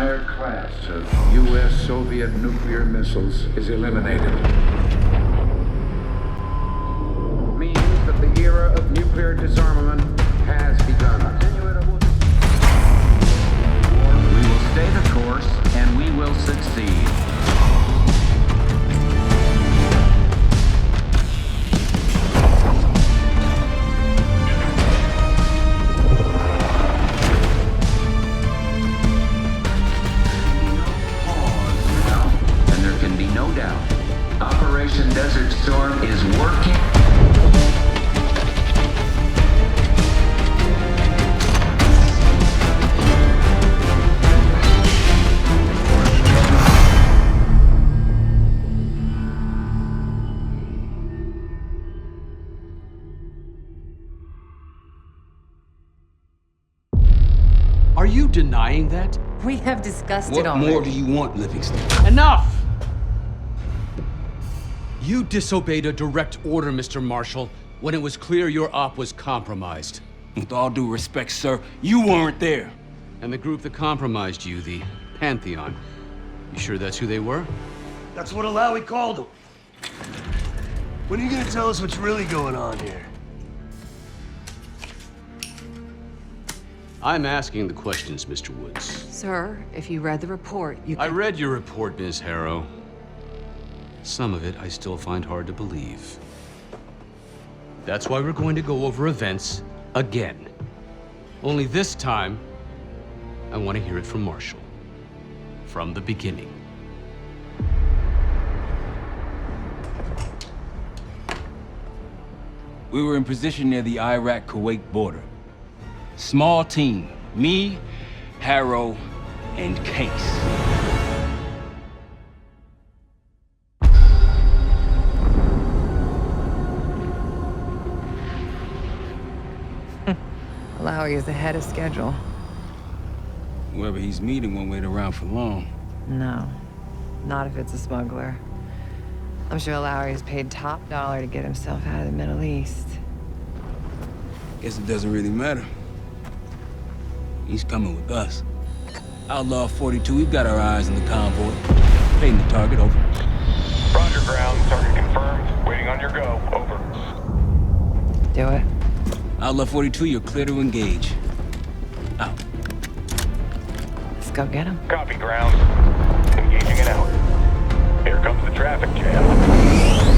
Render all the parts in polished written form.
entire class of U.S.-Soviet nuclear missiles is eliminated. Means that the era of nuclear disarmament has begun. We will stay the course, and we will succeed. No doubt. Operation Desert Storm is working. Are you denying that? We have discussed it already. What more do you want, Livingston? Enough! You disobeyed a direct order, Mr. Marshall, when it was clear your op was compromised. With all due respect, sir, you weren't there. And the group that compromised you, the Pantheon, you sure that's who they were? That's what Alawi called them. When are you gonna tell us what's really going on here? I'm asking the questions, Mr. Woods. Sir, if you read the report, you I read your report, Ms. Harrow. Some of it I still find hard to believe. That's why we're going to go over events again. Only this time, I want to hear it from Marshall. From the beginning. We were in position near the Iraq-Kuwait border. Small team, me, Harrow, and Case. Alawi is ahead of schedule. Whoever he's meeting won't wait around for long. No, not if it's a smuggler. I'm sure Alawi is paid top dollar to get himself out of the Middle East. Guess it doesn't really matter. He's coming with us. Outlaw 42, we've got our eyes on the convoy. Painting the target, over. Roger, ground. Target confirmed. Waiting on your go. Over. Do it. Outlaw 42, you're clear to engage. Out. Let's go get him. Copy, ground. Engaging and out. Here comes the traffic jam.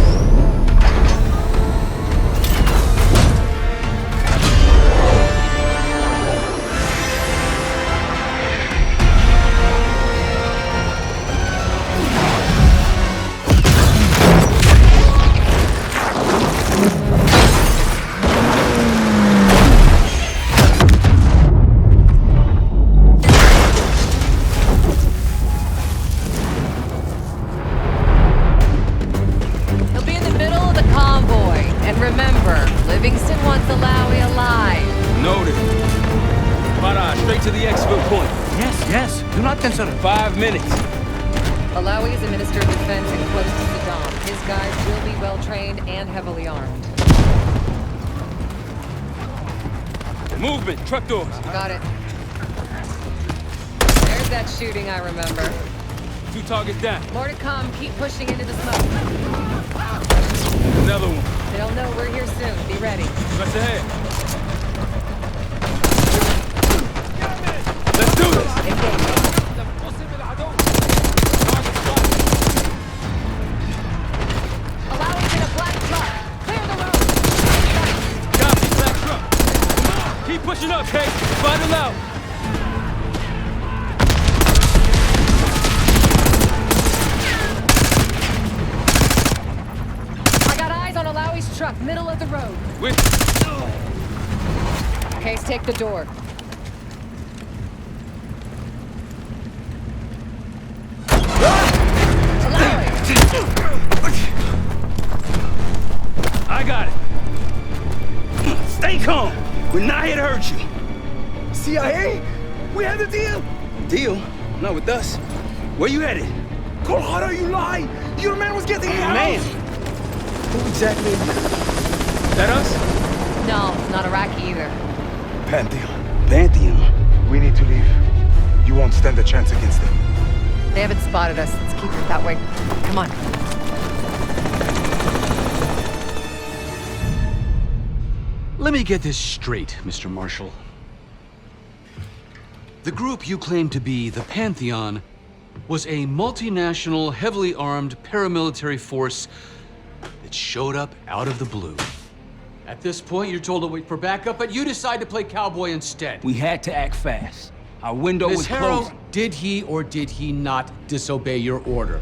To the exfil point. Yes. Do not consider. 5 minutes. Alawi is a minister of defense and close to Saddam. His guys will be well-trained and heavily armed. Movement. Truck doors. Got it. There's that shooting I remember. 2 targets down. More to come. Keep pushing into the smoke. Another one. They'll know we're here soon. Be ready. What's ahead? Let's do this! Alawi's in a black truck. Clear the road. Copy, black truck. Come on, keep pushing up, Kate. Find him out. I got eyes on Alawi's truck, middle of the road. With. Case, take the door. I got it. Stay calm. We're not here to hurt you. CIA? We had a deal. Deal? Not with us. Where you headed? Colorado, you lie. Your man was getting out. Man. Who exactly? That us? No, not Iraqi either. Pantheon. Pantheon. We need to leave. You won't stand a chance against them. They haven't spotted us. Let's keep it that way. Come on. Let me get this straight, Mr. Marshall. The group you claim to be the Pantheon was a multinational, heavily armed paramilitary force that showed up out of the blue. At this point, you're told to wait for backup, but you decide to play cowboy instead. We had to act fast. Our window was Ms. Harrow, closing. did he or did he not disobey your order?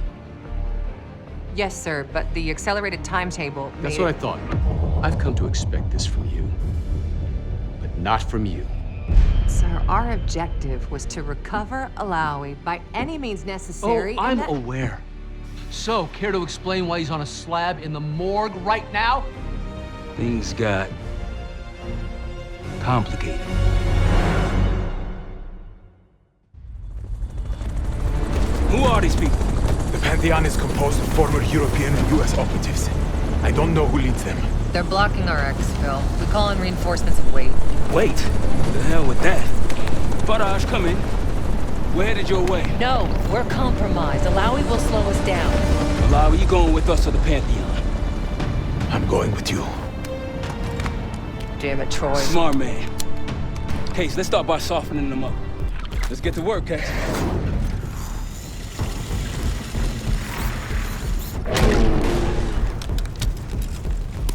Yes, sir, but the accelerated timetable made That's what I thought. I've come to expect this from you, but not from you. Sir, our objective was to recover Alawi by any means necessary. Oh, I'm aware. So, care to explain why he's on a slab in the morgue right now? Things got complicated. Who are these people? The Pantheon is composed of former European and US operatives. I don't know who leads them. They're blocking our exfil. We call in reinforcements and wait. Wait. The hell with that? Faraj, come in. We're headed your way. No, we're compromised. Alawi will slow us down. Alawi, you going with us or the Pantheon? I'm going with you. Damn it, Troy. Smart man. Case, let's start by softening them up. Let's get to work, Case.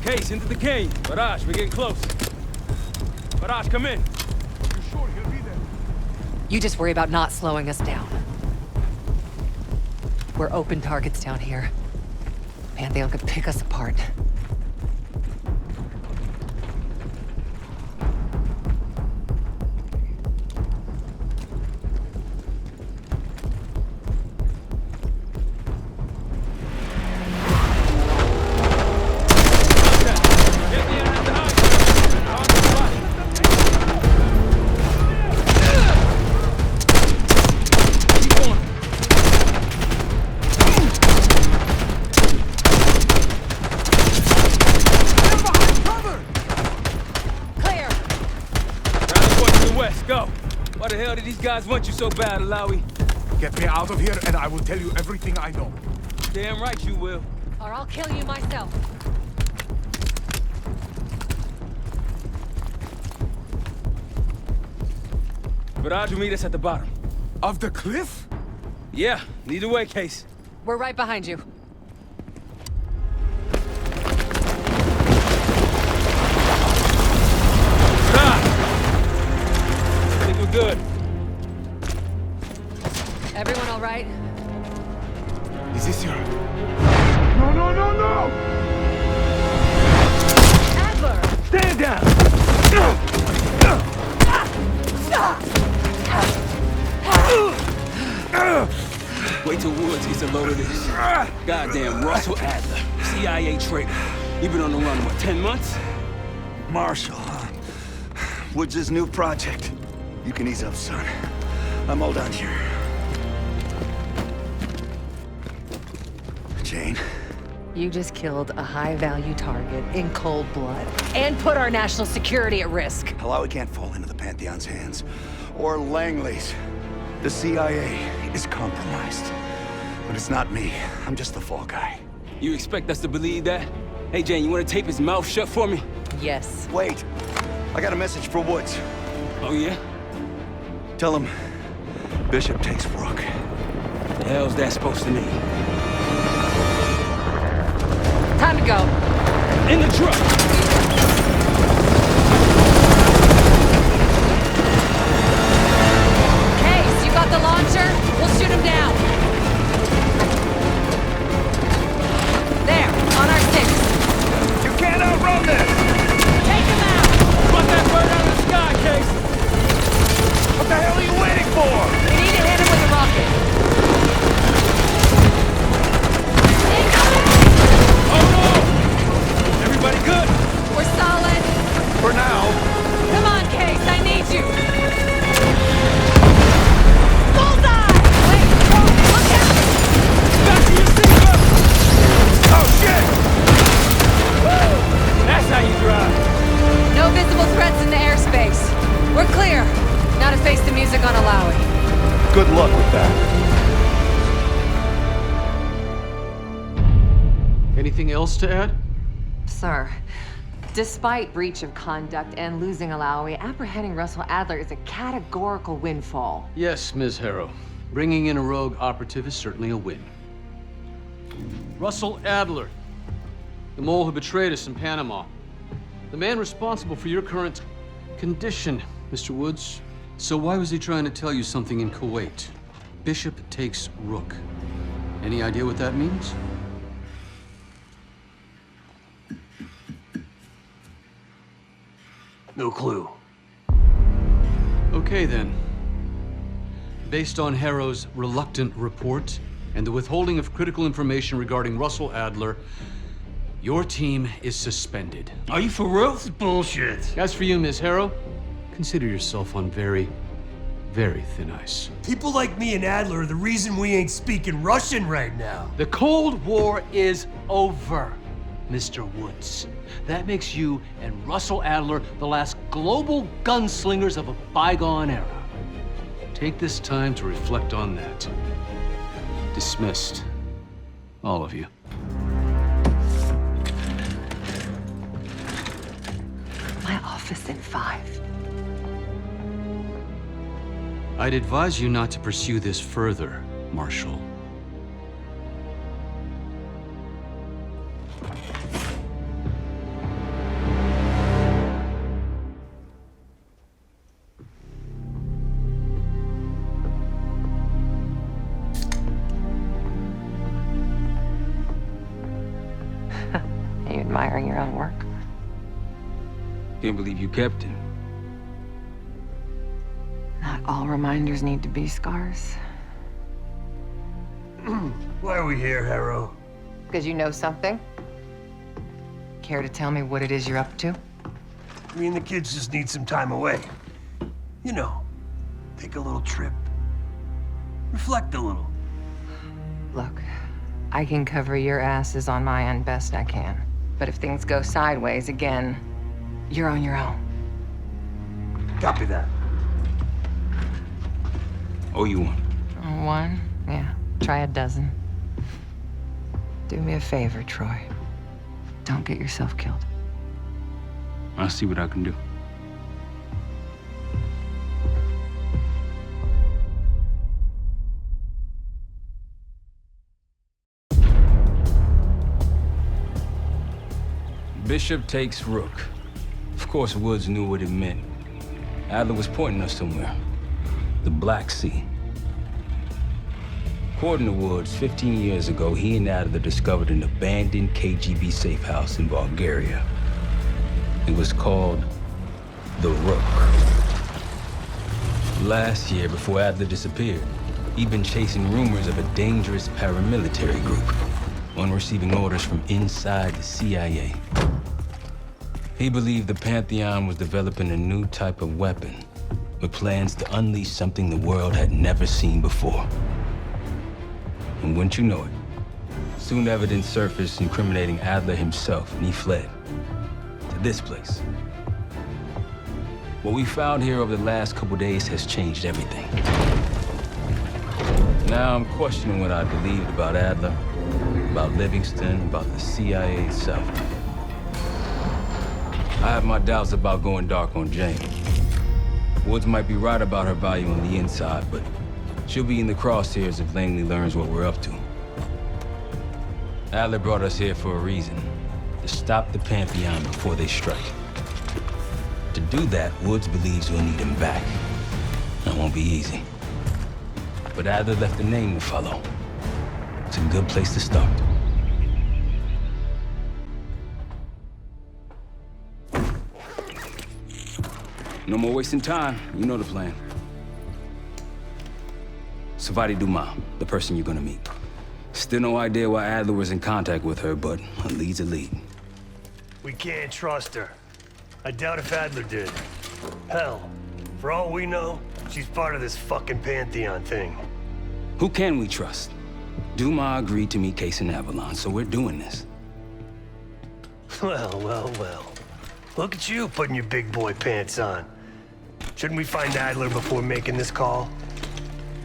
Case, into the cave. Faraj, we're getting close. Faraj, come in. You sure he'll be there? You just worry about not slowing us down. We're open targets down here. Pantheon could pick us apart. Why the hell did these guys want you so bad, Alawi? Get me out of here and I will tell you everything I know. Damn right you will. Or I'll kill you myself. Faraj will meet us at the bottom. Of the cliff? Yeah, lead the way, Case. We're right behind you. Good. Everyone all right? Is this your... No, no, no, no! Ever! Stand down! Wait till Woods gets a load of this. Goddamn Russell Adler, CIA traitor. You've been on the run, what, 10 months? Marshall, huh? Woods' new project. You can ease up, son. I'm all done here. Jane? You just killed a high-value target in cold blood and put our national security at risk. Alawi can't fall into the Pantheon's hands. Or Langley's. The CIA is compromised. But it's not me. I'm just the fall guy. You expect us to believe that? Hey, Jane, you want to tape his mouth shut for me? Yes. Wait. I got a message for Woods. Oh, yeah? Tell him Bishop takes Rook. The hell's that supposed to mean? Time to go. In the truck! Case, you got the launcher? We'll shoot him down. There, on our 6. You can't outrun this! Take him out! Put that bird out of the sky, Case! What the hell are you waiting for? We need to hit him with a rocket. Oh no! Everybody good? anything else to add? Sir, despite breach of conduct and losing Alawi, apprehending Russell Adler is a categorical windfall. Yes, Ms. Harrow. Bringing in a rogue operative is certainly a win. Russell Adler, the mole who betrayed us in Panama. The man responsible for your current condition, Mr. Woods. So why was he trying to tell you something in Kuwait? Bishop takes rook. Any idea what that means? No clue. Okay, then. Based on Harrow's reluctant report and the withholding of critical information regarding Russell Adler, your team is suspended. Are you for real? This is bullshit. As for you, Ms. Harrow, consider yourself on very, very thin ice. People like me and Adler are the reason we ain't speaking Russian right now. The Cold War is over, Mr. Woods. That makes you and Russell Adler the last global gunslingers of a bygone era. Take this time to reflect on that. Dismissed. All of you. My office in 5. I'd advise you not to pursue this further, Marshal. Are you admiring your own work? Can't believe you kept it. Not all reminders need to be scars. Why are we here, Harrow? Because you know something? Care to tell me what it is you're up to? Me and the kids just need some time away. You know, take a little trip. Reflect a little. Look, I can cover your asses on my end best I can. But if things go sideways again, you're on your own. Copy that. Oh, you won. One? Yeah. Try a dozen. Do me a favor, Troy. Don't get yourself killed. I'll see what I can do. Bishop takes rook. Of course, Woods knew what it meant. Adler was pointing us somewhere. The Black Sea. According to Woods, 15 years ago, he and Adler discovered an abandoned KGB safe house in Bulgaria. It was called the Rook. Last year, before Adler disappeared, he'd been chasing rumors of a dangerous paramilitary group, one receiving orders from inside the CIA. He believed the Pantheon was developing a new type of weapon, with plans to unleash something the world had never seen before. And wouldn't you know it, soon evidence surfaced incriminating Adler himself, and he fled to this place. What we found here over the last couple days has changed everything. Now I'm questioning what I believed about Adler, about Livingston, about the CIA itself. I have my doubts about going dark on Jane. Woods might be right about her value on the inside, but she'll be in the crosshairs if Langley learns what we're up to. Adler brought us here for a reason, to stop the Pantheon before they strike. To do that, Woods believes we'll need him back. That won't be easy. But Adler left a name to follow. It's a good place to start. No more wasting time. You know the plan. Savati Dumas, the person you're gonna meet. Still no idea why Adler was in contact with her, but a lead's a lead. We can't trust her. I doubt if Adler did. Hell, for all we know, she's part of this fucking Pantheon thing. Who can we trust? Dumas agreed to meet Case in Avalon, so we're doing this. Well, well, well. Look at you putting your big boy pants on. Shouldn't we find Adler before making this call?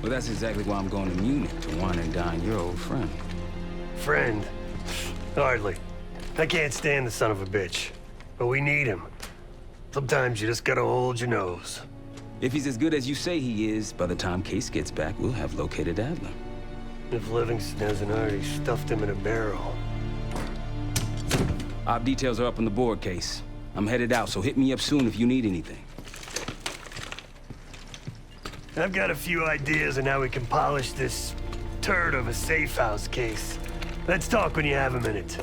Well, that's exactly why I'm going to Munich, to wine and dine your old friend. Friend? Hardly. I can't stand the son of a bitch. But we need him. Sometimes you just gotta hold your nose. If he's as good as you say he is, by the time Case gets back, we'll have located Adler. If Livingston hasn't already stuffed him in a barrel. Op details are up on the board, Case. I'm headed out, so hit me up soon if you need anything. I've got a few ideas on how we can polish this turd of a safe house case. Let's talk when you have a minute.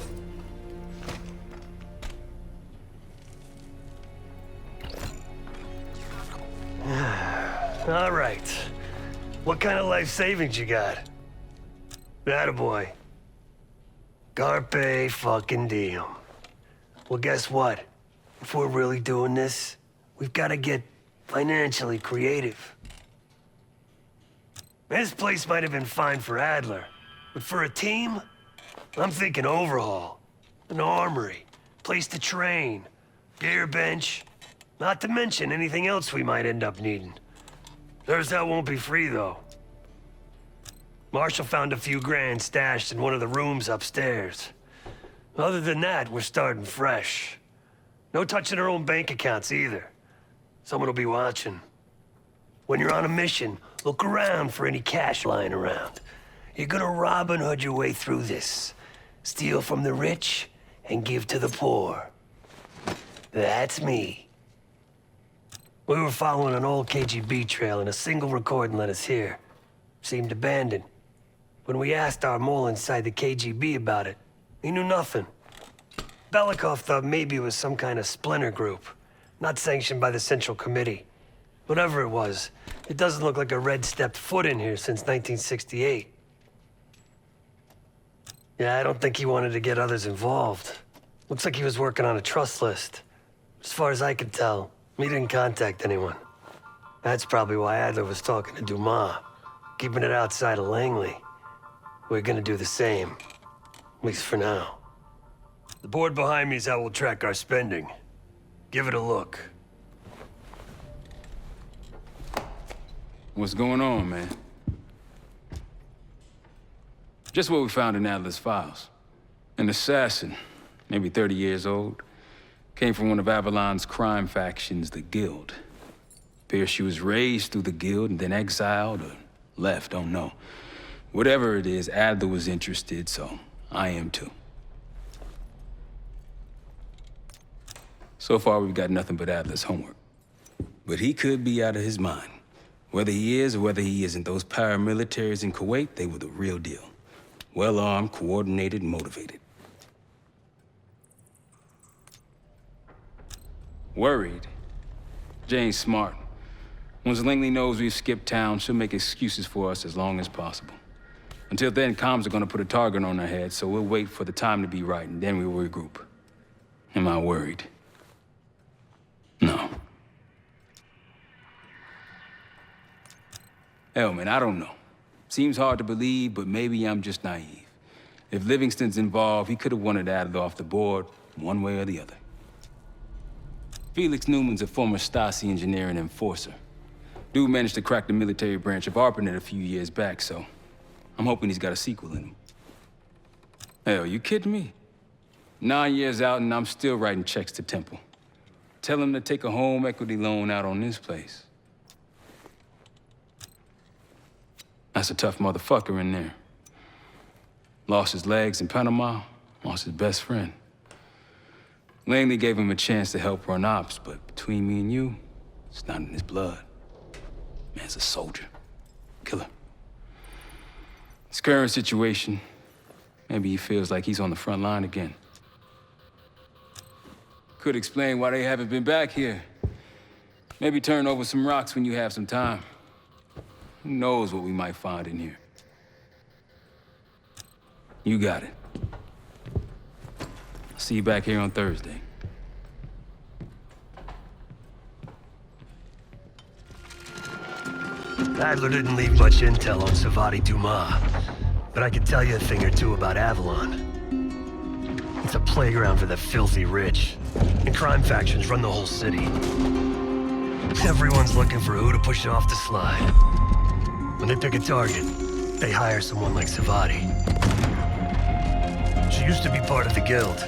All right. What kind of life savings you got? Attaboy. Carpe fucking diem. Well, guess what? If we're really doing this, we've got to get financially creative. This place might have been fine for Adler, but for a team, I'm thinking overhaul. An armory, place to train, gear bench, not to mention anything else we might end up needing. There's that won't be free, though. Marshall found a few grand stashed in one of the rooms upstairs. Other than that, we're starting fresh. No touching our own bank accounts either. Someone will be watching. When you're on a mission, look around for any cash lying around. You're gonna Robin Hood your way through this. Steal from the rich and give to the poor. That's me. We were following an old KGB trail and a single recording led us here. Seemed abandoned. When we asked our mole inside the KGB about it, he knew nothing. Belikov thought maybe it was some kind of splinter group, not sanctioned by the Central Committee. Whatever it was, it doesn't look like a red stepped foot in here since 1968. Yeah, I don't think he wanted to get others involved. Looks like he was working on a trust list. As far as I could tell, he didn't contact anyone. That's probably why Adler was talking to Dumas, keeping it outside of Langley. We're gonna do the same, at least for now. The board behind me is how we'll track our spending. Give it a look. What's going on, man? Just what we found in Adler's files. An assassin, maybe 30 years old, came from one of Avalon's crime factions, the Guild. Appears she was raised through the Guild and then exiled or left, don't know. Whatever it is, Adler was interested, so I am too. So far, we've got nothing but Adler's homework. But he could be out of his mind. Whether he is or whether he isn't, those paramilitaries in Kuwait, they were the real deal. Well-armed, coordinated, and motivated. Worried? Jane's smart. Once Langley knows we've skipped town, she'll make excuses for us as long as possible. Until then, comms are gonna put a target on our head, so we'll wait for the time to be right, and then we'll regroup. Am I worried? No. Hell, man, I don't know. Seems hard to believe, but maybe I'm just naive. If Livingston's involved, he could have wanted Adler off the board, one way or the other. Felix Newman's a former Stasi engineer and enforcer. Dude managed to crack the military branch of ARPANET a few years back, so I'm hoping he's got a sequel in him. Hell, you kidding me? 9 years out and I'm still writing checks to Temple. Tell him to take a home equity loan out on this place. That's a tough motherfucker in there. Lost his legs in Panama, lost his best friend. Langley gave him a chance to help run ops, but between me and you, it's not in his blood. Man's a soldier. Killer. His current situation, maybe he feels like he's on the front line again. Could explain why they haven't been back here. Maybe turn over some rocks when you have some time. Who knows what we might find in here? You got it. I'll see you back here on Thursday. Adler didn't leave much intel on Savati Dumas, but I can tell you a thing or two about Avalon. It's a playground for the filthy rich, and crime factions run the whole city. Everyone's looking for who to push off the slide. When they pick a target, they hire someone like Savati. She used to be part of the Guild,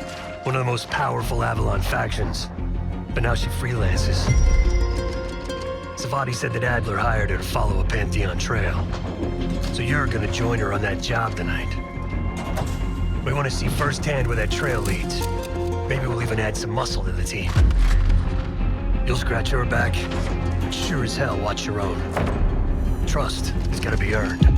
one of the most powerful Avalon factions. But now she freelances. Savati said that Adler hired her to follow a Pantheon trail. So you're gonna join her on that job tonight. We want to see firsthand where that trail leads. Maybe we'll even add some muscle to the team. You'll scratch her back, but sure as hell watch your own. Trust has gotta be earned.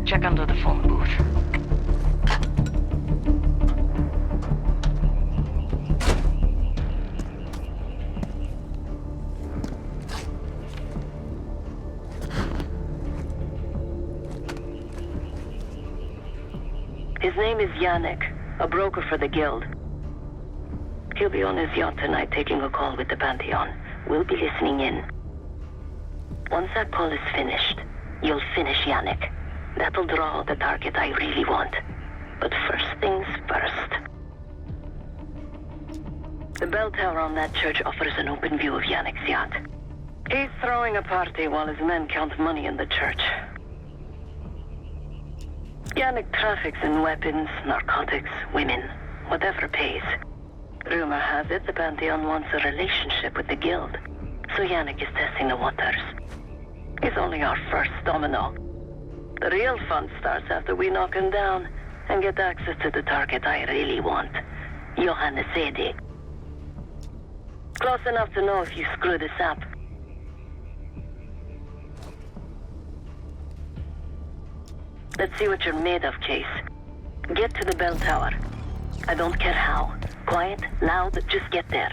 Check under the phone booth. His name is Yannick, a broker for the Guild. He'll be on his yacht tonight taking a call with the Pantheon. We'll be listening in. Once that call is finished, you'll finish Yannick. That'll draw the target I really want. But first things first. The bell tower on that church offers an open view of Yannick's yacht. He's throwing a party while his men count money in the church. Yannick traffics in weapons, narcotics, women, whatever pays. Rumor has it the Pantheon wants a relationship with the Guild, so Yannick is testing the waters. He's only our first domino. The real fun starts after we knock him down and get access to the target I really want, Johannes Edi. Close enough to know if you screw this up. Let's see what you're made of, Case. Get to the bell tower. I don't care how. Quiet, loud, just get there.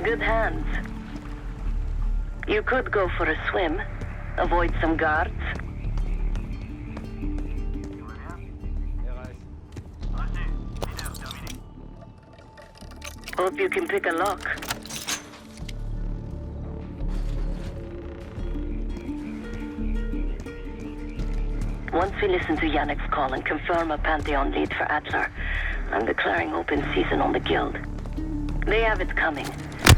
Good hands. You could go for a swim, avoid some guards. Hope you can pick a lock. Once we listen to Yannick's call and confirm a Pantheon lead for Adler, I'm declaring open season on the Guild. They have it coming.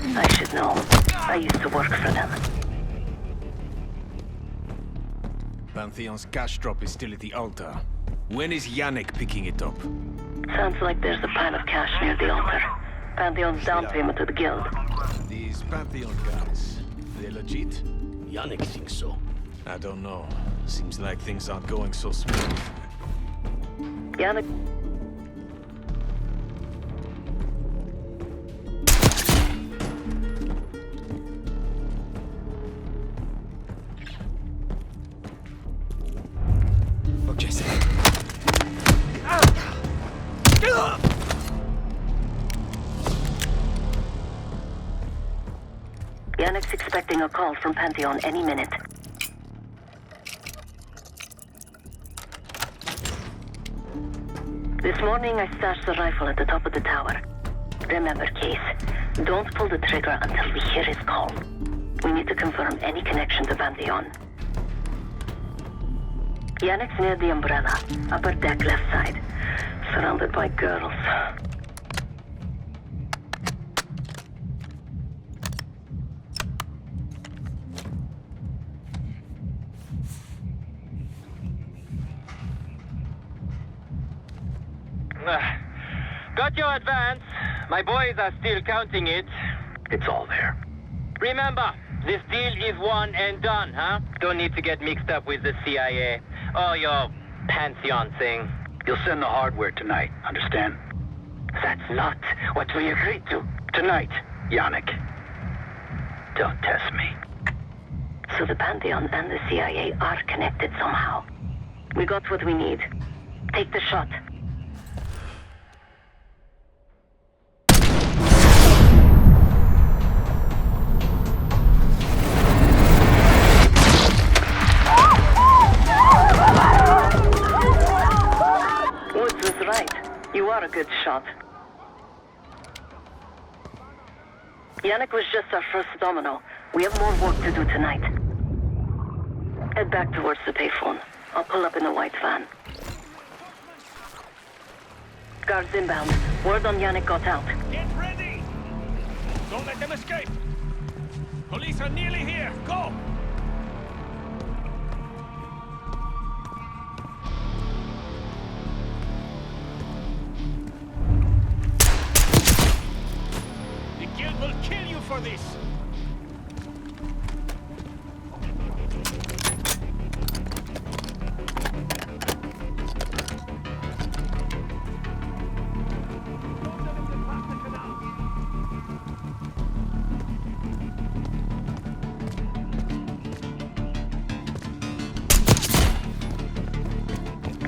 I should know. I used to work for them. Pantheon's cash drop is still at the altar. When is Yannick picking it up? Sounds like there's a pile of cash near the altar. Pantheon's down payment to the Guild. These Pantheon guys, they legit? Yannick thinks so. I don't know. Seems like things aren't going so smooth. Yannick... Yannick's expecting a call from Pantheon any minute. This morning I stashed the rifle at the top of the tower. Remember, Case, don't pull the trigger until we hear his call. We need to confirm any connection to Pantheon. Yannick's near the umbrella, upper deck left side, surrounded by girls. Got your advance. My boys are still counting it. It's all there. Remember, this deal is one and done, huh? Don't need to get mixed up with the CIA or your Pantheon thing. You'll send the hardware tonight, understand? That's not what we agreed to. Tonight, Yannick. Don't test me. So the Pantheon and the CIA are connected somehow. We got what we need. Take the shot. are a good shot. Yannick was just our first domino. We have more work to do tonight. Head back towards the payphone. I'll pull up in the white van. Guards inbound. Word on Yannick got out. Get ready! Don't let them escape! Police are nearly here! Go! The guild will kill you for this!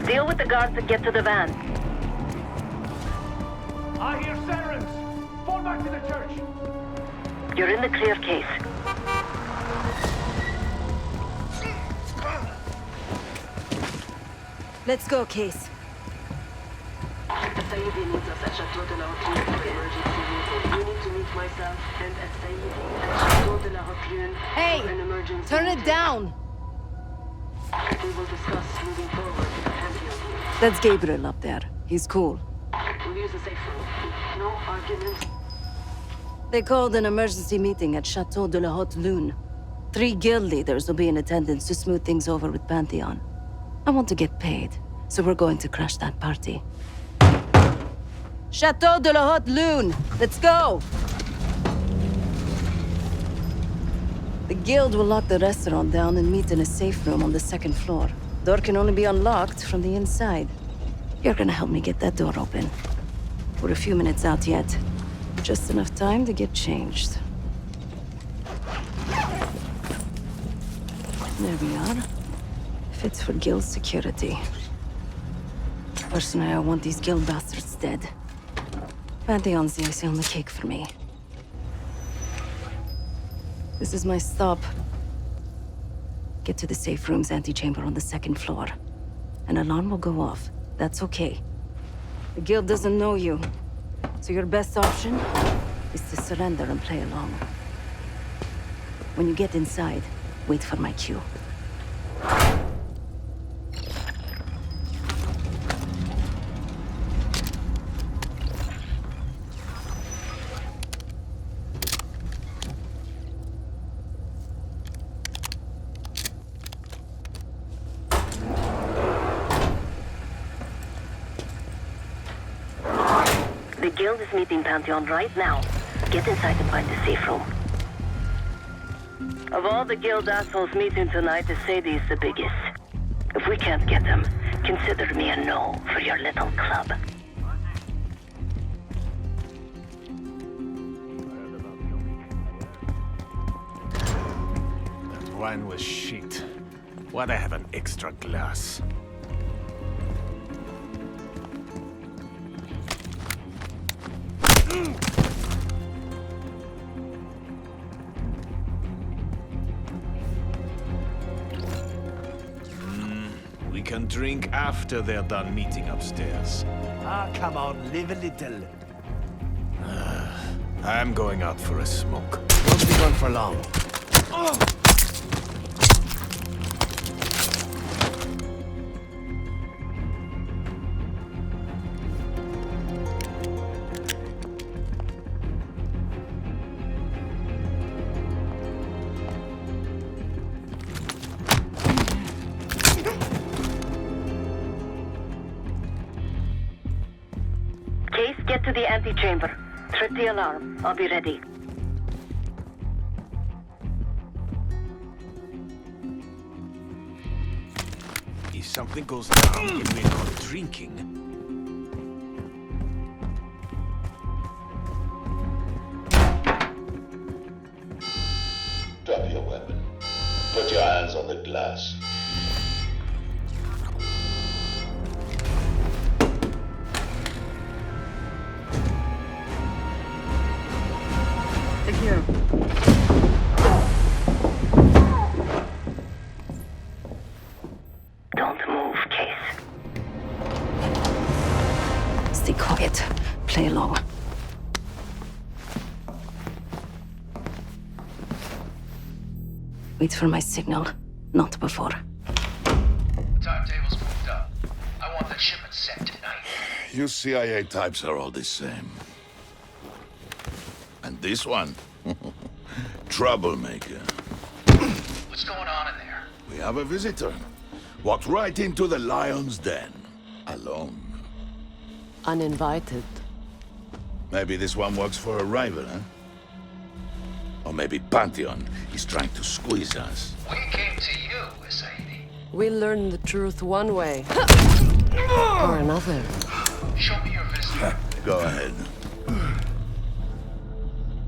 Deal with the guards and get to the van. I hear sirens! Fall back to the church! You're in the clear, Case. Let's go, Case. Saidi needs us at Chateau de L'Aube for emergency meeting. You need to meet myself and Saidi at Chateau de L'Aube Hey! for an emergency Turn it meeting. down! We will discuss moving forward with the Pantheon. That's Gabriel up there. He's cool. We'll use the safe room. No arguments. They called an emergency meeting at Chateau de L'Aube. 3 guild leaders will be in attendance to smooth things over with Pantheon. I want to get paid, so we're going to crash that party. Chateau de L'Aube! Let's go! The guild will lock the restaurant down and meet in a safe room on the 2nd floor. Door can only be unlocked from the inside. You're gonna help me get that door open. We're a few minutes out yet. Just enough time to get changed. There we are. Fits for guild security. Personally, I want these guild bastards dead. Pantheon's the icing on the cake for me. This is my stop. Get to the safe room's antechamber on the 2nd floor. An alarm will go off. That's okay. The guild doesn't know you, so your best option is to surrender and play along. When you get inside, wait for my cue. The guild is meeting Pantheon right now. Get inside and find the safe room. Of all the guild assholes meeting tonight, the Sadie is the biggest. If we can't get them, consider me a no for your little club. That wine was shit. Why'd I have an extra glass? We can drink after they're done meeting upstairs. Ah, come on, live a little. I'm going out for a smoke. Won't be gone for long. Case, get to the antechamber. Trip the alarm. I'll be ready. If something goes down, we're not drinking. Drop your weapon. Put your hands on the glass. Here. Don't move, Case. Stay quiet. not play along. Wait for my signal, not before. Timetable's moved up. I want the shipment sent tonight. You CIA types are all the same. And this one? Troublemaker. What's going on in there? We have a visitor. Walked right into the lion's den. Alone. Uninvited. Maybe this one works for a rival, huh? Or maybe Pantheon is trying to squeeze us. We came to you, Sadie. We learn the truth one way. Or another. Show me your visitor. Go ahead.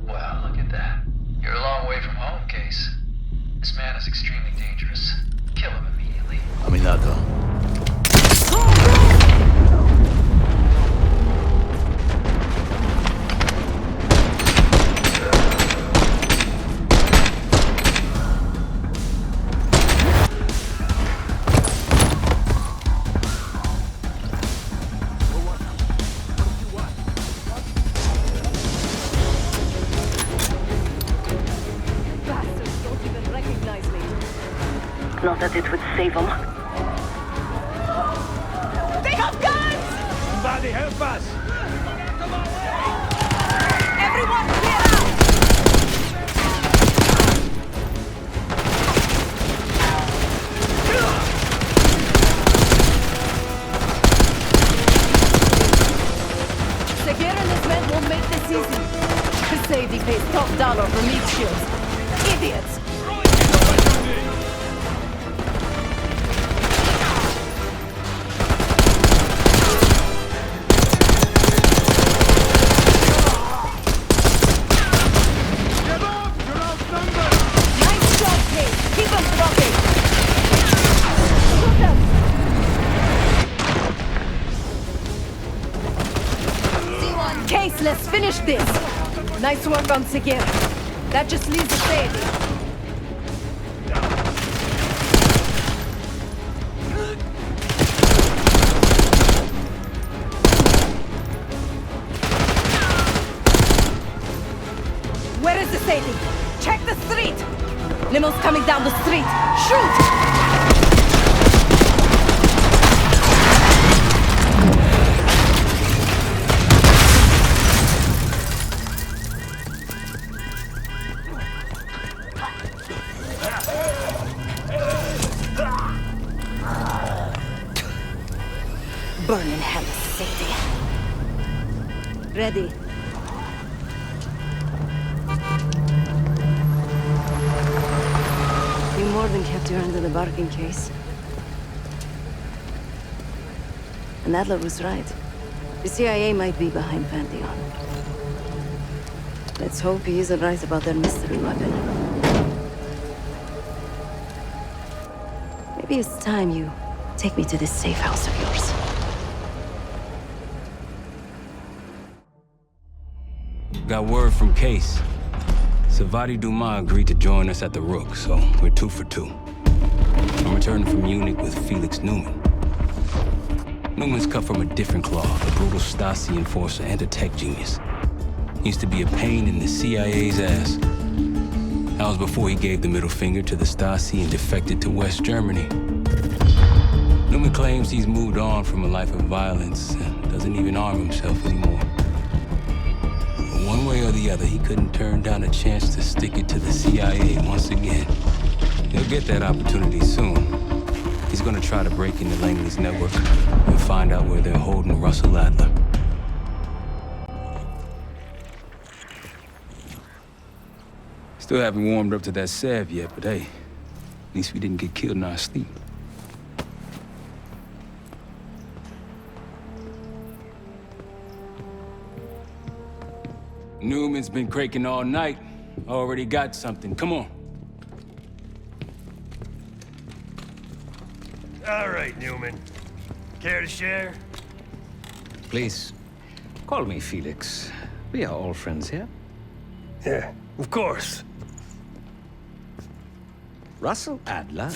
Well, look at that. You're a long way from home, Case. This man is extremely dangerous. Kill him immediately. Aminato. Not that it would save him. They have guns! Somebody help us! Everyone clear out! Segura and his men won't make this easy. Sadie pays top dollar for meat shields. Idiots! Let's finish this. Nice work on Segura. That just leaves the Sadie. Where is the Sadie? Check the street. Limo's coming down the street. Shoot! Burn in hell, Sadie. Ready. You more than kept your hand in the bargain, Case. And Adler was right. The CIA might be behind Pantheon. Let's hope he isn't right about their mystery weapon. Maybe it's time you take me to this safe house of yours. Got word from Case. Savati Dumas agreed to join us at the Rook, so we're 2 for 2. I'm returning from Munich with Felix Neumann. Newman's cut from a different cloth, a brutal Stasi enforcer and a tech genius. He used to be a pain in the CIA's ass. That was before he gave the middle finger to the Stasi and defected to West Germany. Neumann claims he's moved on from a life of violence and doesn't even arm himself anymore. One way or the other, he couldn't turn down a chance to stick it to the CIA once again. He'll get that opportunity soon. He's gonna try to break into Langley's network and find out where they're holding Russell Adler. Still haven't warmed up to that salve yet, but hey, at least we didn't get killed in our sleep. Newman's been cranking all night. Already got something. Come on. All right, Newman. Care to share? Please, call me Felix. We are all friends here. Yeah, of course. Russell Adler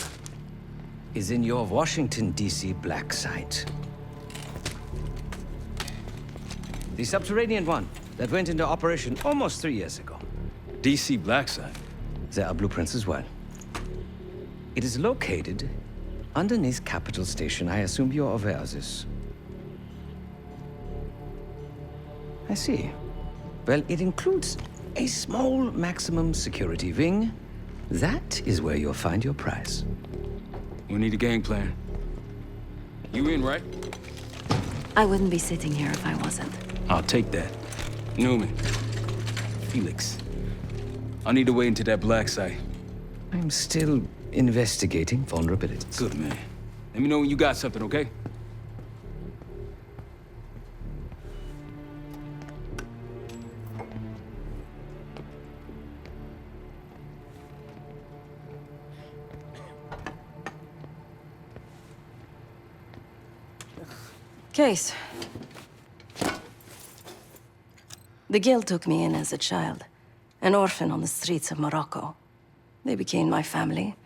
is in your Washington, D.C. black site. The subterranean one that went into operation almost 3 years ago. DC Black Site. There are blueprints as well. It is located underneath Capital Station. I assume you're aware of this. I see. Well, it includes a small maximum security wing. That is where you'll find your prize. We need a game plan. You in, right? I wouldn't be sitting here if I wasn't. I'll take that. Newman. Felix. I need to wait into that black site. I'm still investigating vulnerabilities. Good, man. Let me know when you got something, okay? Case. The Guild took me in as a child, an orphan on the streets of Morocco. They became my family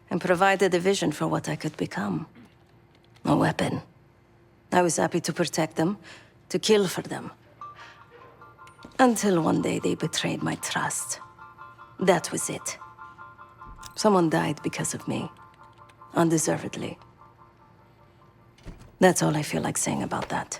and provided a vision for what I could become. A weapon. I was happy to protect them, to kill for them. Until one day they betrayed my trust. That was it. Someone died because of me. Undeservedly. That's all I feel like saying about that.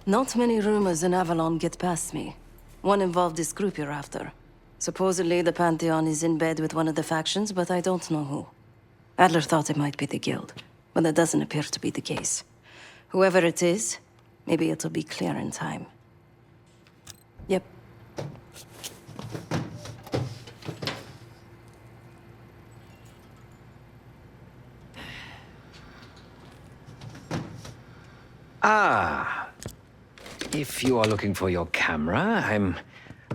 Not many rumors in Avalon get past me. One involved this group you're after. Supposedly, the Pantheon is in bed with one of the factions, but I don't know who. Adler thought it might be the Guild, but that doesn't appear to be the case. Whoever it is, maybe it'll be clear in time. Yep. Ah. If you are looking for your camera, I'm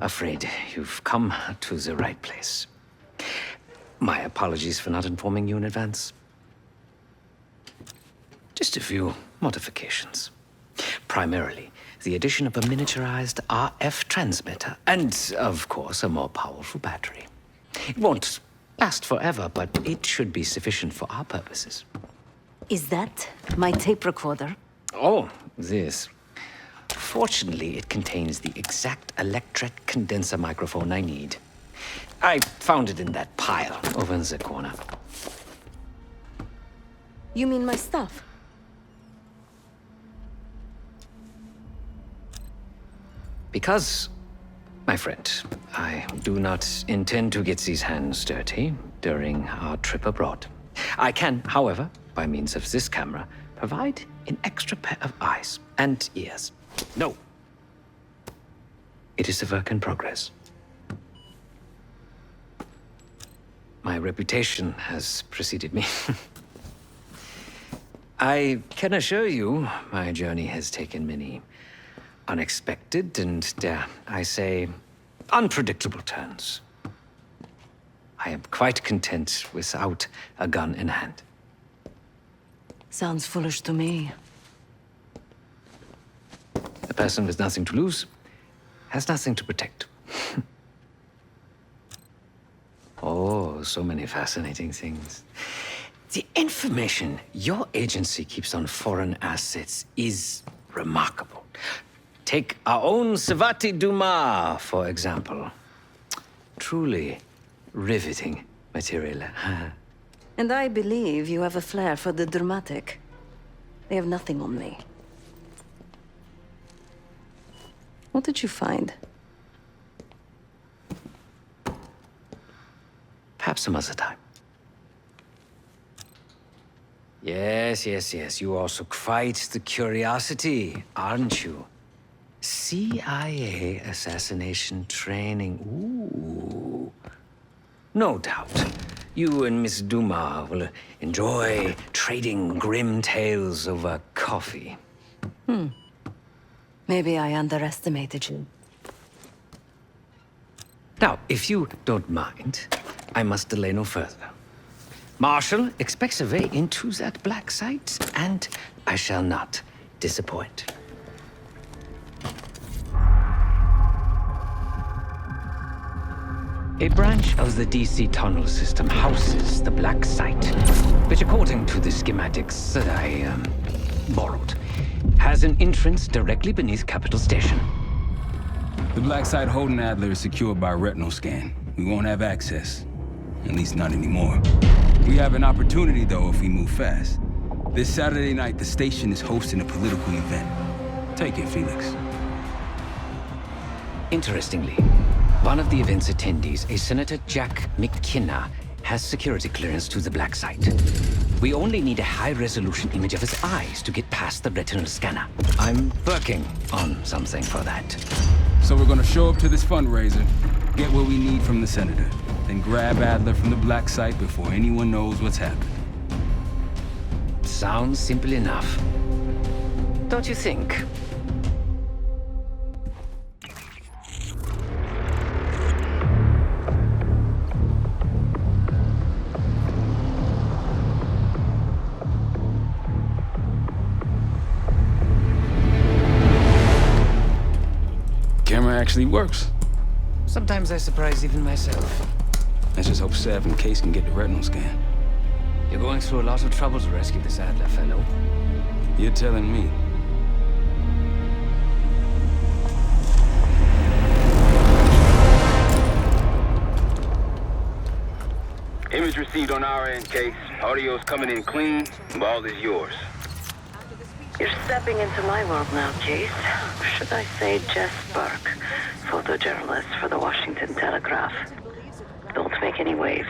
afraid you've come to the right place. My apologies for not informing you in advance. Just a few modifications. Primarily, the addition of a miniaturized RF transmitter, and, of course, a more powerful battery. It won't last forever, but it should be sufficient for our purposes. Is that my tape recorder? Oh, this. Fortunately, it contains the exact electret condenser microphone I need. I found it in that pile over in the corner. You mean my stuff? Because, my friend, I do not intend to get these hands dirty during our trip abroad. I can, however, by means of this camera, provide an extra pair of eyes and ears. No. It is a work in progress. My reputation has preceded me. I can assure you, my journey has taken many unexpected and, dare I say, unpredictable turns. I am quite content without a gun in hand. Sounds foolish to me. A person with nothing to lose has nothing to protect. Oh, so many fascinating things. The information your agency keeps on foreign assets is remarkable. Take our own Savati Dumas, for example. Truly riveting material. And I believe you have a flair for the dramatic. They have nothing on me. What did you find? Perhaps some other time. Yes. You are also quite the curiosity, aren't you? CIA assassination training. Ooh. No doubt. You and Miss Dumas will enjoy trading grim tales over coffee. Maybe I underestimated you. Now, if you don't mind, I must delay no further. Marshall expects a way into that black site, and I shall not disappoint. A branch of the DC tunnel system houses the black site, which, according to the schematics that I borrowed, has an entrance directly beneath Capital Station. The black site holding Adler is secured by retinal scan. We won't have access. At least not anymore. We have an opportunity, though, if we move fast. This Saturday night, the station is hosting a political event. Take it, Felix. Interestingly, one of the event's attendees, a Senator Jack McKenna, has security clearance to the black site. We only need a high-resolution image of his eyes to get past the retinal scanner. I'm working on something for that. So we're gonna show up to this fundraiser, get what we need from the senator, then grab Adler from the black site before anyone knows what's happened. Sounds simple enough. Don't you think? Camera actually works. Sometimes I surprise even myself. Let's just hope Sev and Case can get the retinal scan. You're going through a lot of trouble to rescue this Adler fellow. You're telling me. Image received on our end, Case. Audio's coming in clean. Ball is yours. You're stepping into my world now, Case. Should I say Jess Burke, photojournalist for the Washington Telegraph. Don't make any waves.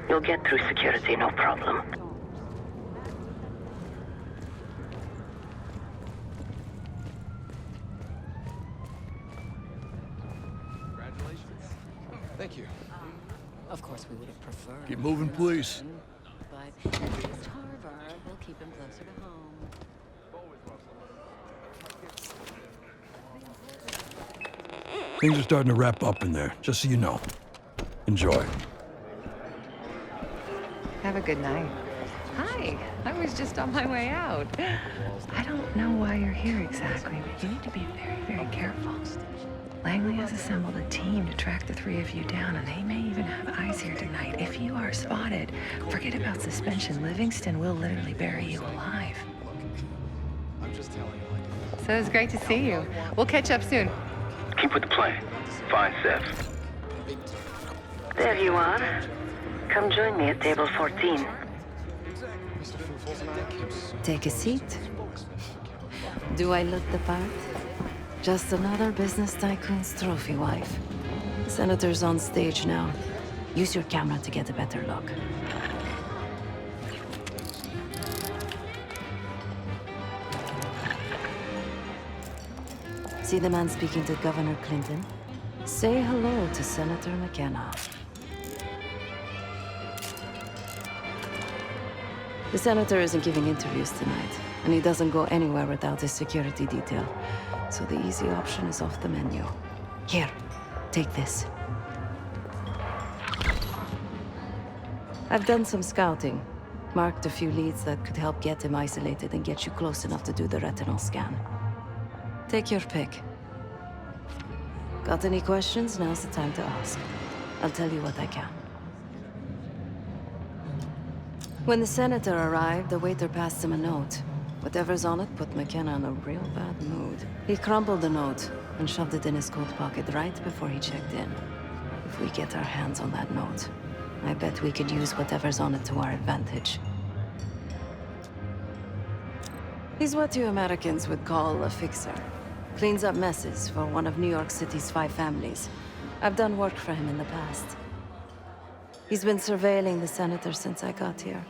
You'll get through security, no problem. Congratulations. Thank you. Of course, we would have preferred. Keep moving, please. But at least Harvard will keep him closer to home. Things are starting to wrap up in there, just so you know. Enjoy. Have a good night. Hi, I was just on my way out. I don't know why you're here exactly, but you need to be very, very careful. Langley has assembled a team to track the three of you down, and they may even have eyes here tonight. If you are spotted, forget about suspension. Livingston will literally bury you alive. I'm just telling you. So it's great to see you. We'll catch up soon. Keep with the plan. Find Sev. There you are. Come join me at table 14. Take a seat. Do I look the part? Just another business tycoon's trophy wife. Senator's on stage now. Use your camera to get a better look. See the man speaking to Governor Clinton? Say hello to Senator McKenna. The senator isn't giving interviews tonight, and he doesn't go anywhere without his security detail. So the easy option is off the menu. Here, take this. I've done some scouting. Marked a few leads that could help get him isolated and get you close enough to do the retinal scan. Take your pick. Got any questions? Now's the time to ask. I'll tell you what I can. When the senator arrived, the waiter passed him a note. Whatever's on it put McKenna in a real bad mood. He crumpled the note and shoved it in his coat pocket right before he checked in. If we get our hands on that note, I bet we could use whatever's on it to our advantage. He's what you Americans would call a fixer. Cleans up messes for one of New York City's 5 families. I've done work for him in the past. He's been surveilling the senator since I got here.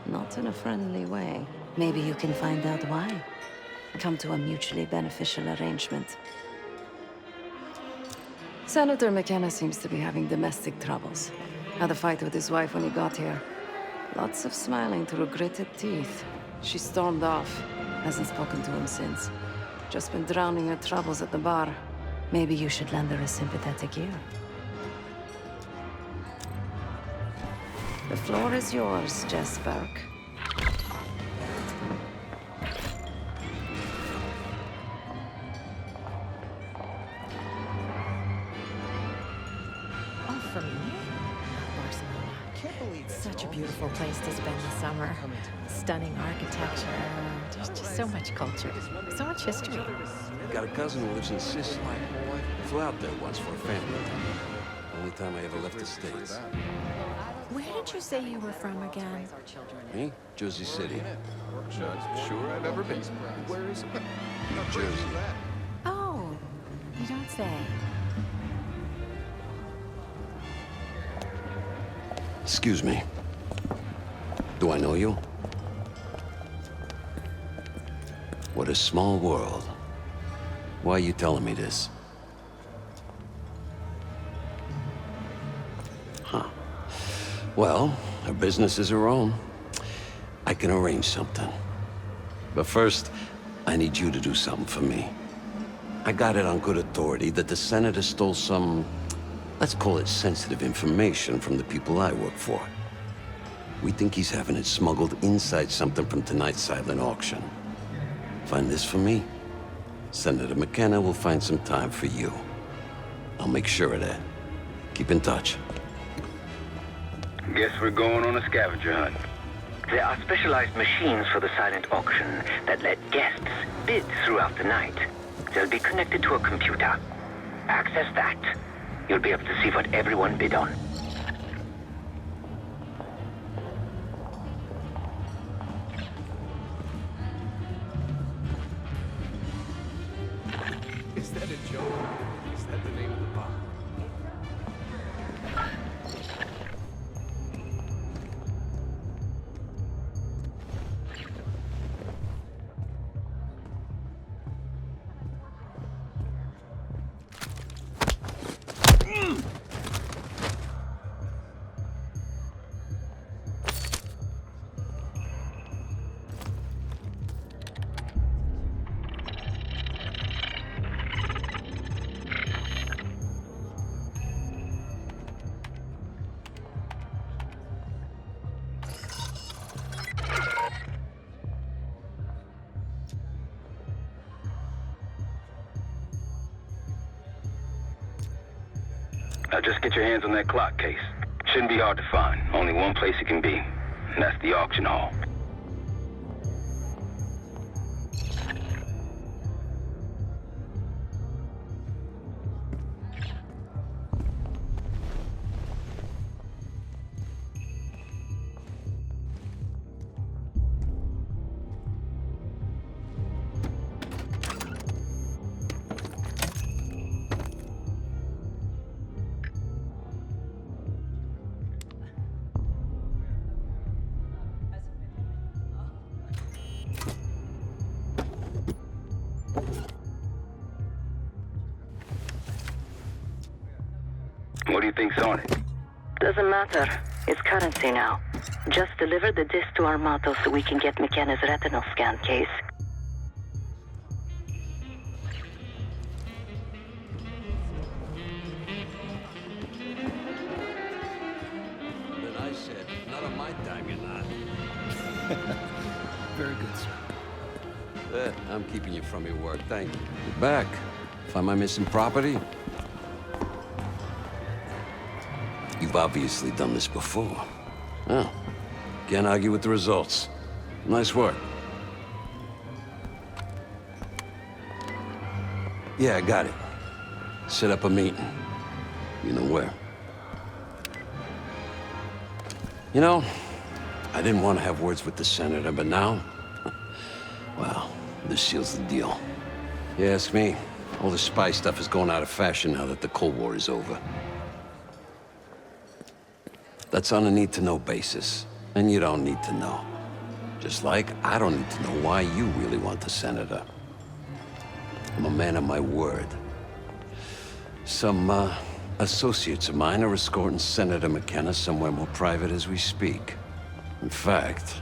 Not in a friendly way. Maybe you can find out why. Come to a mutually beneficial arrangement. Senator McKenna seems to be having domestic troubles. Had a fight with his wife when he got here. Lots of smiling through gritted teeth. She stormed off. Hasn't spoken to him since. Just been drowning her troubles at the bar. Maybe you should lend her a sympathetic ear. The floor is yours, Jess Burke. Oh, from me? Barcelona. Can't believe it. So such a beautiful place to spend the summer. Stunning architecture. There's just so much culture, so much history. Got a cousin who lives in Sicily. Flew out there once for a family. Only time I ever left the States. Where did you say you were from again? Me? Jersey City. Sure, I've ever been. Where is it? New Jersey. Oh, you don't say. Excuse me. Do I know you? What a small world. Why are you telling me this? Huh. Well, her business is her own. I can arrange something. But first, I need you to do something for me. I got it on good authority that the senator stole some, let's call it sensitive information from the people I work for. We think he's having it smuggled inside something from tonight's silent auction. Find this for me. Senator McKenna will find some time for you. I'll make sure of that. Keep in touch. Guess we're going on a scavenger hunt. There are specialized machines for the silent auction that let guests bid throughout the night. They'll be connected to a computer. Access that. You'll be able to see what everyone bid on. Is that a joke? Is that the name of the bar? Now just get your hands on that clock case. Shouldn't be hard to find. Only one place it can be, and that's the auction hall. What do you think's on it? Doesn't matter. It's currency now. Just deliver the disc to Armato so we can get McKenna's retinal scan case. Then I said, not on my dime, you're not. Very good, sir. I'm keeping you from your work, thank you. You're back. Find my missing property? You've obviously done this before. Oh, can't argue with the results. Nice work. Yeah, I got it. Set up a meeting. You know where. You know, I didn't want to have words with the senator, but now, well, this seals the deal. You ask me, all the spy stuff is going out of fashion now that the Cold War is over. That's on a need-to-know basis, and you don't need to know. Just like I don't need to know why you really want the senator. I'm a man of my word. Some, associates of mine are escorting Senator McKenna somewhere more private as we speak. In fact,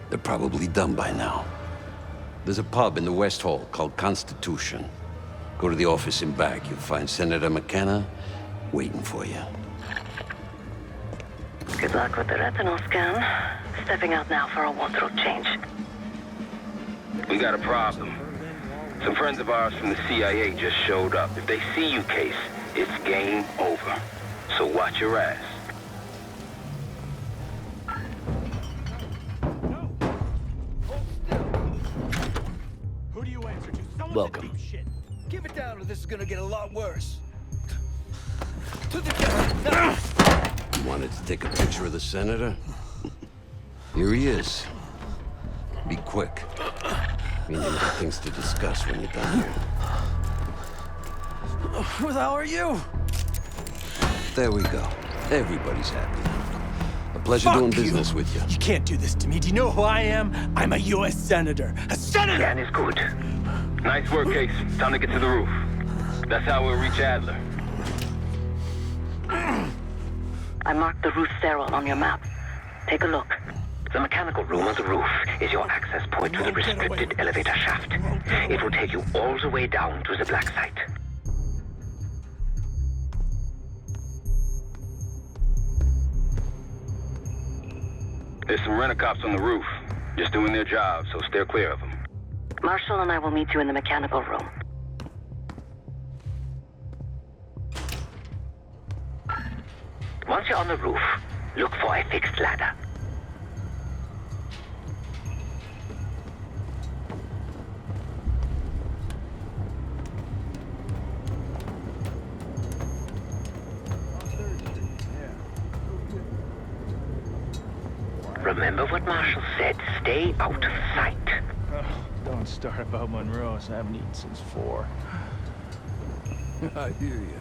they're probably done by now. There's a pub in the West Hall called Constitution. Go to the office in back. You'll find Senator McKenna waiting for you. Good luck with the retinal scan. Stepping out now for a wardrobe change. We got a problem. Some friends of ours from the CIA just showed up. If they see you, Case, it's game over. So watch your ass. Welcome. Keep it down or this is gonna get a lot worse. You wanted to take a picture of the senator? Here he is. Be quick. We need things to discuss when you're done here. Who the hell are you? There we go. Everybody's happy. A pleasure doing business with you. You can't do this to me. Do you know who I am? I'm a U.S. senator. A senator! Plan is good. Nice work, Case. Time to get to the roof. That's how we'll reach Adler. I marked the roof stairwell on your map. Take a look. The mechanical room on the roof is your access point to the restricted elevator shaft. It will take you all the way down to the black site. There's some rent-a-cops on the roof. Just doing their job, so steer clear of them. Marshall and I will meet you in the mechanical room. Once you're on the roof, look for a fixed ladder. Remember what Marshall said, stay out of sight. Don't start about Monroe's. I haven't eaten since 4. I hear you.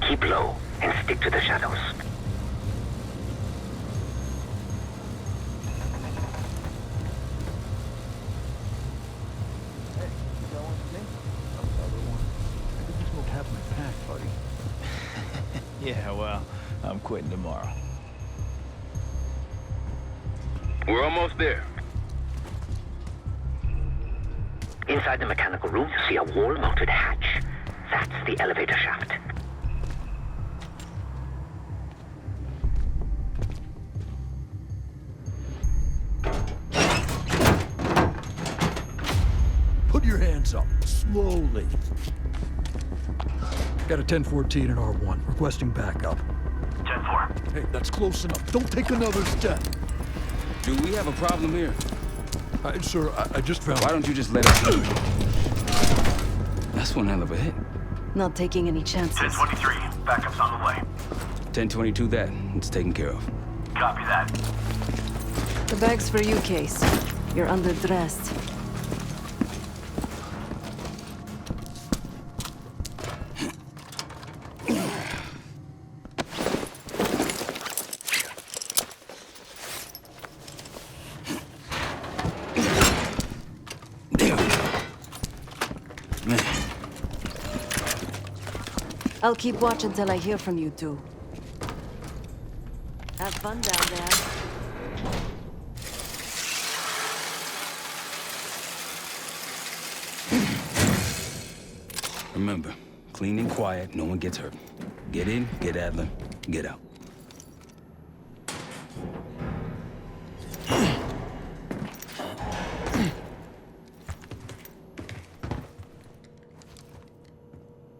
Keep low and stick to the shadows. Hey, you got one for me? Another one. I think you smoked half my pack, buddy. Yeah, well, I'm quitting tomorrow. We're almost there. Inside the mechanical room, you see a wall-mounted hatch. That's the elevator shaft. Put your hands up, slowly. Got a 1014 and R1, requesting backup. 10-4. Hey, that's close enough. Don't take another step. Do we have a problem here? Sir, I just found... Why don't you just let us... That's one hell of a hit. Not taking any chances. 1023. Backup's on the way. 1022 that. It's taken care of. Copy that. The bag's for you, Case. You're underdressed. I'll keep watch until I hear from you two. Have fun down there. Remember, clean and quiet, no one gets hurt. Get in, get Adler, get out.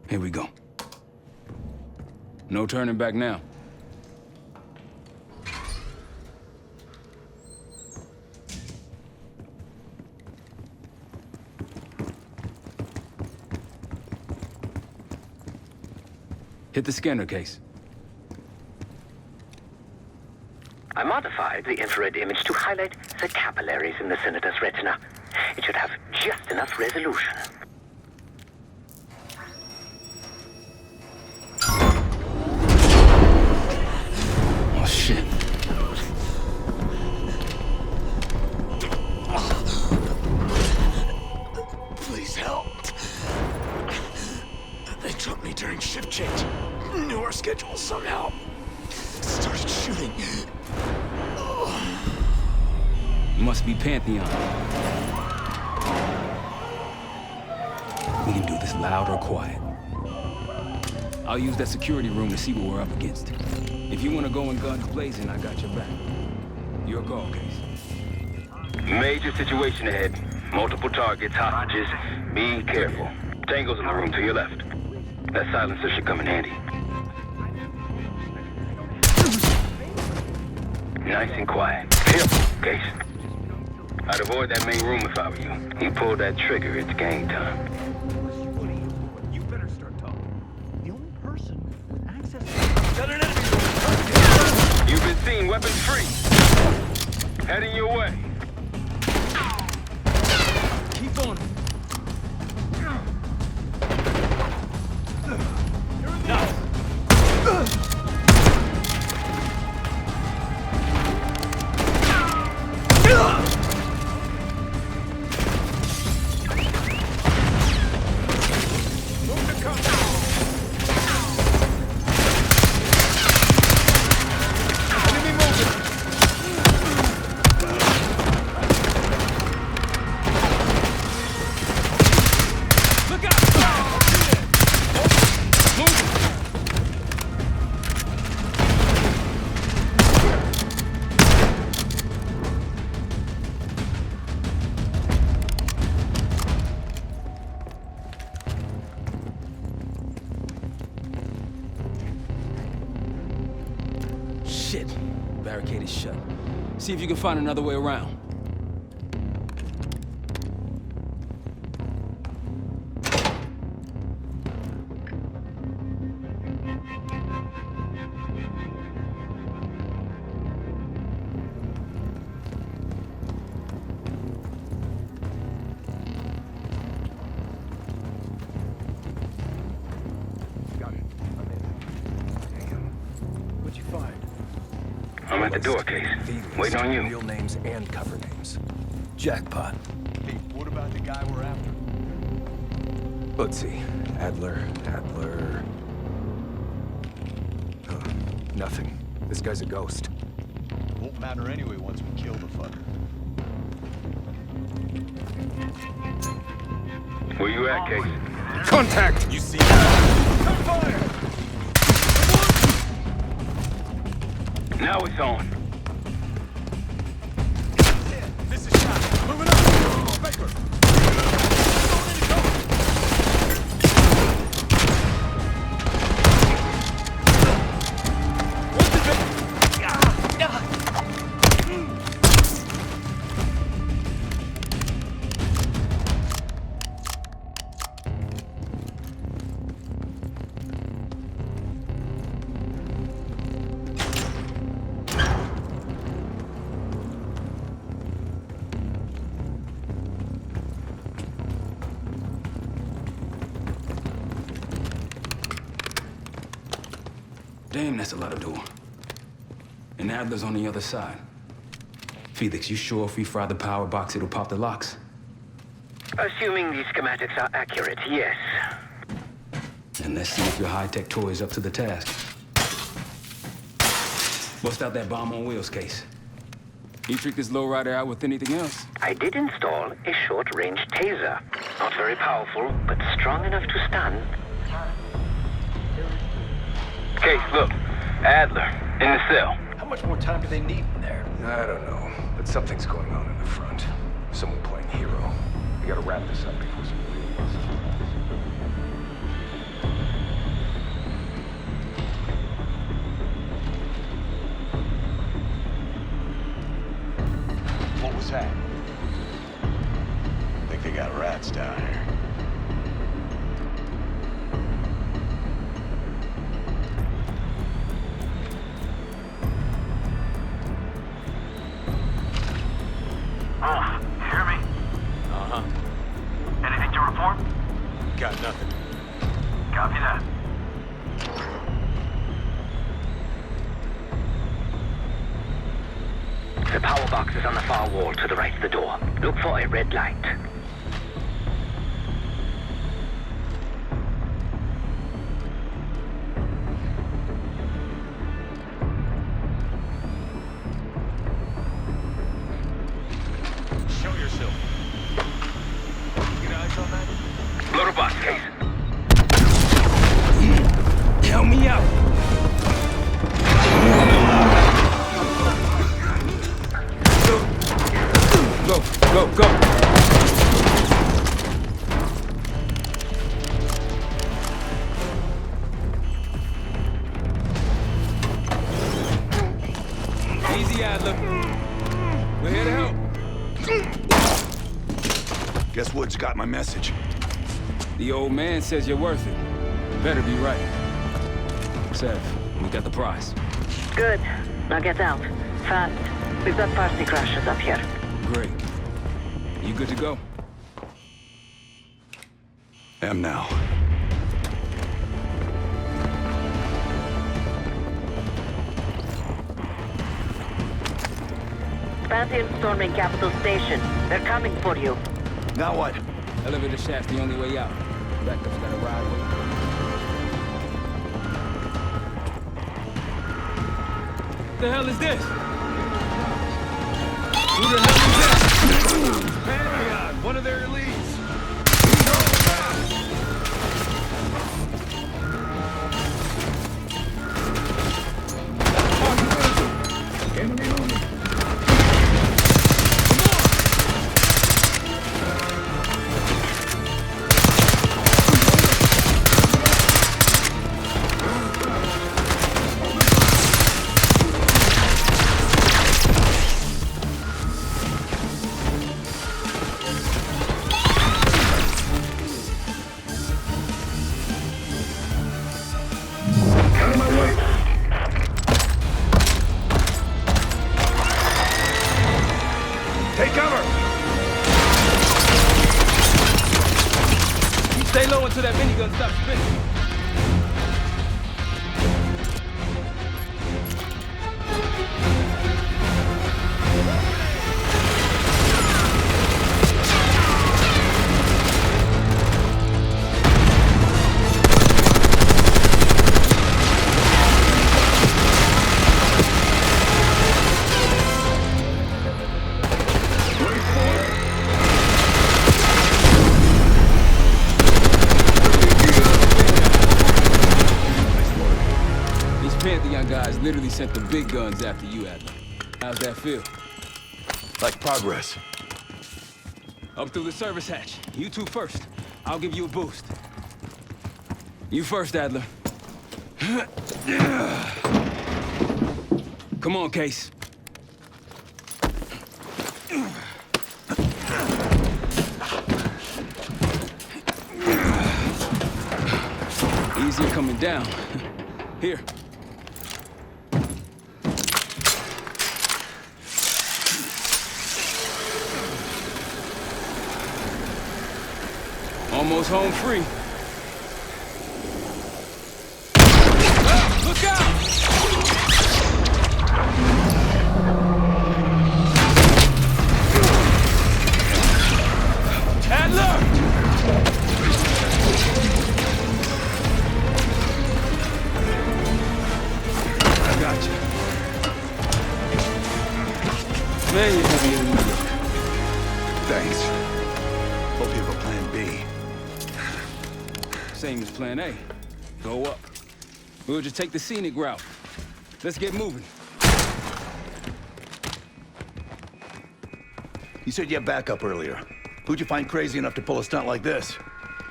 Here we go. No turning back now. Hit the scanner, Case. I modified the infrared image to highlight the capillaries in the senator's retina. It should have just enough resolution. Oh, shit. Please help. They dropped me during shift change. Knew our schedule somehow. Started shooting. You must Must be Pantheon. We can do this loud or quiet. I'll use that security room to see what we're up against. If you want to go in guns blazing, I got your back. Your call, Case. Major situation ahead. Multiple targets, hostages. Be careful. Tango's in the room to your left. That silencer should come in handy. Nice and quiet. Careful, Case. I'd avoid that main room if I were you. You pull that trigger, it's game time. You better start talking. The only person with access to... You've been seen, weapons free. Heading your way. Keep on. Shit. Barricade is shut. See if you can find another way around. What'd you find? I'm at the door, Case. Waiting on you. Real names and cover names. Jackpot. Hey, what about the guy we're after? Let's see. Adler. Nothing. This guy's a ghost. Won't matter anyway once we kill the fucker. Where you at, Case? Contact! You see that? Fire! Now it's on. This is shot. Moving up. Baker. Damn, that's a lot of door. And Adler's on the other side. Felix, you sure if we fry the power box, it'll pop the locks? Assuming these schematics are accurate, yes. And let's see if your high-tech toy is up to the task. Bust out that bomb on wheels, Case. You trick this lowrider out with anything else? I did install a short-range taser. Not very powerful, but strong enough to stun. Case, look. Adler, in the cell. How much more time do they need in there? I don't know, but something's going on in the front. Someone playing hero. We gotta wrap this up before some real What was that? Think they got rats down here. Got nothing. Copy that. The power box is on the far wall to the right of the door. Look for a red light. Adler. We're here to help. Guess Wood's got my message. The old man says you're worth it. Better be right. Sev, we got the prize. Good. Now get out. Fast. We've got party crashers up here. Great. You good to go? Am now. Pantheon storming Capital Station. They're coming for you. Now what? Elevator shaft's the only way out. Backup's gotta ride with it. What the hell is this? Who the hell is this? Pantheon, one of their elites. Take cover! Stay low until that minigun stops spinning. Guys literally sent the big guns after you, Adler. How's that feel? Like progress. Up through the service hatch. You two first. I'll give you a boost. You first, Adler. Come on, Case. Easy coming down. Here. Almost home free. Ah, look out! Adler! I got you. Man, you're heavier than you look. Thanks. Hope you have a plan B. Same as plan A. Go up. We'll just take the scenic route. Let's get moving. You said you had backup earlier. Who'd you find crazy enough to pull a stunt like this?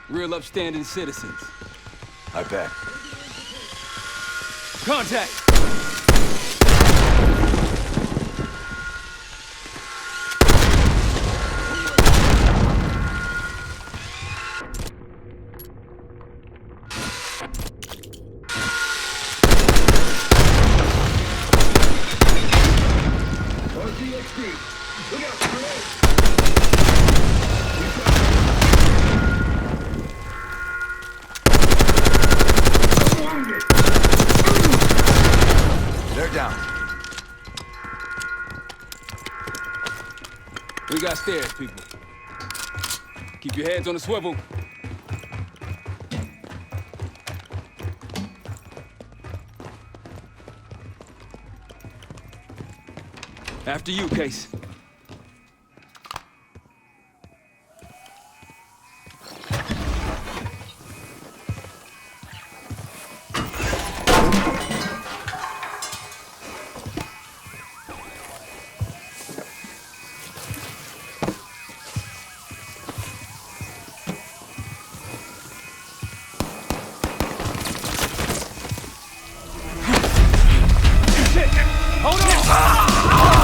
Real upstanding citizens. I bet. Contact! They're down. We got stairs, people. Keep your heads on the swivel. After you, Case. Hold on!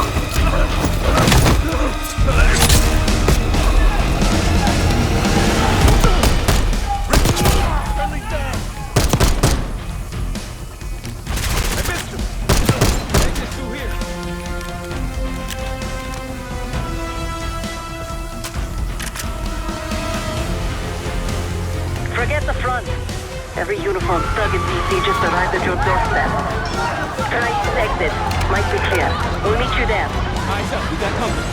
every uniformed thug and PC just arrived at your doorstep. Try to exit. Might be clear. We'll meet you there. Eyes up, we got company.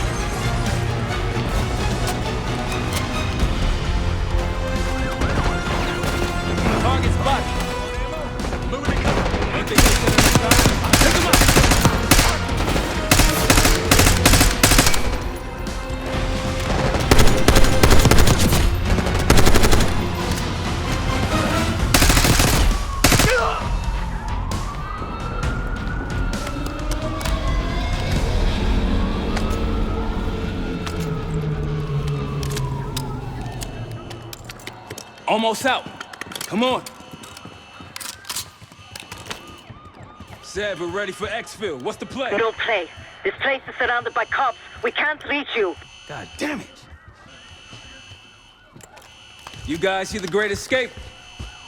Target spotted. Moving to cover. Take him out. Almost out. Come on. Said we're ready for exfil. What's the play? No play. This place is surrounded by cops. We can't reach you. God damn it. You guys see the Great Escape?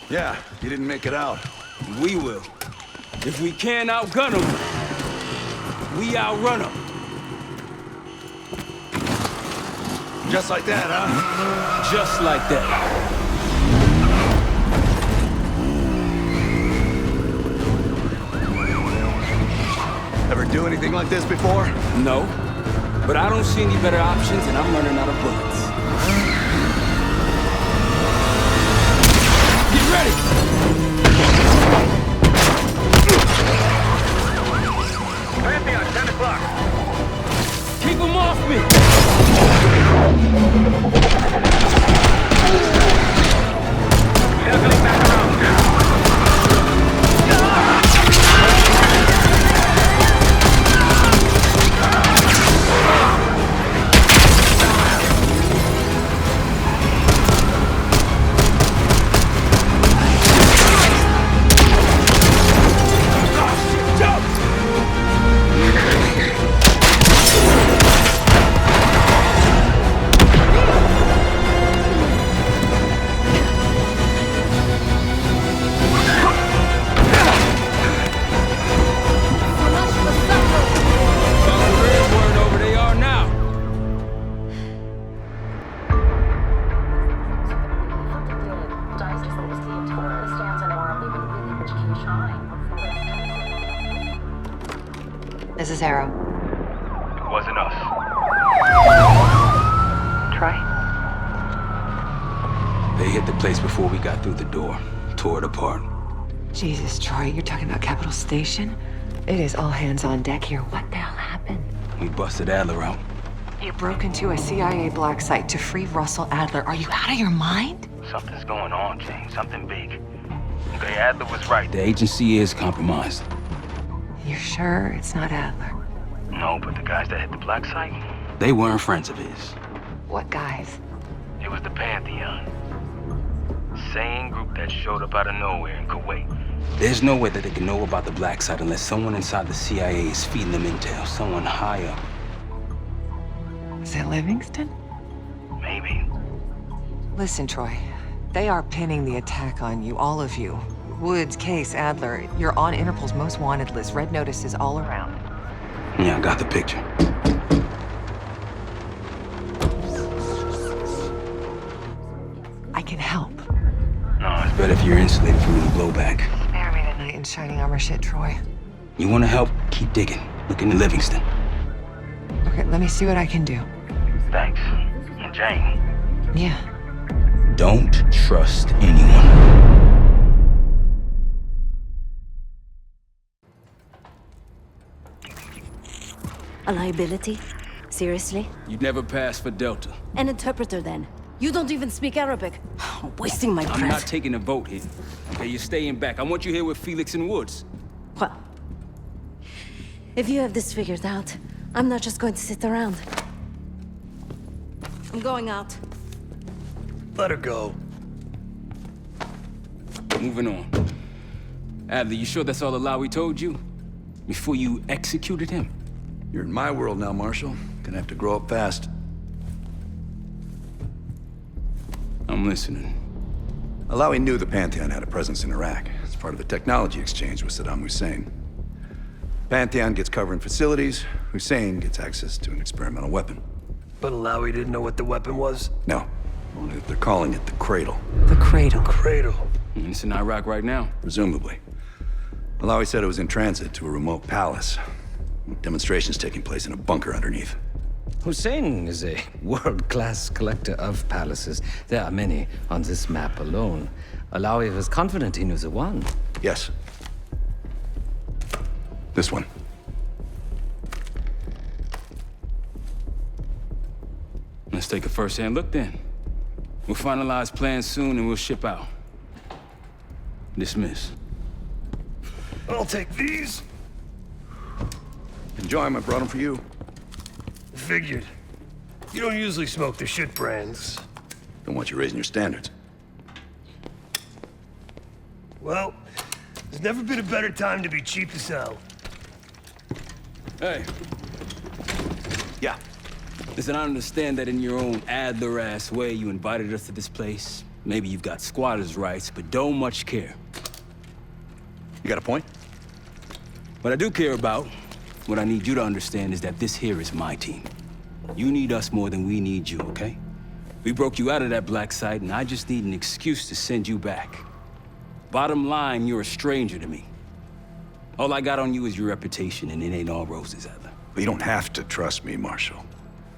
Yeah, you didn't make it out. We will. If we can't outgun them, we outrun them. Just like that, huh? Just like that. Ever do anything like this before? No, but I don't see any better options and I'm running out of bullets. Get ready! Pantheon, 10 o'clock. Keep them off me! Circling back around. This is Harrow. Wasn't us. Troy? They hit the place before we got through the door. Tore it apart. Jesus, Troy, you're talking about Capitol Station? It is all hands on deck here. What the hell happened? We busted Adler out. You broke into a CIA black site to free Russell Adler. Are you out of your mind? Something's going on, James. Something big. Okay, Adler was right. The agency is compromised. You sure it's not Adler? No, but the guys that hit the black site? They weren't friends of his. What guys? It was the Pantheon. Same group that showed up out of nowhere in Kuwait. There's no way that they can know about the black site unless someone inside the CIA is feeding them intel. Someone high up. Is it Livingston? Maybe. Listen, Troy. They are pinning the attack on you, all of you. Woods, Case, Adler. You're on Interpol's most wanted list. Red notices all around. Yeah, I got the picture. I can help. No, it's better if you're insulated from any blowback. Spare me the knight in shining armor shit, Troy. You want to help? Keep digging. Look into Livingston. Okay, let me see what I can do. Thanks. And Jane. Yeah. Don't trust anyone. A liability? Seriously? You'd never pass for Delta. An interpreter, then. You don't even speak Arabic. Wasting my breath. I'm not taking a vote here. Okay, you're staying back. I want you here with Felix and Woods. Well, if you have this figured out, I'm not just going to sit around. I'm going out. Let her go. Moving on. Adler, you sure that's all the lie we told you? Before you executed him? You're in my world now, Marshal. Gonna have to grow up fast. I'm listening. Alawi knew the Pantheon had a presence in Iraq. It's part of the technology exchange with Saddam Hussein. Pantheon gets cover in facilities. Hussein gets access to an experimental weapon. But Alawi didn't know what the weapon was? No. Only that they're calling it the Cradle. The Cradle. Cradle. It's in Iraq right now. Presumably. Alawi said it was in transit to a remote palace. Demonstrations taking place in a bunker underneath. Hussein is a world-class collector of palaces. There are many on this map alone. Alawi was confident he knew the one. Yes. This one. Let's take a first-hand look then. We'll finalize plans soon and we'll ship out. Dismiss. I'll take these. Enjoy them. I brought them for you. Figured. You don't usually smoke the shit brands. Don't want you raising your standards. Well, there's never been a better time to be cheap to sell. Hey. Yeah. Listen, I understand that in your own Adler-ass way you invited us to this place. Maybe you've got squatters' rights, but don't much care. You got a point? What I do care about, what I need you to understand is that this here is my team. You need us more than we need you, okay? We broke you out of that black site, and I just need an excuse to send you back. Bottom line, you're a stranger to me. All I got on you is your reputation, and it ain't all roses, Adler. But you don't have to trust me, Marshal.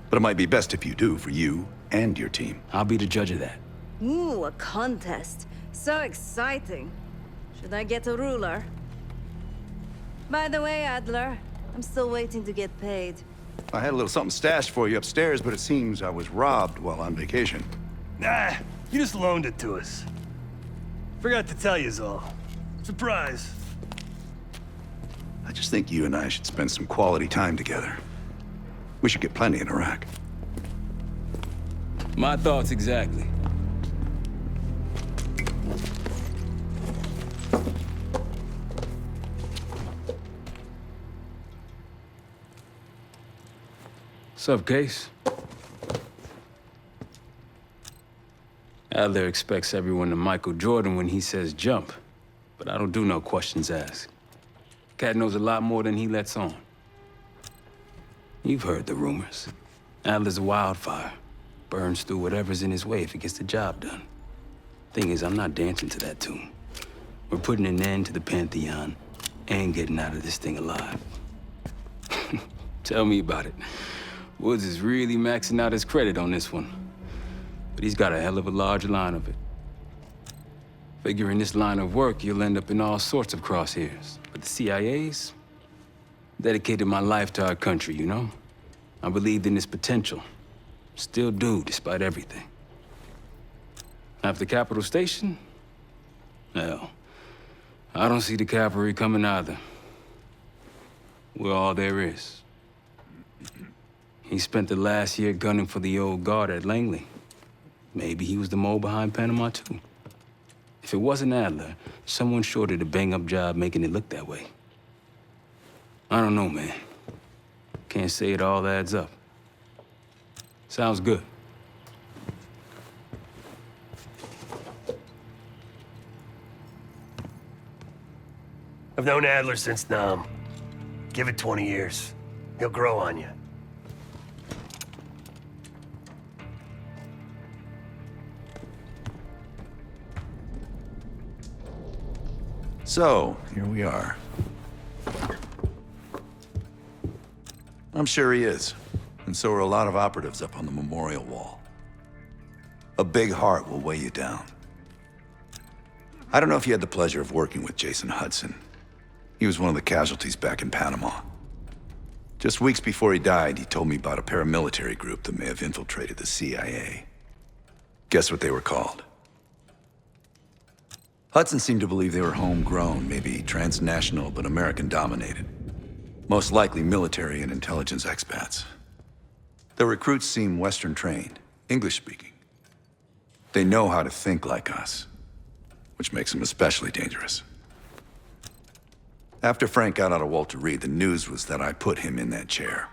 But it might be best if you do, for you and your team. I'll be the judge of that. Ooh, a contest. So exciting. Should I get a ruler? By the way, Adler, I'm still waiting to get paid. I had a little something stashed for you upstairs, but it seems I was robbed while on vacation. Nah, you just loaned it to us. Forgot to tell yous all. Surprise. I just think you and I should spend some quality time together. We should get plenty in Iraq. My thoughts exactly. Sup, Case? Adler expects everyone to Michael Jordan when he says jump, but I don't do no questions asked. Cat knows a lot more than he lets on. You've heard the rumors. Adler's a wildfire. Burns through whatever's in his way if he gets the job done. Thing is, I'm not dancing to that tune. We're putting an end to the Pantheon and getting out of this thing alive. Tell me about it. Woods is really maxing out his credit on this one. But he's got a hell of a large line of it. Figure in this line of work, you'll end up in all sorts of crosshairs. But the CIA's dedicated my life to our country, you know? I believed in its potential. Still do, despite everything. After Capital Station? Hell, I don't see the cavalry coming either. We're all there is. He spent the last year gunning for the old guard at Langley. Maybe he was the mole behind Panama, too. If it wasn't Adler, someone sure did a bang-up job making it look that way. I don't know, man. Can't say it all adds up. Sounds good. I've known Adler since Nam. Give it 20 years. He'll grow on you. So, here we are. I'm sure he is. And so are a lot of operatives up on the memorial wall. A big heart will weigh you down. I don't know if you had the pleasure of working with Jason Hudson. He was one of the casualties back in Panama. Just weeks before he died, he told me about a paramilitary group that may have infiltrated the CIA. Guess what they were called? Hudson seemed to believe they were homegrown, maybe transnational, but American-dominated. Most likely military and intelligence expats. The recruits seem Western-trained, English-speaking. They know how to think like us, which makes them especially dangerous. After Frank got out of Walter Reed, the news was that I put him in that chair.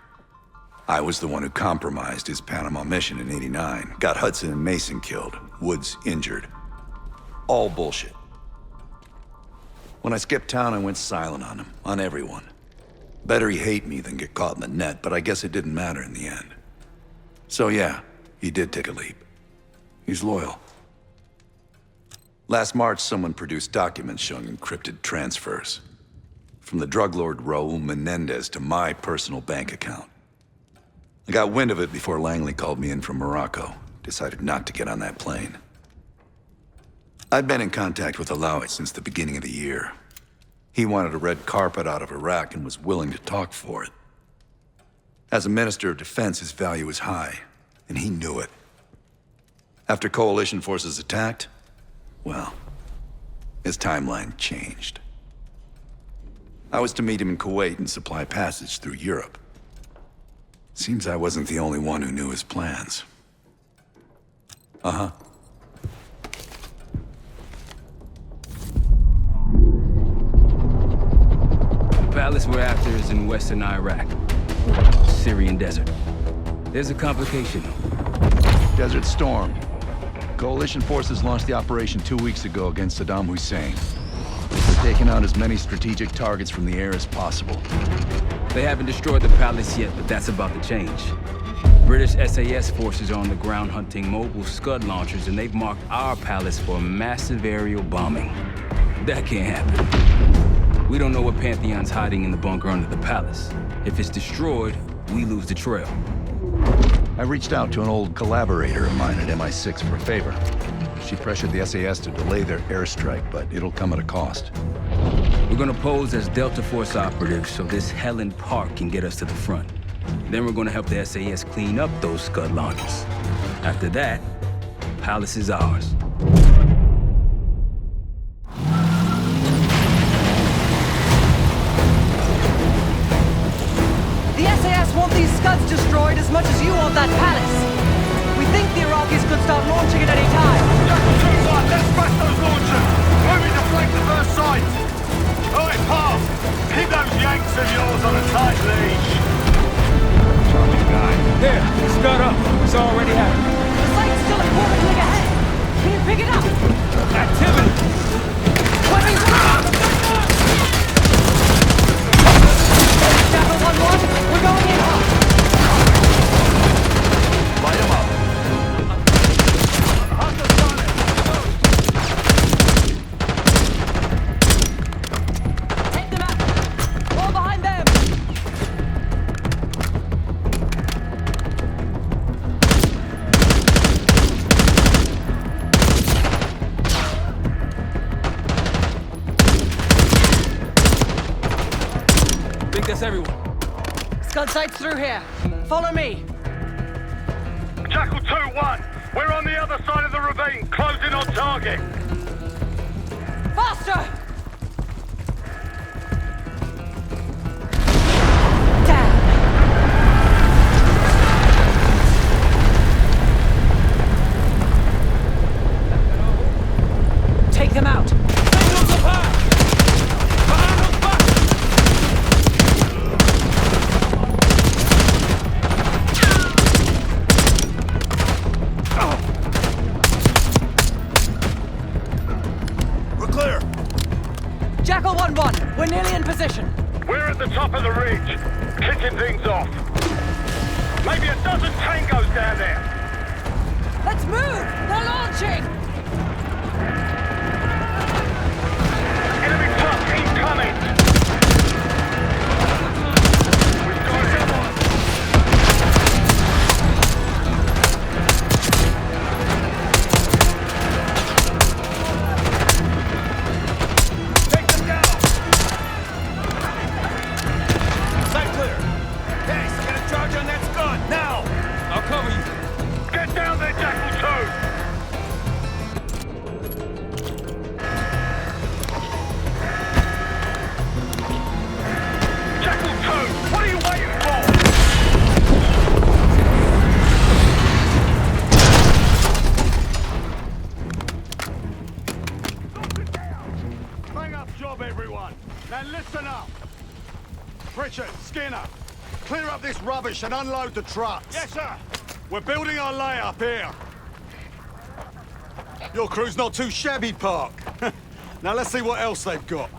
I was the one who compromised his Panama mission in '89, got Hudson and Mason killed, Woods injured. All bullshit. When I skipped town, I went silent on him, on everyone. Better he hate me than get caught in the net, but I guess it didn't matter in the end. So yeah, he did take a leap. He's loyal. Last March, someone produced documents showing encrypted transfers. From the drug lord Raul Menendez to my personal bank account. I got wind of it before Langley called me in from Morocco. Decided not to get on that plane. I'd been in contact with Alawi since the beginning of the year. He wanted a red carpet out of Iraq and was willing to talk for it. As a Minister of Defense, his value was high, and he knew it. After coalition forces attacked, well, his timeline changed. I was to meet him in Kuwait and supply passage through Europe. Seems I wasn't the only one who knew his plans. Uh-huh. The palace we're after is in western Iraq. Syrian desert. There's a complication. Desert Storm. Coalition forces launched the operation 2 weeks ago against Saddam Hussein. They're taking out as many strategic targets from the air as possible. They haven't destroyed the palace yet, but that's about to change. British SAS forces are on the ground hunting mobile Scud launchers, and they've marked our palace for massive aerial bombing. That can't happen. We don't know what Pantheon's hiding in the bunker under the palace. If it's destroyed, we lose the trail. I reached out to an old collaborator of mine at MI6 for a favor. She pressured the SAS to delay their airstrike, but it'll come at a cost. We're gonna pose as Delta Force operatives so this Helen Park can get us to the front. Then we're gonna help the SAS clean up those Scud launchers. After that, palace is ours. The SAS want these Scuds destroyed as much as you want that palace. We think the Iraqis could start launching at any time. Let's smash those launchers! Moving to flank the first site! Alright, Paul! Keep those Yanks of yours on a tight leash! There, Scud up. It's already happening. The site's still a quarter click ahead. Can you pick it up? Activity! Weapons up! Chapel 1-1, we're going in hot. Light them up. Take them out. All behind them. I think that's everyone. Scud sights through here. Follow me. Jackal 2-1, we're on the other side of the ravine, closing on target. Faster! Take them out. We're clear. Jackal 1-1, we're nearly in position. We're at the top of the ridge, kicking things off. Maybe a dozen tangos down there. Let's move! They're launching! Enemy truck incoming! We've got it. Take them down! Sight clear! Case, get a charge on that Scud, now! I'll cover you. Get down there, Jackal 2! Jackal 2, what are you waiting for? Bang up job, everyone. Now listen up. Pritchard, Skinner, clear up this rubbish and unload the trucks. Yes, sir. We're building our layup here. Your crew's not too shabby, Park. Now let's see what else they've got.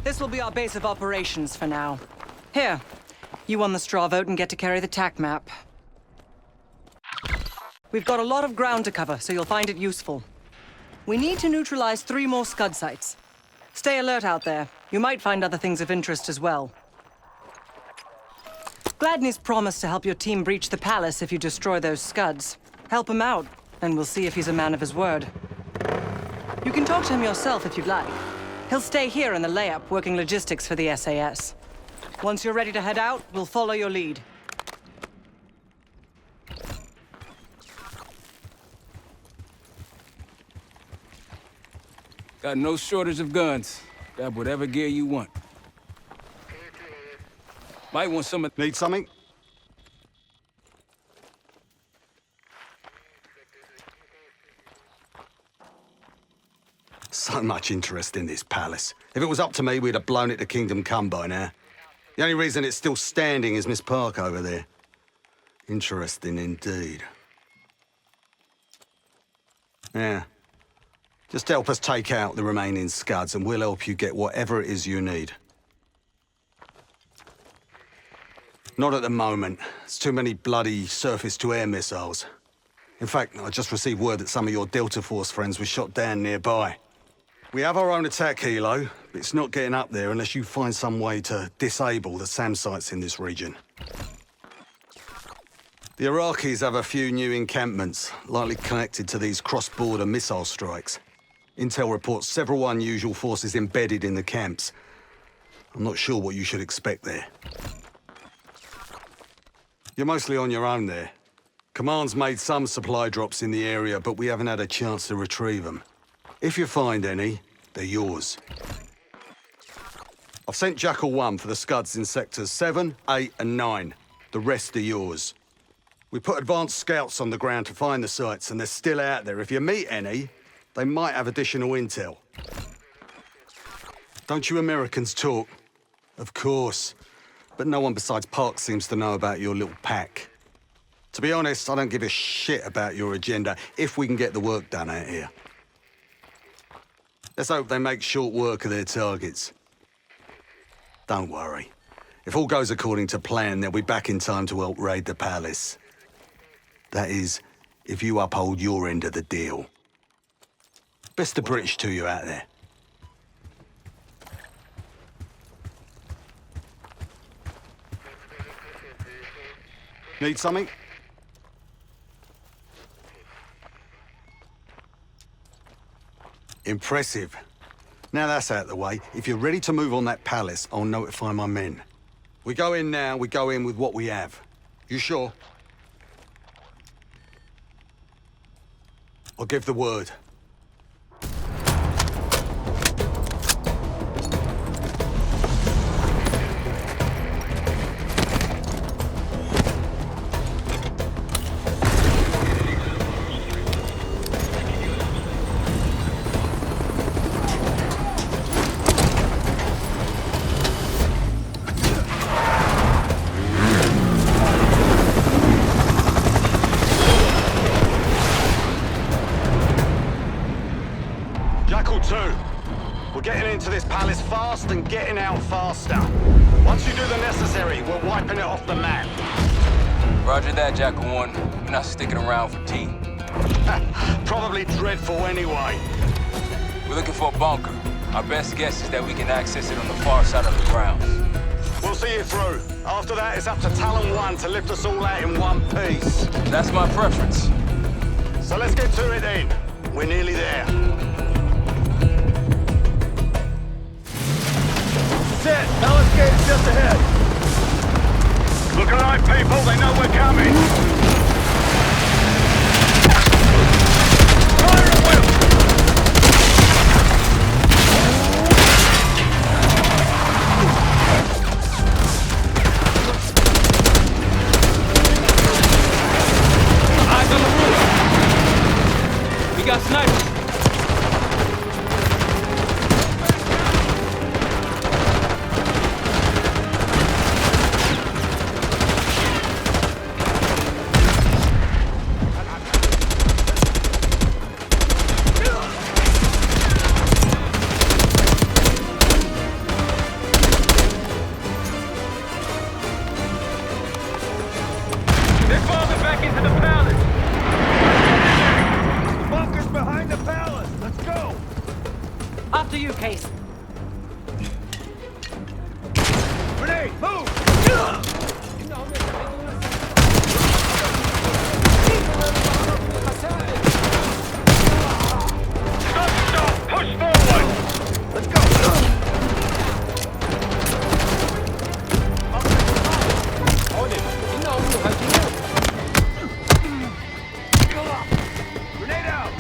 This will be our base of operations for now. Here, You won the straw vote and get to carry the TAC map. We've got a lot of ground to cover, so you'll find it useful. We need to neutralize 3 more Scud sites. Stay alert out there. You might find other things of interest as well. Gladney's promised to help your team breach the palace if you destroy those Scuds. Help him out, and we'll see if he's a man of his word. You can talk to him yourself if you'd like. He'll stay here in the layup, working logistics for the SAS. Once you're ready to head out, we'll follow your lead. Got no shortage of guns. Grab whatever gear you want. Might want some of... Need something? So much interest in this palace. If it was up to me, we'd have blown it to Kingdom Come by now. The only reason it's still standing is Miss Park over there. Interesting indeed. Yeah. Just help us take out the remaining Scuds and we'll help you get whatever it is you need. Not at the moment. It's too many bloody surface-to-air missiles. In fact, I just received word that some of your Delta Force friends were shot down nearby. We have our own attack helo, but it's not getting up there unless you find some way to disable the SAM sites in this region. The Iraqis have a few new encampments, likely connected to these cross-border missile strikes. Intel reports several unusual forces embedded in the camps. I'm not sure what you should expect there. You're mostly on your own there. Command's made some supply drops in the area, but we haven't had a chance to retrieve them. If you find any, they're yours. I've sent Jackal 1 for the Scuds in sectors 7, 8, and 9. The rest are yours. We put advanced scouts on the ground to find the sites, and they're still out there. If you meet any, they might have additional intel. Don't you Americans talk? Of course. But no one besides Park seems to know about your little pack. To be honest, I don't give a shit about your agenda if we can get the work done out here. Let's hope they make short work of their targets. Don't worry. If all goes according to plan, they'll be back in time to help raid the palace. That is, if you uphold your end of the deal. Best of British to you out there. Need something? Impressive. Now that's out of the way, if you're ready to move on that palace, I'll notify my men. We go in now, we go in with what we have. You sure? I'll give the word. And getting out faster. Once you do the necessary, we're wiping it off the map. Roger that, Jackal 1. We're not sticking around for tea. Probably dreadful anyway. We're looking for a bunker. Our best guess is that we can access it on the far side of the grounds. We'll see you through. After that, it's up to Talon 1 to lift us all out in one piece. That's my preference. So let's get to it then. We're nearly there. Now let's get just ahead. Look alive, people. They know we're coming. Fire at will. Eyes on the roof. We got snipers. After you, Case. Grenade, move! Stop! Push forward! Let's go! Grenade out!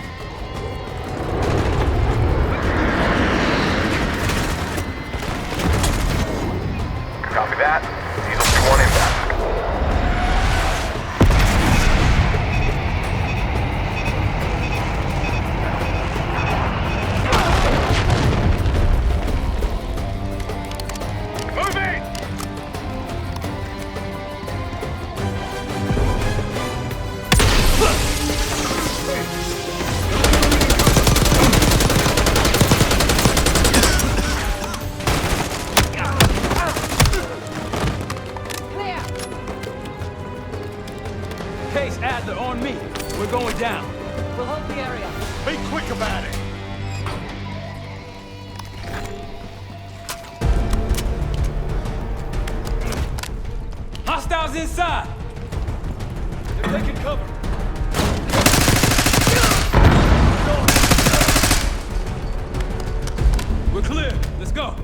Copy that. Diesel 2-1 inbound. Move in! Case Adler on me. We're going down. We'll hold the area. Be quick about it! Hostiles inside. They're taking cover. We're clear. Let's go.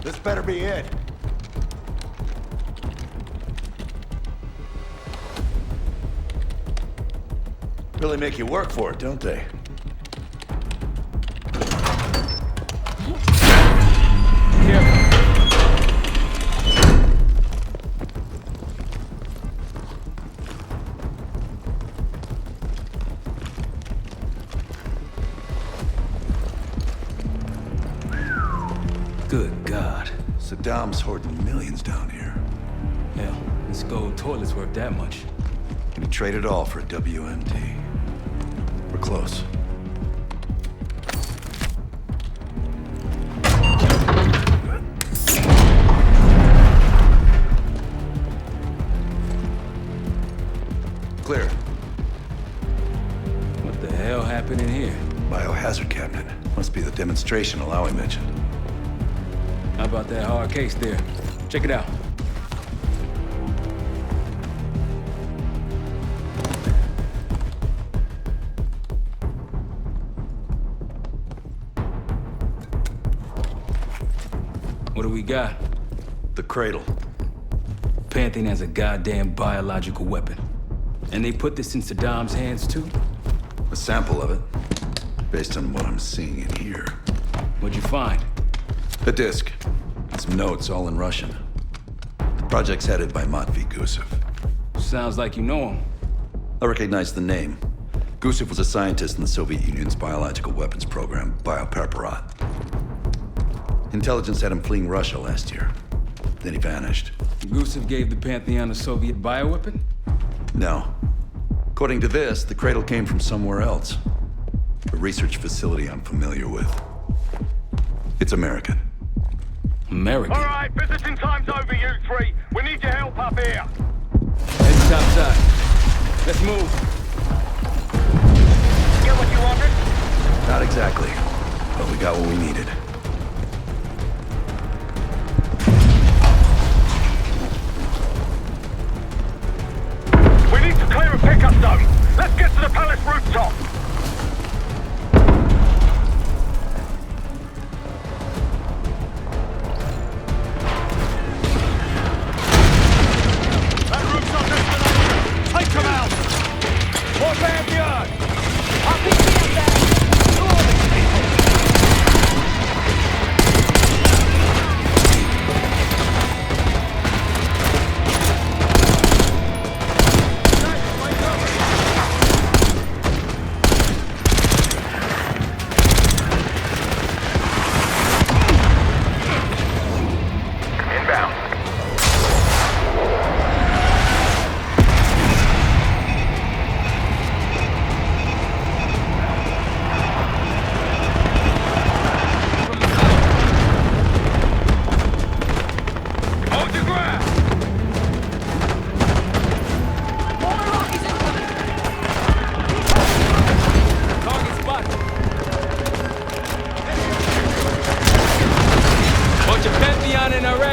This better be it. Really make you work for it, don't they? Good God. Saddam's hoarding millions down here. Hell, this gold toilet's worth that much. Can he trade it all for a WMD? We're close. Clear. What the hell happened in here? Biohazard cabinet. Must be the demonstration Alawi mentioned. How about that hard case there? Check it out. What do we got? The cradle. Pantheon has a goddamn biological weapon. And they put this in Saddam's hands too? A sample of it, based on what I'm seeing in here. What'd you find? A disc. Some notes, all in Russian. The project's headed by Matvey Gusev. Sounds like you know him. I recognize the name. Gusev was a scientist in the Soviet Union's biological weapons program, Biopreparat. Intelligence had him fleeing Russia last year. Then he vanished. Gusev gave the Pantheon a Soviet bioweapon? No. According to this, the cradle came from somewhere else. A research facility I'm familiar with. It's American. American? All right, visiting time's over, you three. We need your help up here. Head topside. Let's move. Get what you wanted? Not exactly, but we got what we needed. We need to clear a pickup zone. Let's get to the palace rooftop. That rooftop destination. Take them out. More backyard. RPG up there. To all these people.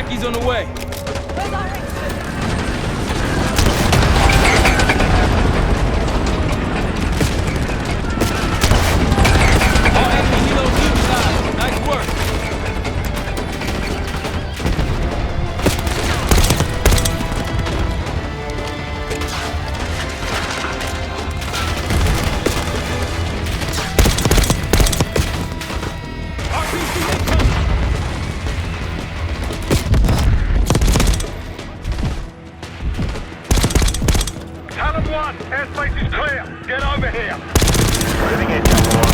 Jackie's on the way. All enemy helos neutralized. Nice work. Talon 1, airspace is clear. Get over here. Moving in, Talon 1.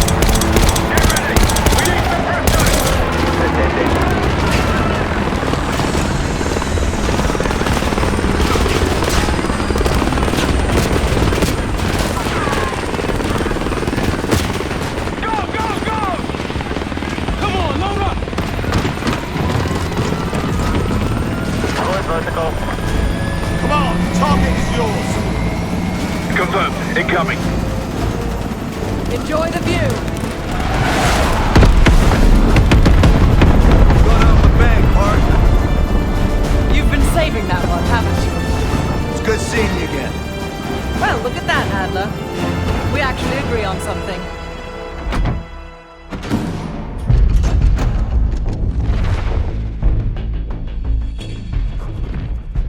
Get ready. We need some pressure. Go, go, go! Come on, load up. Forward vertical. Come on, target is yours. Confirmed. Incoming. Enjoy the view. Got out the bag, Hart. You've been saving that one, haven't you? It's good seeing you again. Well, look at that, Adler. We actually agree on something.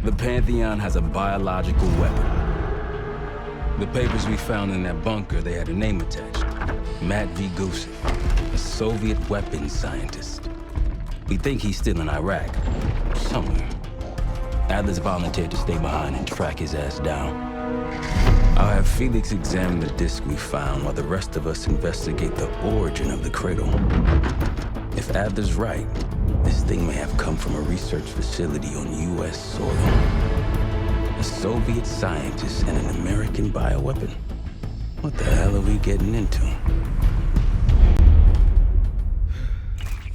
The Pantheon has a biological weapon. The papers we found in that bunker, they had a name attached. Matt V. Gusev, a Soviet weapons scientist. We think he's still in Iraq, somewhere. Adler's volunteered to stay behind and track his ass down. I'll have Felix examine the disc we found while the rest of us investigate the origin of the cradle. If Adler's right, this thing may have come from a research facility on U.S. soil. A Soviet scientist and an American bioweapon. What the hell are we getting into?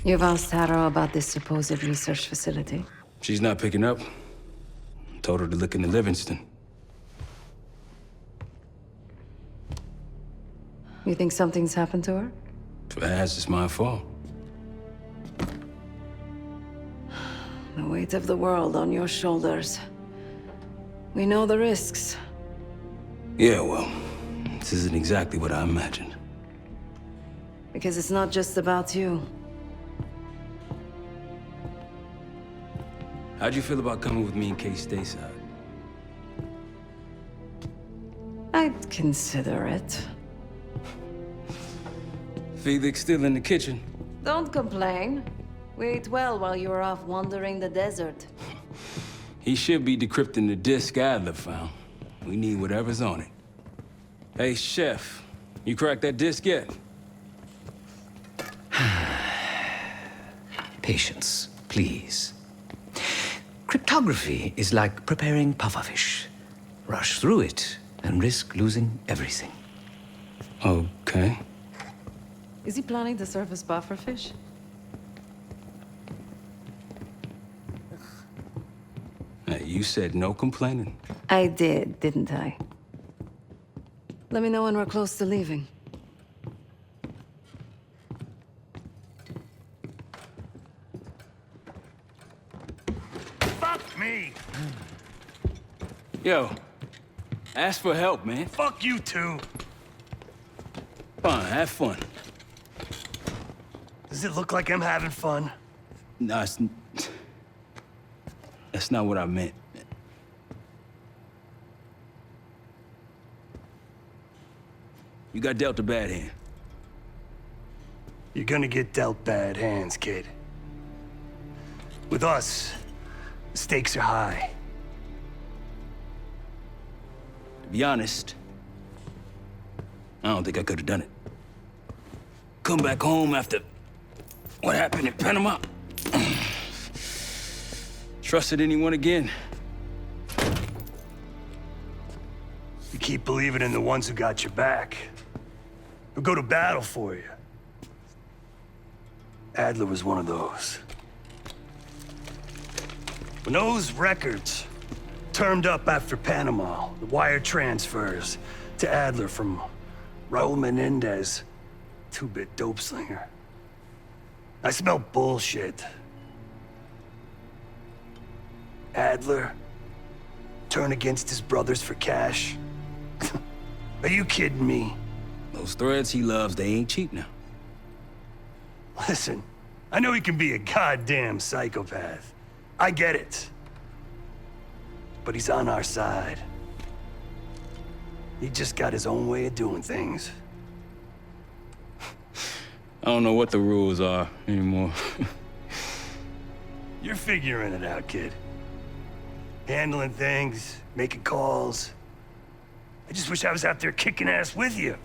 You've asked Harrow about this supposed research facility? She's not picking up. Told her to look into Livingston. You think something's happened to her? If it has, it's my fault. The weight of the world on your shoulders. We know the risks. Yeah, well, this isn't exactly what I imagined. Because it's not just about you. How'd you feel about coming with me in case stateside? I'd consider it. Felix still in the kitchen. Don't complain. We ate well while you were off wandering the desert. He should be decrypting the disc Adler found. We need whatever's on it. Hey, Chef, you cracked that disc yet? Patience, please. Cryptography is like preparing pufferfish. Rush through it and risk losing everything. Okay. Is he planning to serve us pufferfish? Hey, you said no complaining. I did, didn't I? Let me know when we're close to leaving. Fuck me. Yo, ask for help, man. Fuck you too. Fine, have fun. Does it look like I'm having fun? No, that's not what I meant. You got dealt a bad hand. You're gonna get dealt bad hands, kid. With us, the stakes are high. To be honest, I don't think I could have done it. Come back home after what happened in Panama. Trusted anyone again? You keep believing in the ones who got your back. Who go to battle for you. Adler was one of those. When those records turned up after Panama, the wire transfers to Adler from Raul Menendez, two-bit dope slinger. I smelled bullshit. Adler? Turn against his brothers for cash? Are you kidding me? Those threads he loves, they ain't cheap now. Listen, I know he can be a goddamn psychopath. I get it. But he's on our side. He just got his own way of doing things. I don't know what the rules are anymore. You're figuring it out, kid. Handling things, making calls. I just wish I was out there kicking ass with you.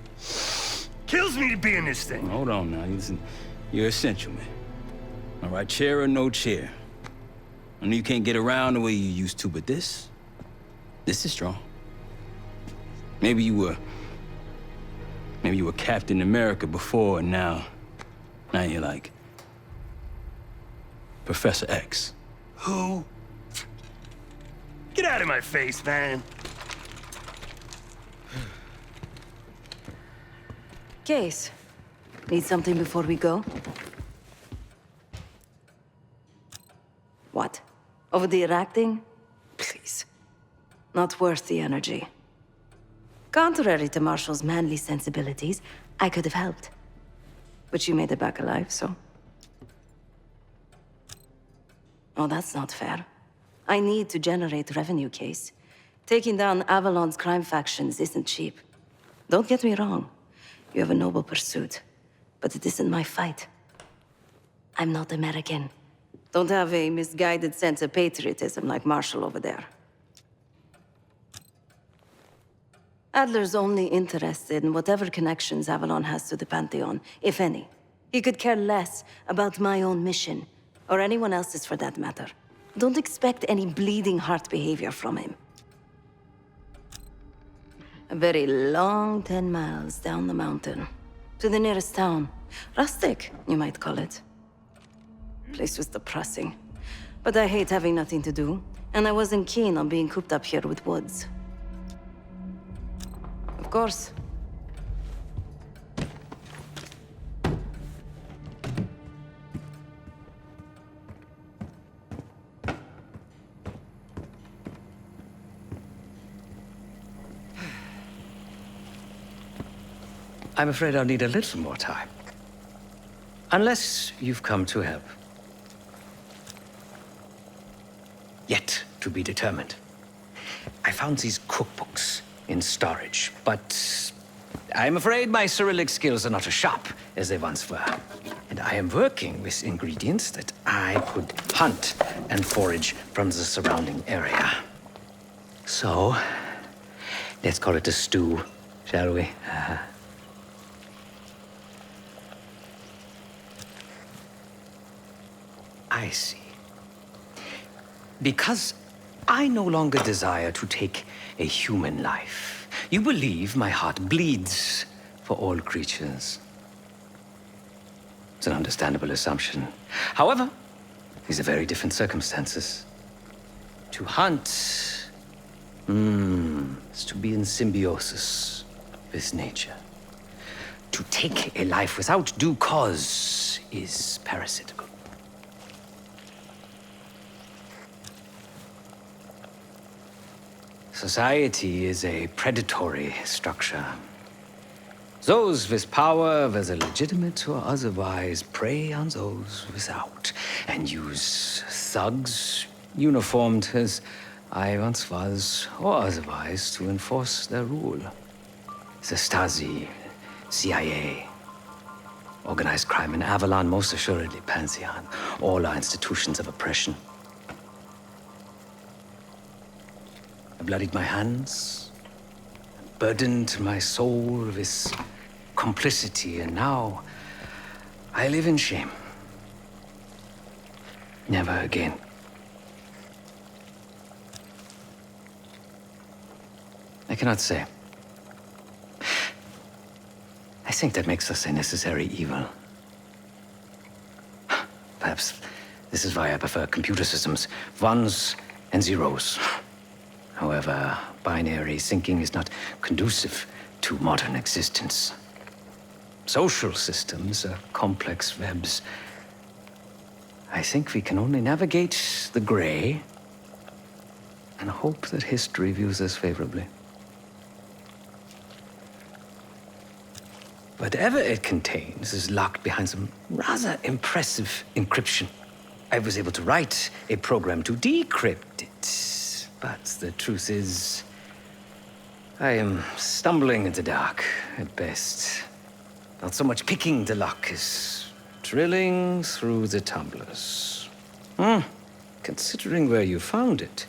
Kills me to be in this thing. Hold on now, listen. You're essential, man. All right, chair or no chair. I know you can't get around the way you used to, but this is strong. Maybe you were Captain America before, and now you're like Professor X. Who? Get out of my face, man. Case, need something before we go? What? Over the acting? Please. Not worth the energy. Contrary to Marshall's manly sensibilities, I could have helped. But you made it back alive, so... Oh, that's not fair. I need to generate revenue, Case. Taking down Avalon's crime factions isn't cheap. Don't get me wrong. You have a noble pursuit. But it isn't my fight. I'm not American. Don't have a misguided sense of patriotism like Marshall over there. Adler's only interested in whatever connections Avalon has to the Pantheon, if any. He could care less about my own mission, or anyone else's for that matter. Don't expect any bleeding heart behavior from him. A very long 10 miles down the mountain, to the nearest town. Rustic, you might call it. Place was depressing, but I hate having nothing to do, and I wasn't keen on being cooped up here with Woods. Of course. I'm afraid I'll need a little more time. Unless you've come to help. Yet to be determined. I found these cookbooks in storage, but I'm afraid my Cyrillic skills are not as sharp as they once were. And I am working with ingredients that I could hunt and forage from the surrounding area. So, let's call it a stew, shall we? I see. Because I no longer desire to take a human life, you believe my heart bleeds for all creatures. It's an understandable assumption. However, these are very different circumstances. To hunt is to be in symbiosis with nature. To take a life without due cause is parasitical. Society is a predatory structure. Those with power, whether legitimate or otherwise, prey on those without, and use thugs, uniformed as I once was, or otherwise, to enforce their rule. The Stasi, CIA, organized crime in Avalon, most assuredly Pantheon, all are institutions of oppression. I bloodied my hands, burdened my soul with complicity, and now I live in shame. Never again. I cannot say. I think that makes us a necessary evil. Perhaps this is why I prefer computer systems, ones and zeros. However, binary thinking is not conducive to modern existence. Social systems are complex webs. I think we can only navigate the gray and hope that history views us favorably. Whatever it contains is locked behind some rather impressive encryption. I was able to write a program to decrypt it, but the truth is, I am stumbling in the dark at best. Not so much picking the lock as drilling through the tumblers. Considering where you found it,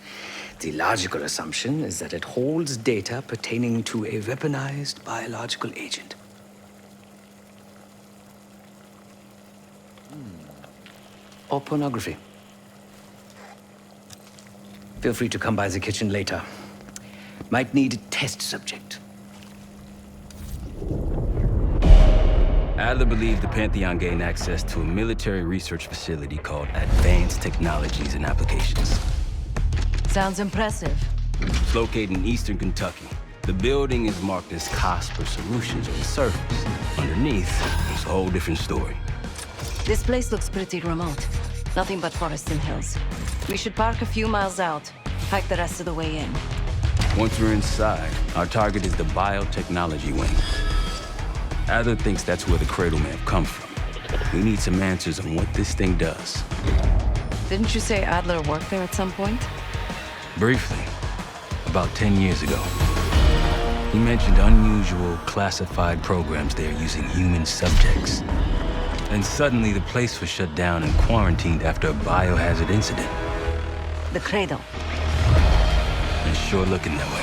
the logical assumption is that it holds data pertaining to a weaponized biological agent. Or pornography. Feel free to come by the kitchen later. Might need a test subject. Adler believed the Pantheon gained access to a military research facility called Advanced Technologies and Applications. Sounds impressive. It's located in eastern Kentucky. The building is marked as Cosper Solutions on the surface. Underneath, there's a whole different story. This place looks pretty remote. Nothing but forests and hills. We should park a few miles out, hike the rest of the way in. Once we're inside, our target is the biotechnology wing. Adler thinks that's where the cradle may have come from. We need some answers on what this thing does. Didn't you say Adler worked there at some point? Briefly, about 10 years ago. He mentioned unusual, classified programs there using human subjects. And suddenly the place was shut down and quarantined after a biohazard incident. The cradle. It's sure looking that way.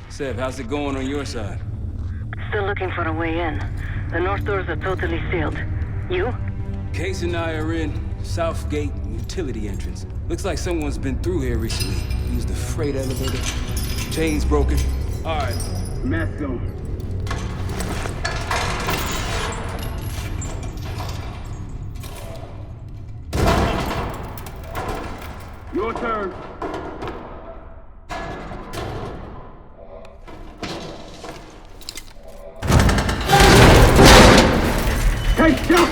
Sev, how's it going on your side? Still looking for a way in. The north doors are totally sealed. You? Case and I are in South Gate utility entrance. Looks like someone's been through here recently. Used the freight elevator. Chain's broken. All right, mask on. Your turn. Take shot!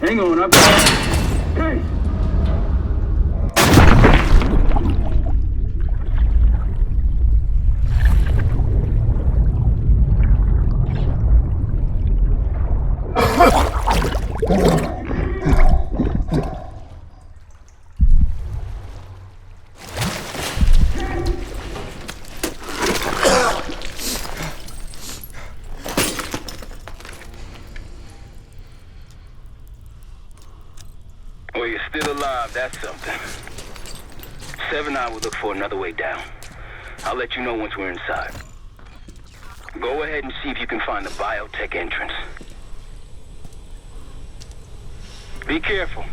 Hang on, I've got... Hey! Well, you're still alive, that's something. Sev and I will look for another way down. I'll let you know once we're inside. Go ahead and see if you can find the biotech entrance. Be careful.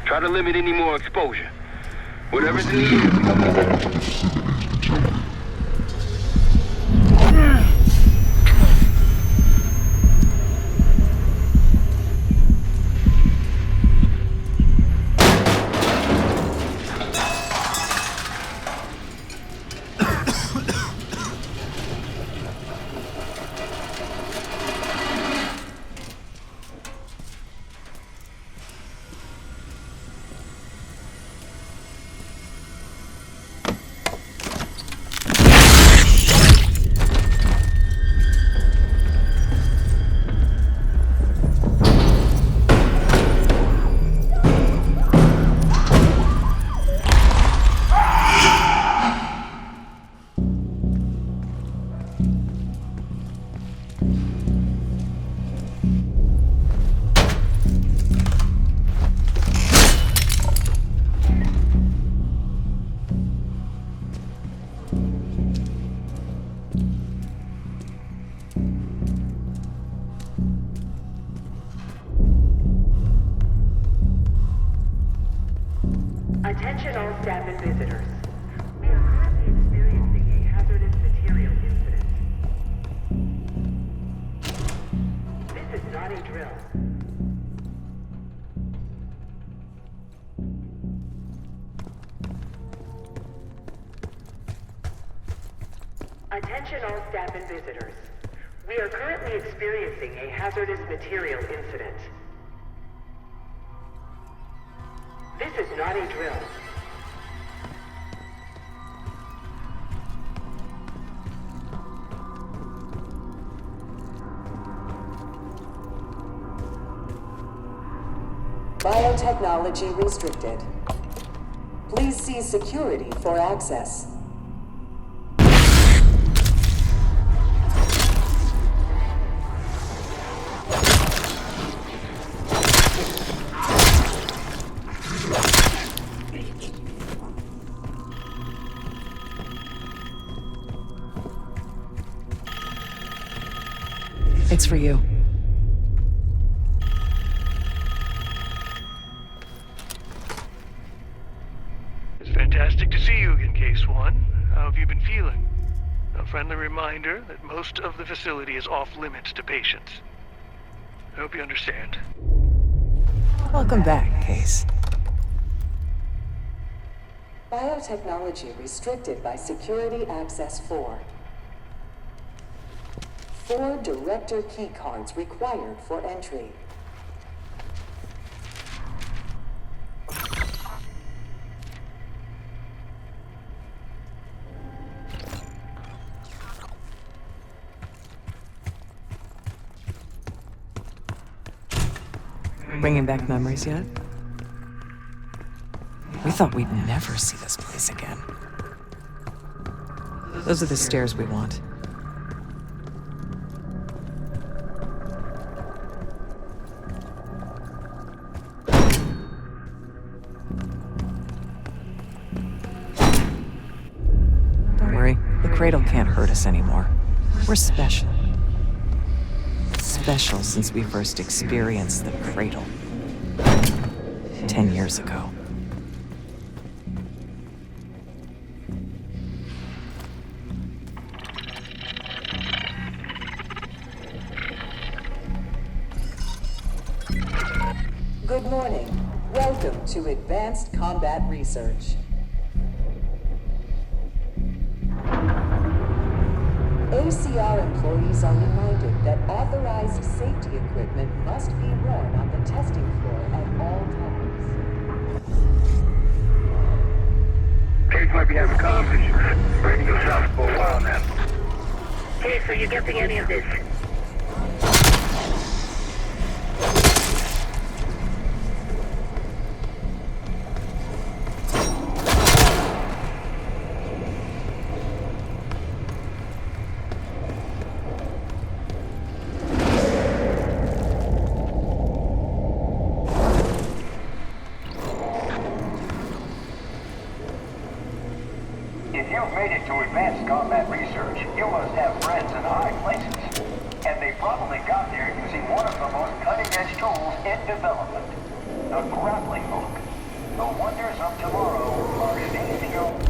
Try to limit any more exposure. Whatever's in the air. Attention all staff and visitors. We are currently experiencing a hazardous material incident. This is not a drill. Attention all staff and visitors. We are currently experiencing a hazardous material incident. This is not a drill. Biotechnology restricted. Please see security for access. It's for you. It's fantastic to see you again, Case 1. How have you been feeling? A friendly reminder that most of the facility is off limits to patients. I hope you understand. Welcome back, Case. Biotechnology restricted by Security Access 4. 4 director keycards required for entry. Bringing back memories yet? We thought we'd never see this place again. Those are the stairs we want. Don't worry, the cradle can't hurt us anymore. We're special. Special since we first experienced the cradle 10 years ago. Good morning. Welcome to Advanced Combat Research. ACR employees are reminded that authorized safety equipment must be worn on the testing floor at all times. Case might be having comms issues. Breaking yourself for a while now. Case, are you getting any of this? If you've made it to advanced combat research, you must have friends in high places. And they probably got there using one of the most cutting-edge tools in development, the grappling hook. The wonders of tomorrow are in ACO.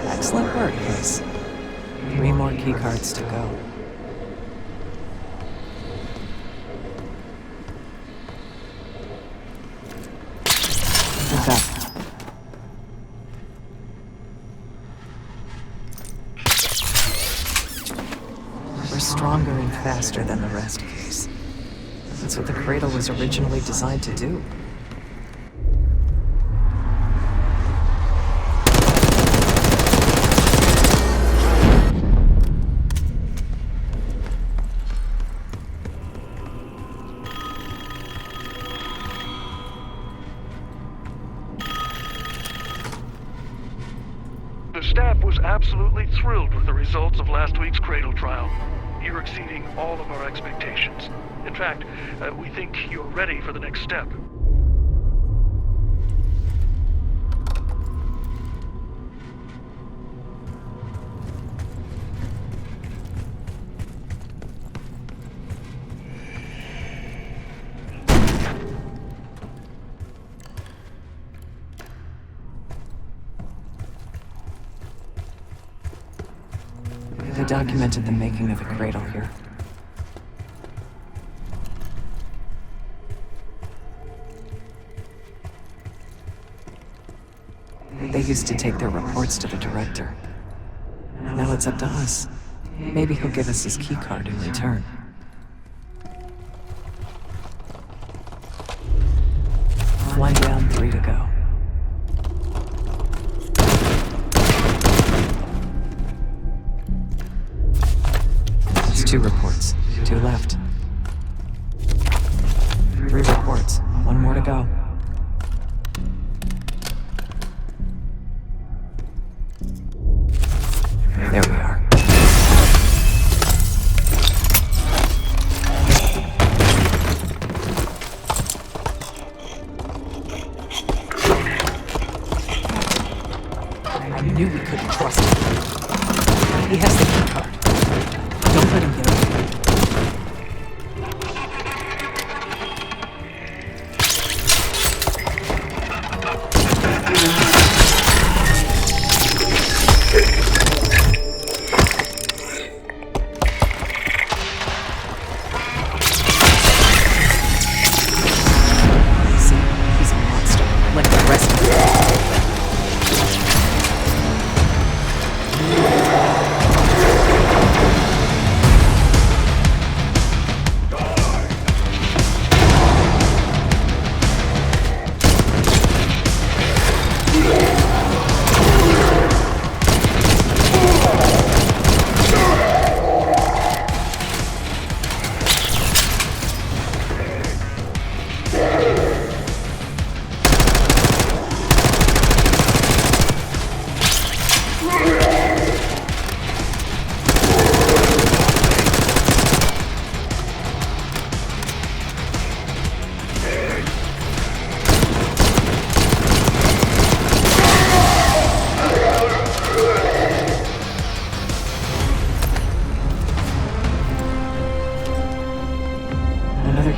Excellent work, Case. 3 more keycards to go. Look up. We're stronger and faster than the rest, Case. That's what the cradle was originally designed to do. The staff was absolutely thrilled with the results of last week's Cradle trial. You're exceeding all of our expectations. In fact, we think you're ready for the next step. They documented the making of the cradle here. They used to take their reports to the director. Now it's up to us. Maybe he'll give us his keycard in return. One down, 3 to go. It's 2 reports, 2 left. 3 reports, 1 more to go. There we are. I knew we couldn't trust him. He has the key card. Don't let him get away.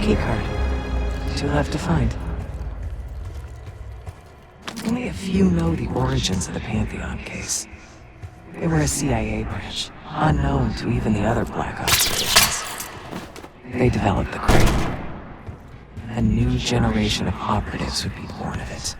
Keycard. 2 left to find. Only a few know the origins of the Pantheon case. They were a CIA branch, unknown to even the other Black Ops divisions. They developed the Cradle. A new generation of operatives would be born of it.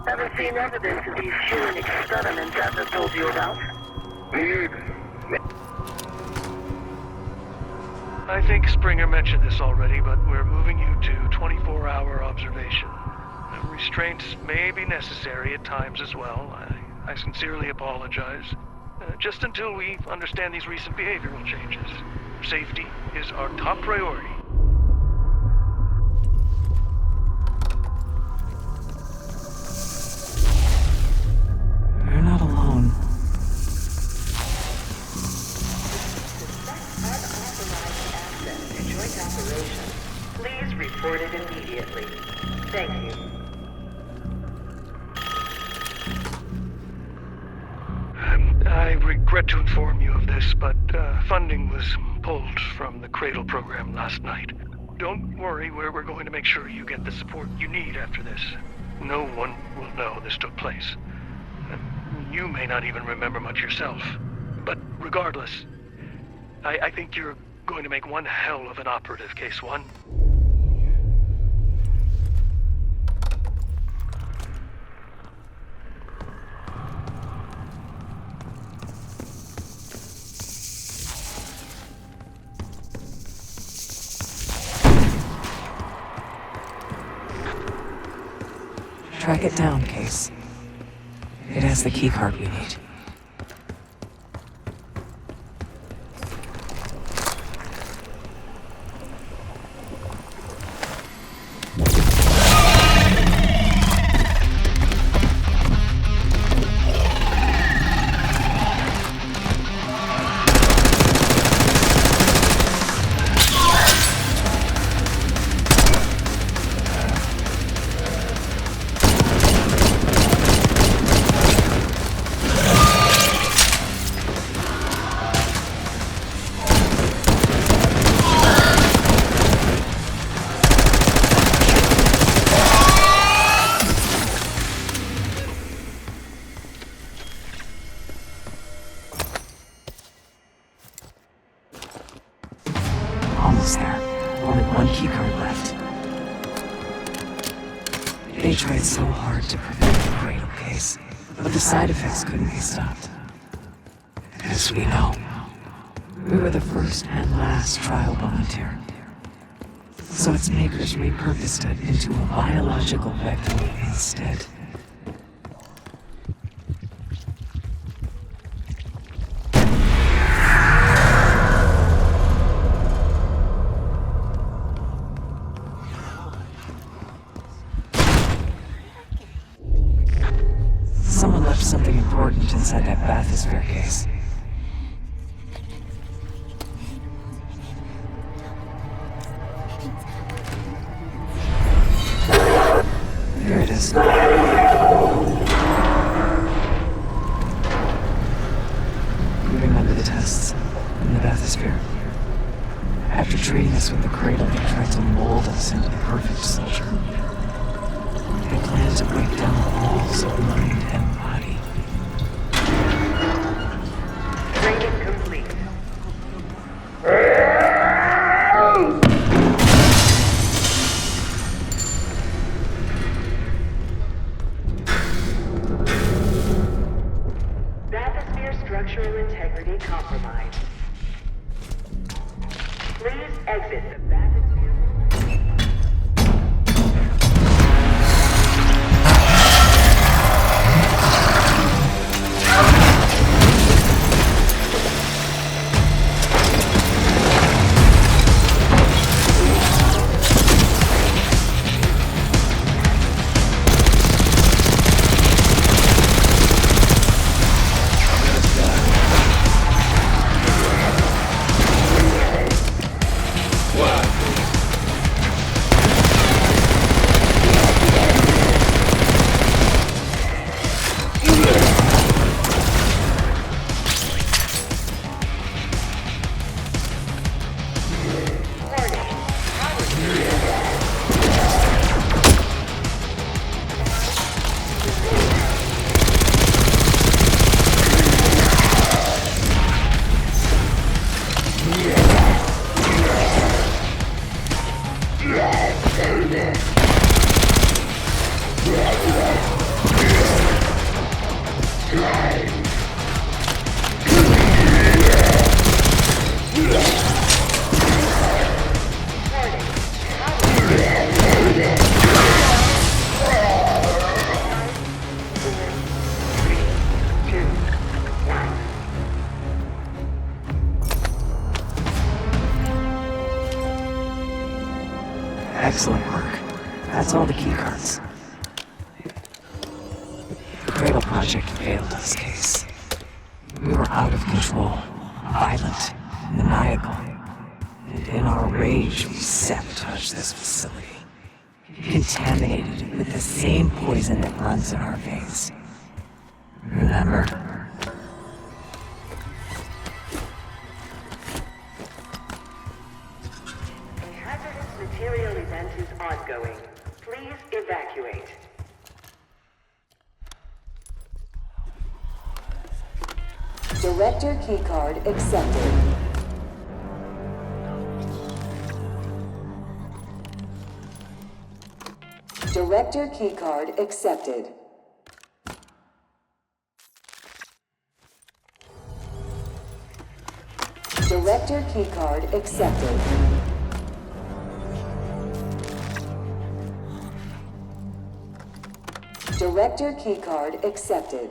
Ever seen evidence of these human experiments I've told you about? I think Springer mentioned this already, but we're moving you to 24-hour observation. Restraints may be necessary at times as well. I sincerely apologize. Just until we understand these recent behavioral changes. Safety is our top priority. You're not alone. Joint operation. Please report it immediately. Thank you. I regret to inform you of this, but funding was pulled from the Cradle program last night. Don't worry, we're going to make sure you get the support you need after this. No one will know this took place. You may not even remember much yourself. But regardless, I think you're going to make one hell of an operative, Case 1. Track it down, Case. It has the keycard we need. Almost there. Only one keycard left. They tried so hard to prevent the Cradle case, but the side effects couldn't be stopped. As we know, we were the first and last trial volunteer. So its makers repurposed it into a biological weapon instead. Someone left something important inside that bathysphere case. Here it is. We remember the tests in the bathysphere. After treating us with the Cradle, they tried to mold us into the perfect soldier. They planned to break down the walls of mind and body. Training complete. Bathysphere structural integrity compromised. Please exit the bathysphere. Excellent work. That's all the keycards. The Cradle Project failed us, Case. We were out of control, violent, maniacal. And in our rage, we sabotaged this facility. Contaminated it with the same poison that runs in our veins. Remember? Material event is ongoing. Please evacuate. Director keycard accepted. Director keycard accepted. Director keycard accepted. Director keycard accepted.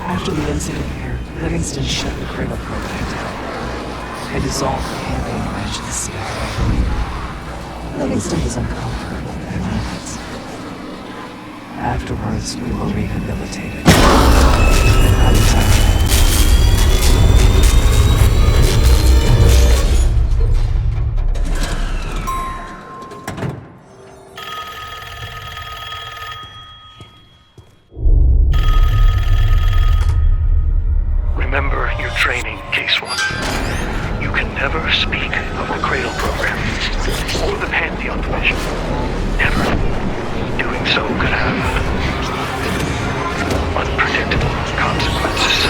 After the incident here, Livingston shut the Cradle program down. I dissolved the campaign branch of the CIA. Livingston was uncovered for a few minutes. Afterwards, we were rehabilitated. I retired. Remember your training, Case 1. You can never speak of the Cradle program or the Pantheon division. Never. Doing so could have unpredictable consequences.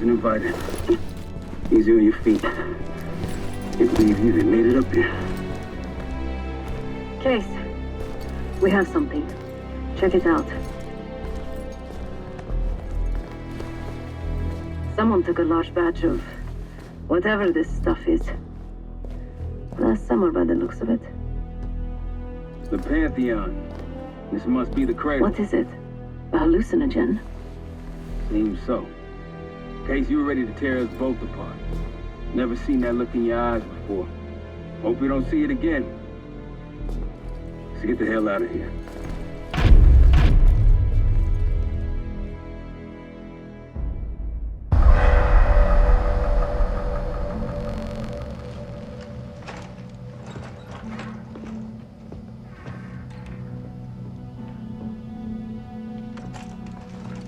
Invited. Easy on your feet. Can't believe you even made it up here. Case, we have something. Check it out. Someone took a large batch of whatever this stuff is. Last summer, by the looks of it. The Pantheon. This must be the Cradle. What is it? A hallucinogen? Seems so. Case, you were ready to tear us both apart. Never seen that look in your eyes before. Hope we don't see it again. Let's get the hell out of here.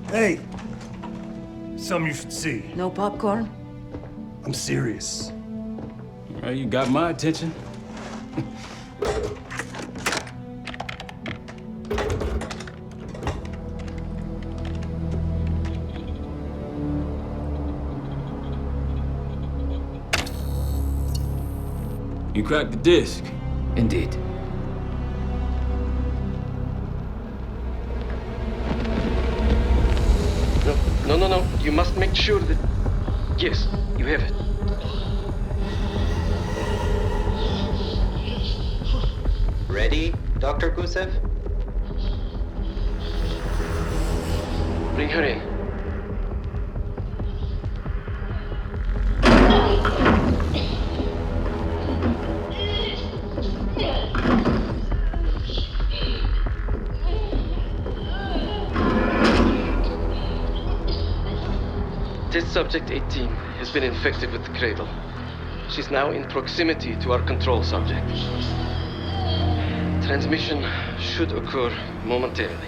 Hey! Something you should see. No popcorn? I'm serious. Well, you got my attention. You cracked the disc. Indeed. No. You must make sure that... Yes, you have it. Ready, Dr. Gusev? Bring her in. Test subject 18 has been infected with the Cradle. She's now in proximity to our control subject. Transmission should occur momentarily.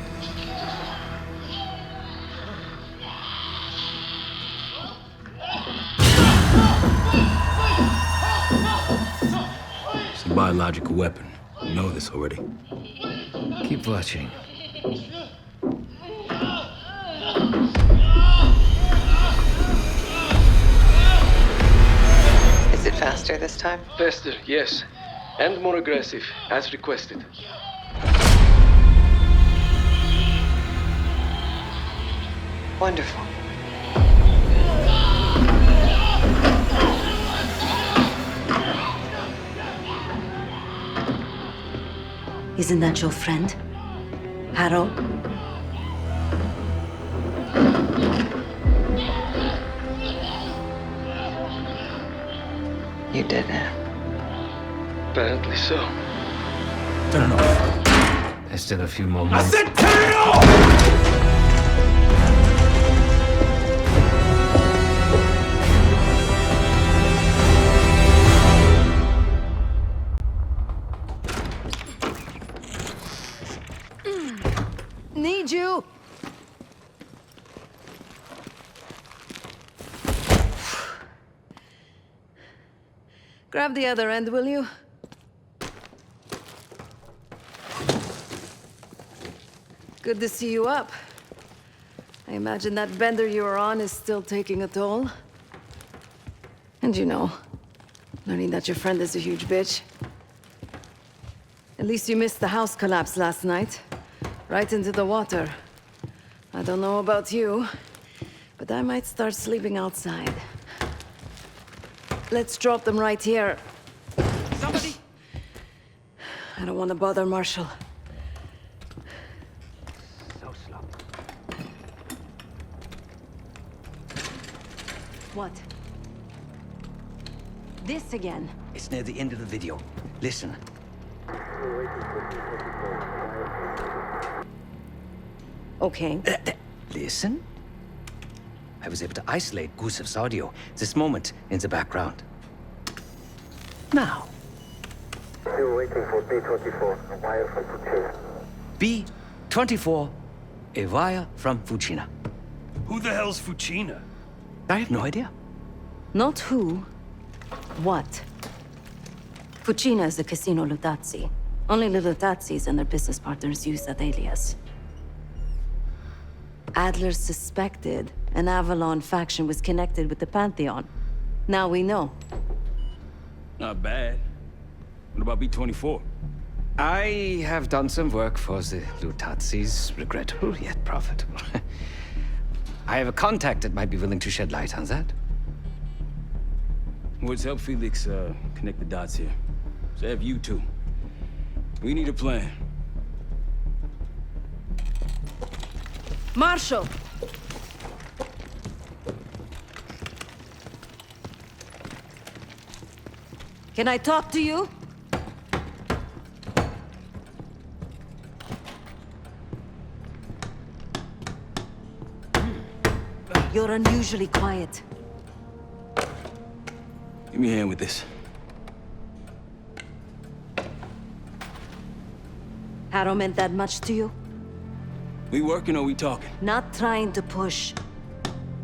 It's a biological weapon. You know this already. Keep watching. Is it faster this time? Faster, yes. And more aggressive, as requested. Wonderful. Isn't that your friend? Harrow? You did it. Apparently so. Turn it off. There's still a few more minutes. I said turn it off! Need you! Grab the other end, will you? Good to see you up. I imagine that bender you were on is still taking a toll. And you know, learning that your friend is a huge bitch. At least you missed the house collapse last night. Right into the water. I don't know about you, but I might start sleeping outside. Let's drop them right here. Somebody! I don't want to bother Marshall. So slow. What? This again? It's near the end of the video. Listen. Okay. Listen? I was able to isolate Gusev's audio. This moment in the background. Now. Still waiting for B-24, a wire from Fuchina. B-24, a wire from Fuchina. Who the hell's Fuchina? I have no idea. Not who. What? Fucina is the casino Lutazzi. Only the Lutazzis and their business partners use that alias. Adler suspected an Avalon faction was connected with the Pantheon. Now we know. Not bad. What about B-24? I have done some work for the Lutazzis, regrettable yet profitable. I have a contact that might be willing to shed light on that. Let's help Felix connect the dots here. So have you two. We need a plan. Marshall! Can I talk to you? You're unusually quiet. Give me a hand with this. Harrow meant that much to you? We working or we talking? Not trying to push.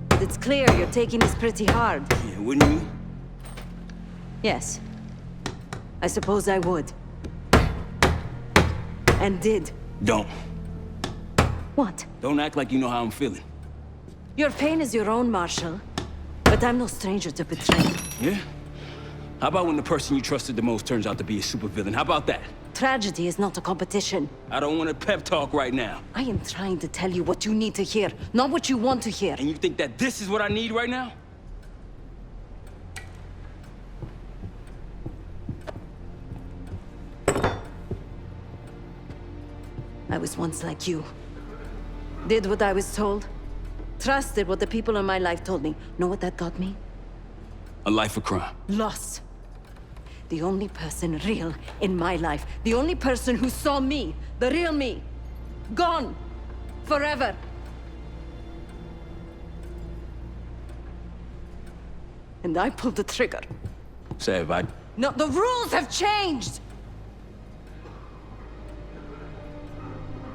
But it's clear you're taking this pretty hard. Yeah, wouldn't you? Yes. I suppose I would. And did. Don't. What? Don't act like you know how I'm feeling. Your pain is your own, Marshall. But I'm no stranger to betrayal. Yeah? How about when the person you trusted the most turns out to be a supervillain? How about that? Tragedy is not a competition. I don't want a pep talk right now. I am trying to tell you what you need to hear, not what you want to hear. And you think that this is what I need right now? I was once like you. Did what I was told. Trusted what the people in my life told me. Know what that got me? A life of crime. Loss. The only person real in my life. The only person who saw me. The real me. Gone. Forever. And I pulled the trigger. Say it, bud. No, the rules have changed!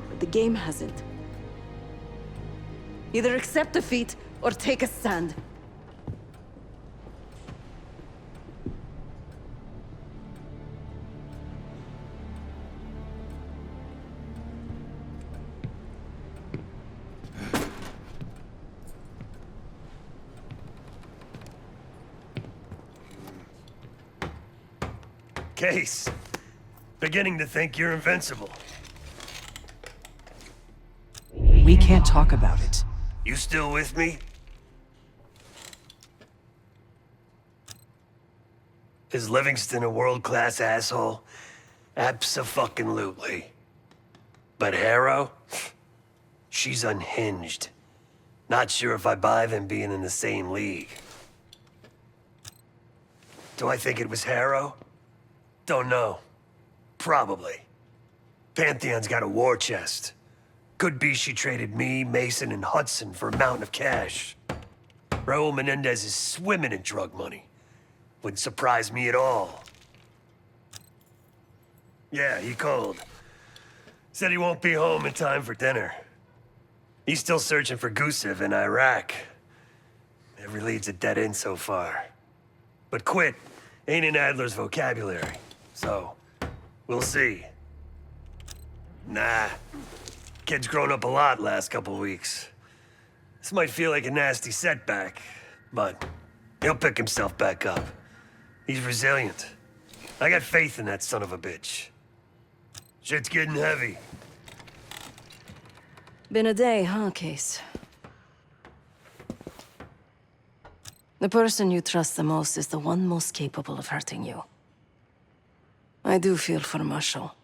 But the game hasn't. Either accept defeat or take a stand. Case. Beginning to think you're invincible. We can't talk about it. You still with me? Is Livingston a world-class asshole? Abso-fucking-lutely. But Harrow? She's unhinged. Not sure if I buy them being in the same league. Do I think it was Harrow? Don't know. Probably. Pantheon's got a war chest. Could be she traded me, Mason, and Hudson for a mountain of cash. Raul Menendez is swimming in drug money. Wouldn't surprise me at all. Yeah, he called. Said he won't be home in time for dinner. He's still searching for Gusev in Iraq. Every lead's a dead end so far. But quit ain't in Adler's vocabulary, so we'll see. Nah, kid's grown up a lot last couple weeks. This might feel like a nasty setback, but he'll pick himself back up. He's resilient. I got faith in that son of a bitch. Shit's getting heavy. Been a day, huh, Case? The person you trust the most is the one most capable of hurting you. I do feel for Marshall.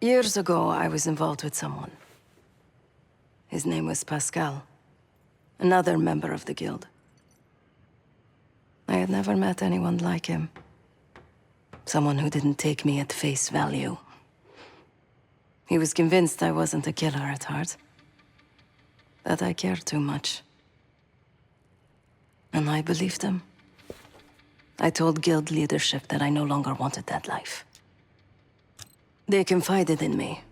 Years ago, I was involved with someone. His name was Pascal, another member of the guild. I had never met anyone like him. Someone who didn't take me at face value. He was convinced I wasn't a killer at heart. That I cared too much. And I believed him. I told guild leadership that I no longer wanted that life. They confided in me.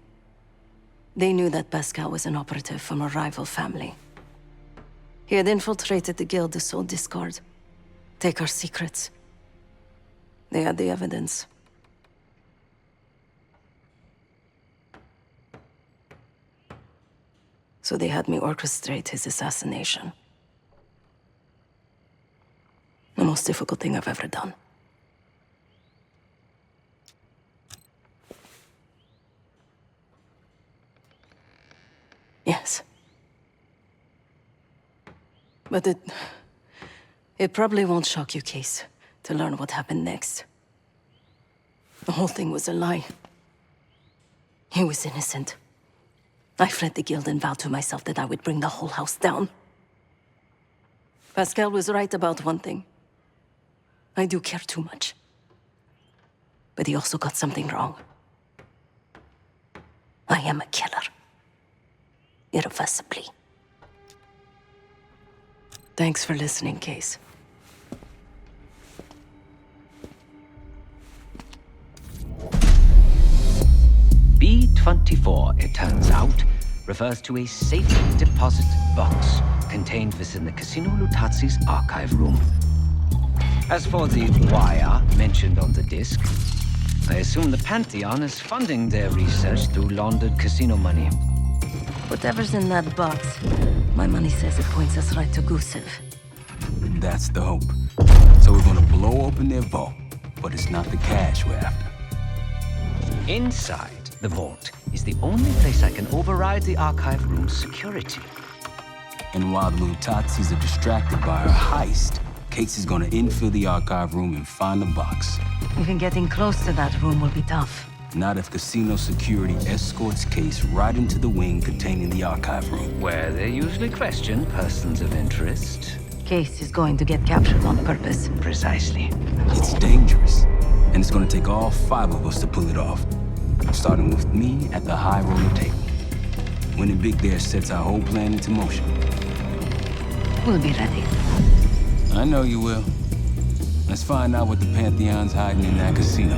They knew that Pascal was an operative from a rival family. He had infiltrated the guild to sow discord, take our secrets. They had the evidence. So they had me orchestrate his assassination. The most difficult thing I've ever done. Yes. But it probably won't shock you, Case, to learn what happened next. The whole thing was a lie. He was innocent. I fled the guild and vowed to myself that I would bring the whole house down. Pascal was right about one thing. I do care too much. But he also got something wrong. I am a killer. Irreversibly. Thanks for listening, Case. B24, it turns out, refers to a safe deposit box contained within the Casino Lutazzi's archive room. As for the wire mentioned on the disc, I assume the Pantheon is funding their research through laundered casino money. Whatever's in that box, my money says it points us right to Gusev. That's the hope. So we're gonna blow open their vault, but it's not the cash we're after. Inside the vault is the only place I can override the archive room's security. And while the Lutazzis are distracted by our heist, Case is gonna infill the archive room and find the box. Even getting close to that room will be tough. Not if casino security escorts Case right into the wing containing the archive room. Where they usually question persons of interest. Case is going to get captured on purpose. Precisely. It's dangerous, and it's gonna take all 5 of us to pull it off. Starting with me at the high roller table. Winning big there sets our whole plan into motion. We'll be ready. I know you will. Let's find out what the Pantheon's hiding in that casino.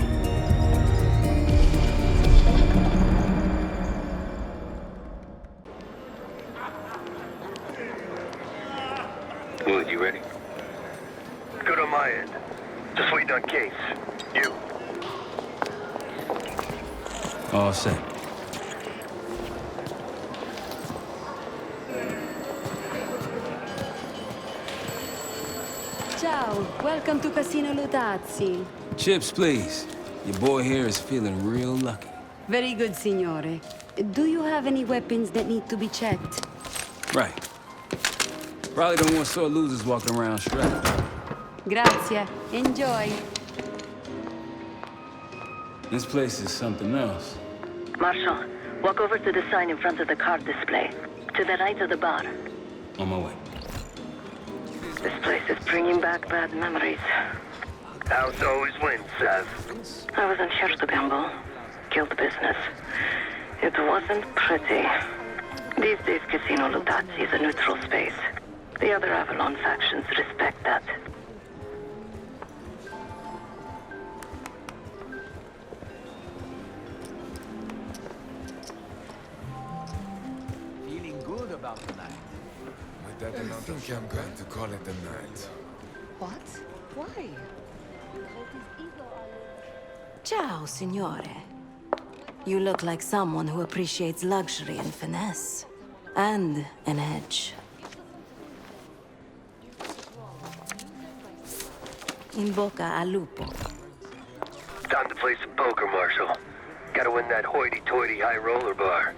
Wood, you ready? Good on my end. Just waiting on Case. You? All set. Ciao, welcome to Casino Lutazzi. Chips, please. Your boy here is feeling real lucky. Very good, signore. Do you have any weapons that need to be checked? Right. Probably don't want sore losers walking around strapped. Grazie. Enjoy. This place is something else. Marshal, walk over to the sign in front of the card display. To the right of the bar. On my way. This place is bringing back bad memories. House always wins, Sev. I was in Chateau de L'Aube. Guild business. It wasn't pretty. These days, Casino Ludazzi is a neutral space. The other Avalon factions respect that. Feeling good about the night. With that amount of I'm going to call it a night. What? Why? Ciao, signore. You look like someone who appreciates luxury and finesse. And an edge. In bocca al lupo. Time to play some poker, Marshal. Gotta win that hoity-toity high roller bar.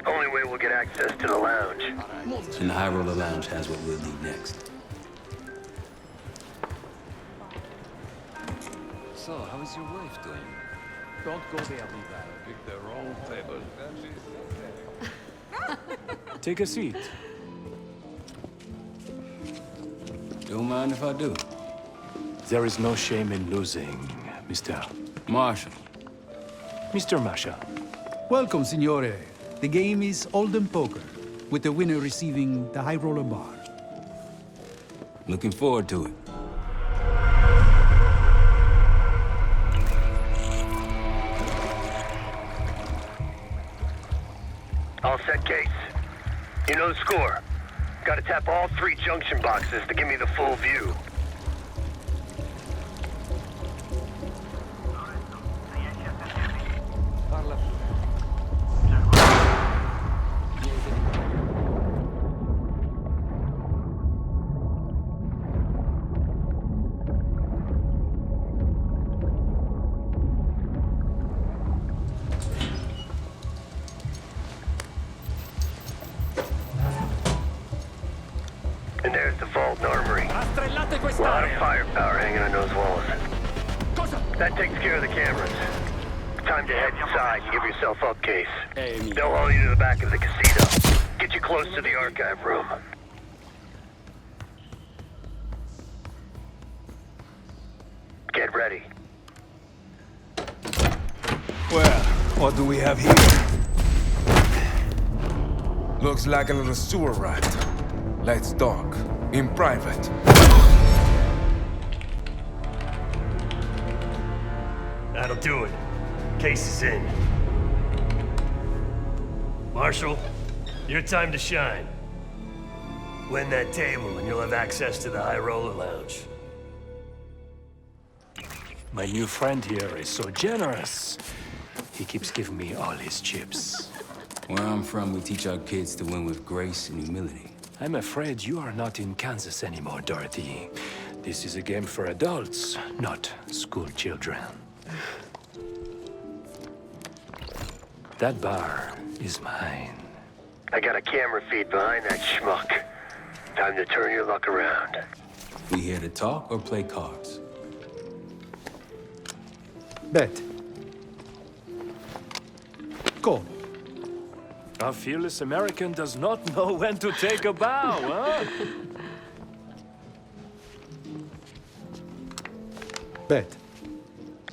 Only way we'll get access to the lounge. And the High Roller Lounge has what we'll need next. So, how is your wife doing? Don't go there, Viva. Pick the wrong table. Take a seat. Don't mind if I do. There is no shame in losing, Mr. Marshal. Mr. Marshal. Welcome, signore. The game is Hold'em Poker, with the winner receiving the High Roller Bar. Looking forward to it. All set, Case. You know the score. Gotta tap all 3 junction boxes to give me the full view. And there's the vault and armory. A lot of firepower hanging on those walls. That takes care of the cameras. Time to head inside and give yourself up, Case. They'll haul you to the back of the casino. Get you close to the archive room. Get ready. Well, what do we have here? Looks like a little sewer rat. Let's talk. In private. That'll do it. Case is in. Marshal, your time to shine. Win that table and you'll have access to the High Roller Lounge. My new friend here is so generous. He keeps giving me all his chips. Where I'm from, we teach our kids to win with grace and humility. I'm afraid you are not in Kansas anymore, Dorothy. This is a game for adults, not school children. That bar is mine. I got a camera feed behind that schmuck. Time to turn your luck around. We here to talk or play cards? Bet. Call. A fearless American does not know when to take a bow, huh? Bet.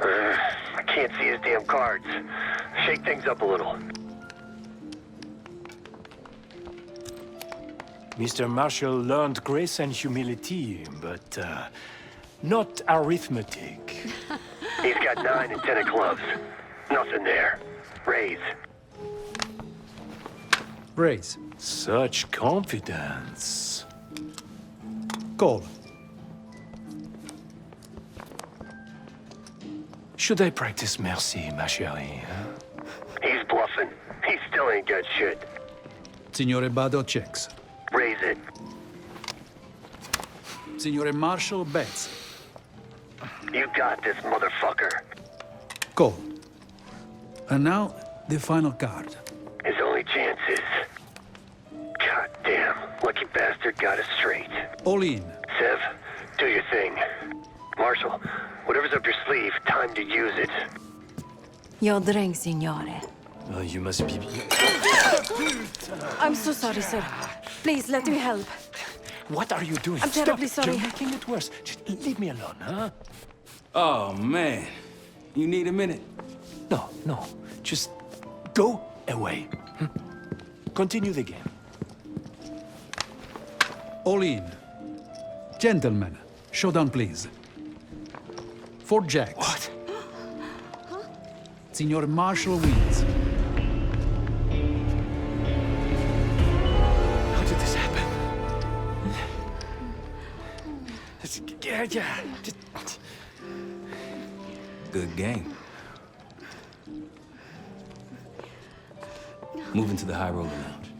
I can't see his damn cards. Shake things up a little. Mr. Marshall learned grace and humility, but not arithmetic. He's got 9 and 10 of clubs. Nothing there. Raise. Raise. Such confidence. Call. Should I practice merci, ma chérie? Huh? He's bluffing. He still ain't got shit. Signore Bado checks. Raise it. Signore Marshall bets. You got this, motherfucker. Call. And now, the final card. His only chance is... God damn, lucky bastard got us straight. All in. Sev, do your thing. Marshal, whatever's up your sleeve, time to use it. Your drink, signore. You must be... I'm so sorry, sir. Please, let me help. What are you doing? I'm terribly Stop. sorry. You're making it worse. Just leave me alone, huh? Oh, man. You need a minute? No. Just go away. Continue the game. All in. Gentlemen, showdown, please. 4 jacks. What? Signor Marshall wins. How did this happen? Yeah. Good game. Move into the high roller lounge.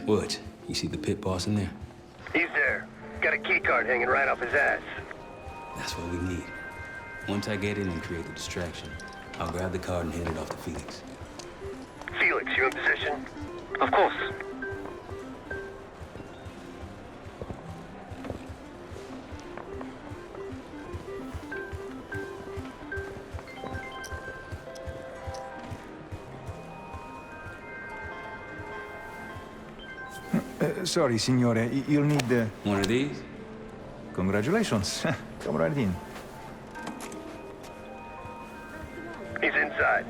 What? You see the pit boss in there? He's there. Got a key card hanging right off his ass. That's what we need. Once I get in and create the distraction, I'll grab the card and hand it off to Felix. Felix, you in position? Of course. Sorry, signore. You'll need... One of these? Congratulations. Come right in. He's inside.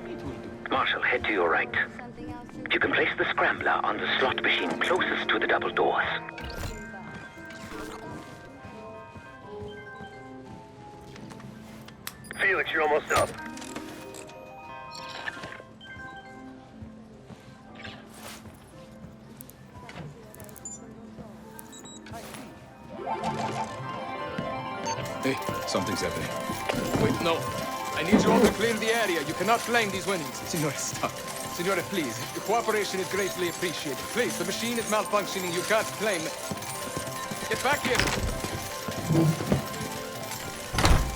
Marshal, head to your right. You can place the scrambler on the slot machine closest to the double doors. Felix, you're almost up. Hey, something's happening. Wait, no. I need you all to clear the area. You cannot claim these winnings. Signore, stop. Signore, please. Your cooperation is greatly appreciated. Please, the machine is malfunctioning. You can't claim... Get back here!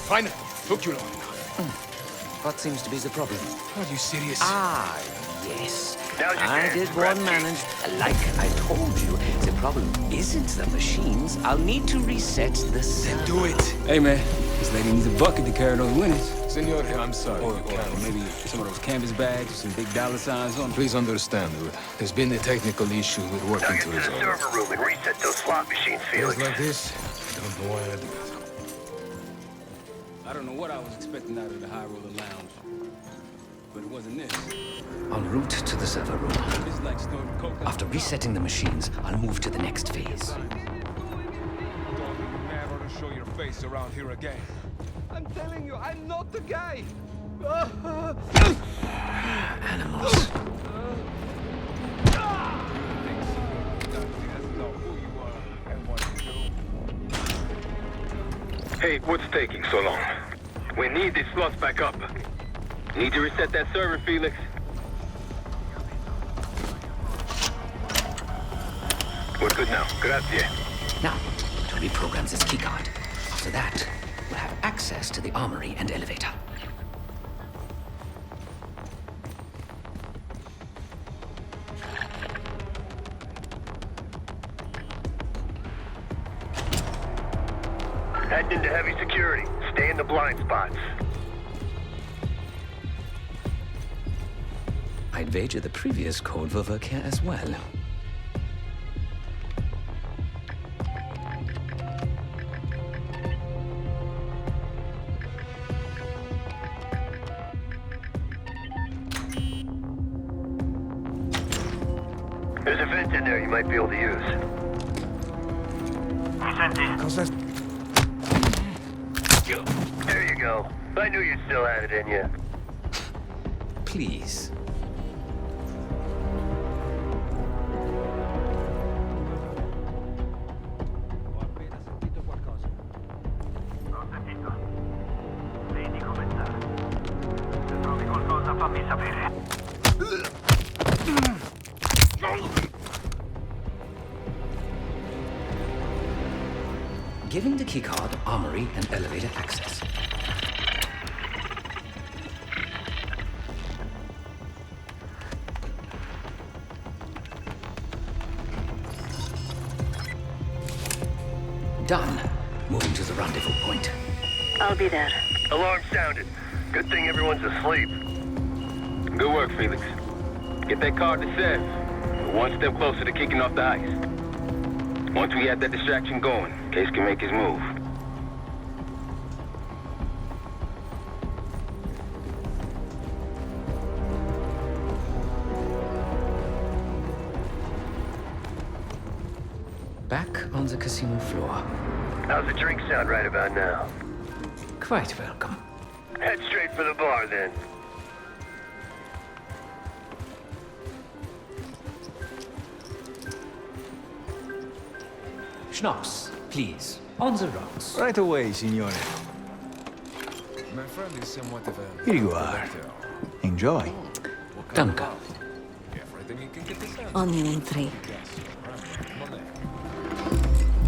Finally. Took you long enough. What seems to be the problem? Are you serious? Ah, yes. Now's your I chance. did Grab one the key. manage. Like I told you, the problem isn't the machines. I'll need to reset the server. Do it. Hey, man. This lady needs a bucket to carry those winnings. Signore, I'm sorry. Or maybe some of those canvas bags with some big dollar signs on them. Please understand, there's been a technical issue we're Now working get to to the resolve. server room and reset those slot machines, Feels Felix. like this, I don't know why I do it. I don't know what I was expecting out of the high roller lounge, but it wasn't this. En route to the server room. This is like snorting coke. After resetting the machines, I'll move to the next phase. Don't never show your face around here again. I'm telling you, I'm not the guy. Animals. Hey, what's taking so long? We need these slots back up. Need to reset that server, Felix. We're good now. Grazie. Now, to reprogram this keycard. After that, we'll have access to the armory and elevator. Heading into heavy security. Stay in the blind spots. I'd wager the previous code will work here as well. There's a vent in there you might be able to use. There you go. I knew you still had it in you. Please. Ho sentito. Vedi come sta. Se trovi qualcosa fammi sapere. Giving the keycard, armory, and elevator access. Done. Moving to the rendezvous point. I'll be there. Alarm sounded. Good thing everyone's asleep. Good work, Felix. Get that card to Sev. We're one step closer to kicking off the heist. Once we have that distraction going, Case can make his move. Back on the casino floor. How's the drink sound right about now? Quite welcome. Head straight for the bar, then. Schnapps, please. On the rocks. Right away, signore. My friend is somewhat of a... Here you are. Enjoy. Danke. Everything you can get this out. On the entry. Money.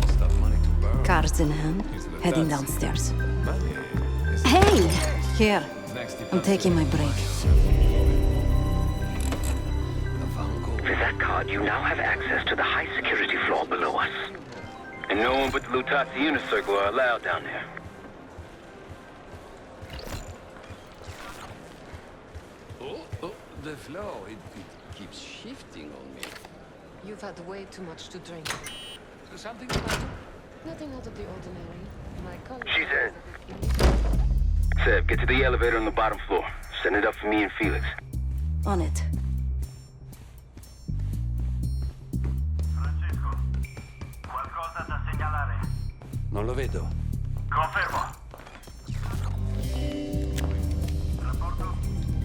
Must have money to burn. Cards in hand, heading downstairs. Money. Hey! Here. I'm taking my break. With that card, you now have access to the high security floor below us. And no one but the Lutazzi Inner Circle are allowed down there. Oh, the flow, it keeps shifting on me. You've had way too much to drink. Something the matter? Nothing out of the ordinary. My colleague... She's in. Sev, get to the elevator on the bottom floor. Send it up for me and Felix. On it. Non lo vedo. Confermo. Rapporto?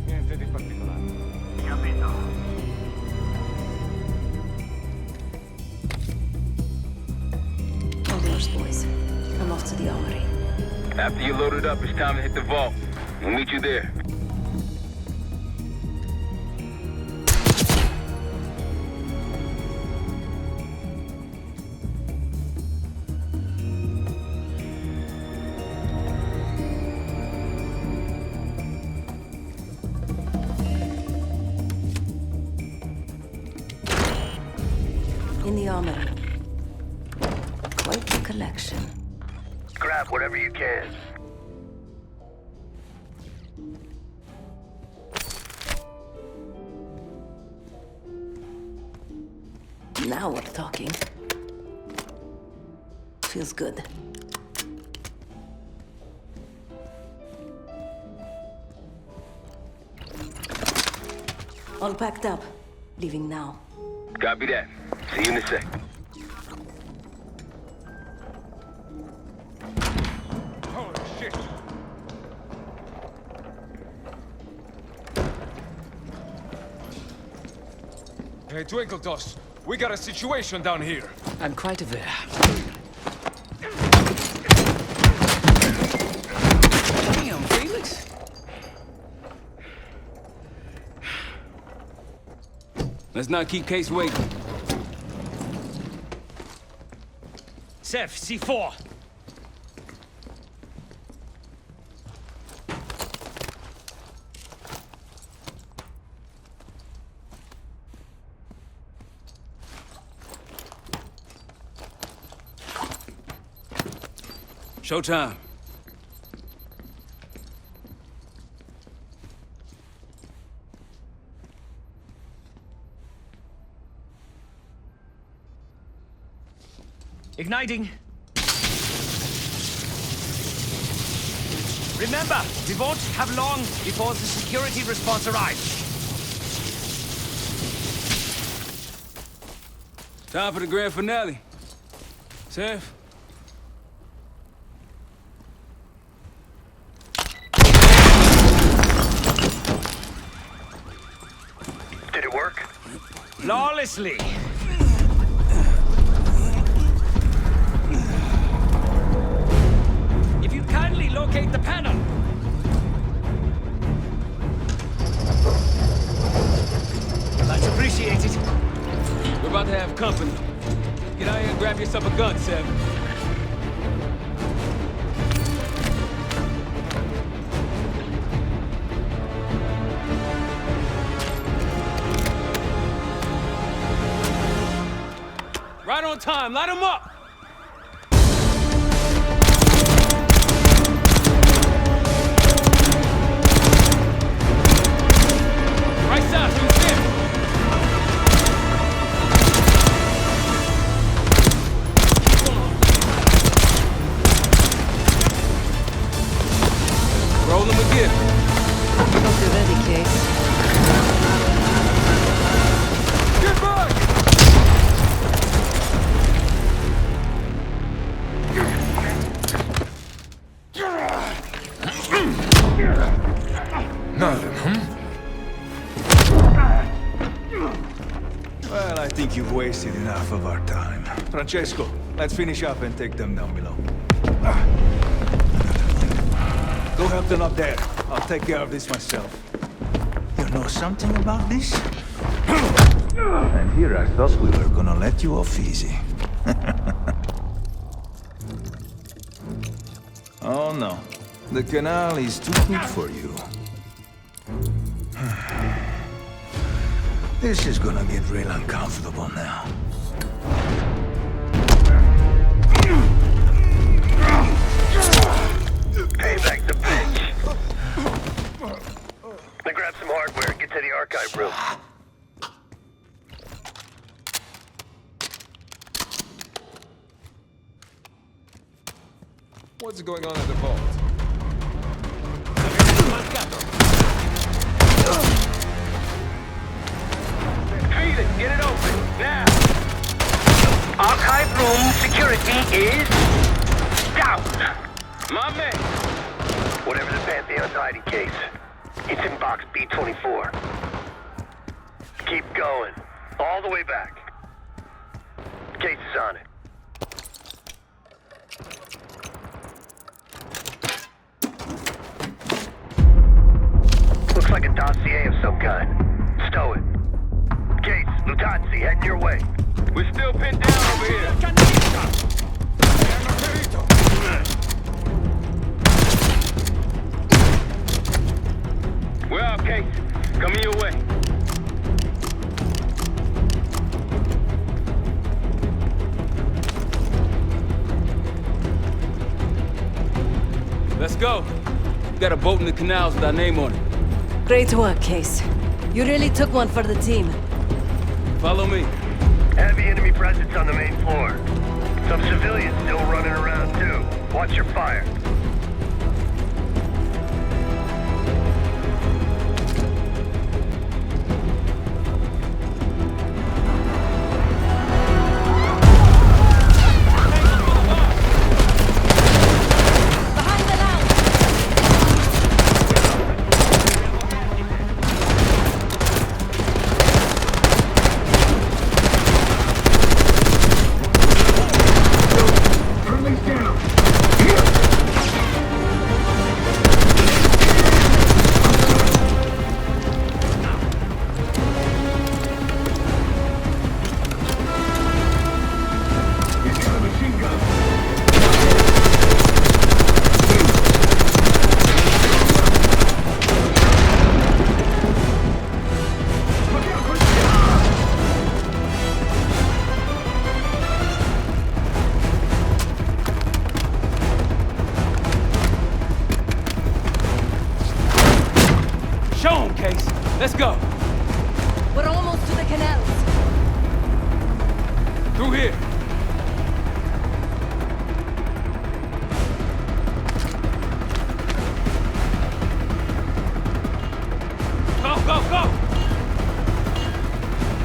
Niente di particolare. Capito. All yours, boys. I'm off to the armory. After you load it up, it's time to hit the vault. We'll meet you there. In the armory. Quite the collection. Grab whatever you can. Now we're talking. Feels good. All packed up. Leaving now. Copy that. See you in a sec. Holy shit! Hey, Twinkle Toss, we got a situation down here. I'm quite aware. Damn, Felix. Let's not keep Case waiting. Sev, C4. Showtime. Igniting. Remember, we won't have long before the security response arrives. Time for the grand finale. Sev? Did it work? Flawlessly. If you kindly locate the panel. Much appreciated. We're about to have company. Get out here and grab yourself a gun, Sev. Right on time, light him up! Right side, to his left. you're ready, Case. Get back! Nothing, huh? Well, I think you've wasted enough of our time. Francesco, let's finish up and take them down below. Go help them up there. I'll take care of this myself. You know something about this? And here I thought we were gonna let you off easy. Oh no. The canal is too good for you. This is gonna get real uncomfortable now. Payback's a bitch. Now grab some hardware and get to the archive room. What's going on at the vault? Feed it, get it open, now! Archive room security is down! My man! Whatever the Pantheon's hiding case, it's in box B24. Keep going, all the way back. Case is on it. Looks like a dossier of some kind. Stow it. Case, Lutazzi, heading your way. We're still pinned down over here. We're out, Case. Coming your way. Let's go. We got a boat in the canals with our name on it. Great work, Case. You really took one for the team. Follow me. Heavy enemy presence on the main floor. Some civilians still running around, too. Watch your fire. Let's go. We're almost to the canals. Through here. Go, go, go!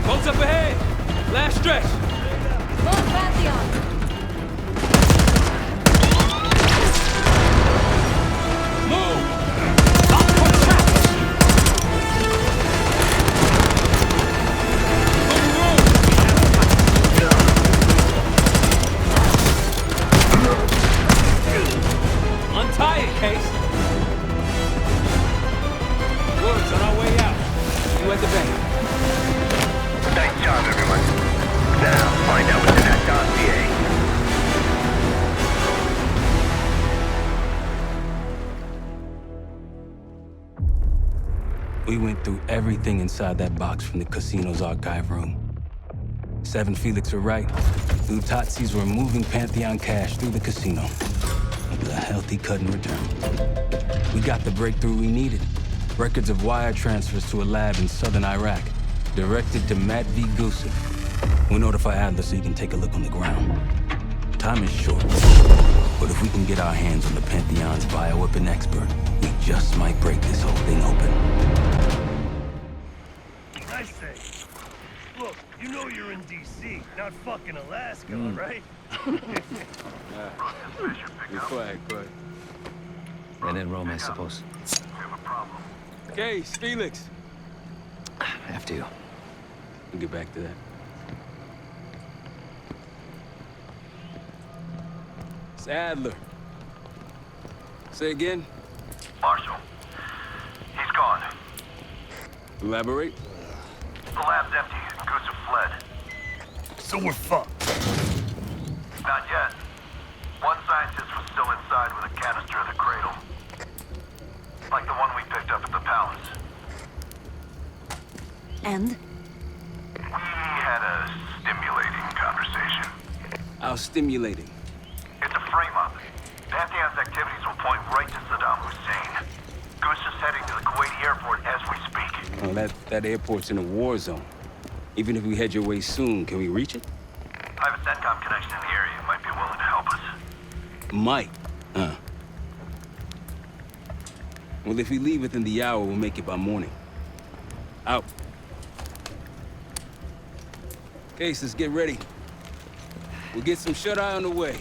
Boats up ahead. Last stretch. More Pantheon. Move! Untie it, Case. Woods on our way out. You at the bank. Nice job, everyone. Now, find out what's in that dossier. We went through everything inside that box from the casino's archive room. 7 Felix were right. Lutazzi's were moving Pantheon cash through the casino. A healthy cut in return. We got the breakthrough we needed. Records of wire transfers to a lab in southern Iraq, directed to Matt V. Gusev. We'll notify Adler so you can take a look on the ground. Time is short, but if we can get our hands on the Pantheon's bioweapon expert, we just might break this whole thing open. You know you're in D.C., not fucking Alaska, right? Be quiet, quiet. And in Rome, I suppose. Case, Felix. After you. We'll get back to that. It's Adler. Say again? Marshal, he's gone. Elaborate? The lab's empty and Goose have fled. So we're fucked. Not yet. One scientist was still inside with a canister of the cradle. Like the one we picked up at the palace. And? We had a stimulating conversation. How stimulating? It's a frame-up. Pantheon's activities will point right to Saddam Hussein. Goose is heading to the Kuwaiti airport as we speak. Oh, that airport's in a war zone. Even if we head your way soon, can we reach it? I have a CENTCOM connection in the area who might be willing to help us. Might. Well, if we leave within the hour, we'll make it by morning. Out. Case, let's get ready. We'll get some shut-eye on the way.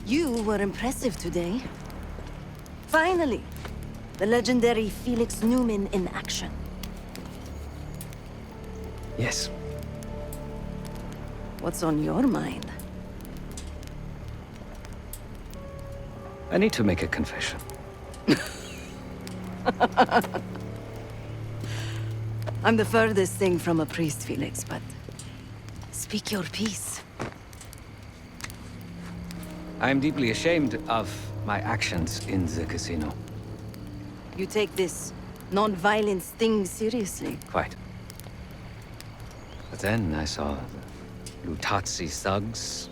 You were impressive today. Finally, the legendary Felix Newman in action. Yes. What's on your mind? I need to make a confession. I'm the furthest thing from a priest, Felix, but speak your piece. I'm deeply ashamed of my actions in the casino. You take this non-violence thing seriously. Quite. But then I saw the Lutazzi thugs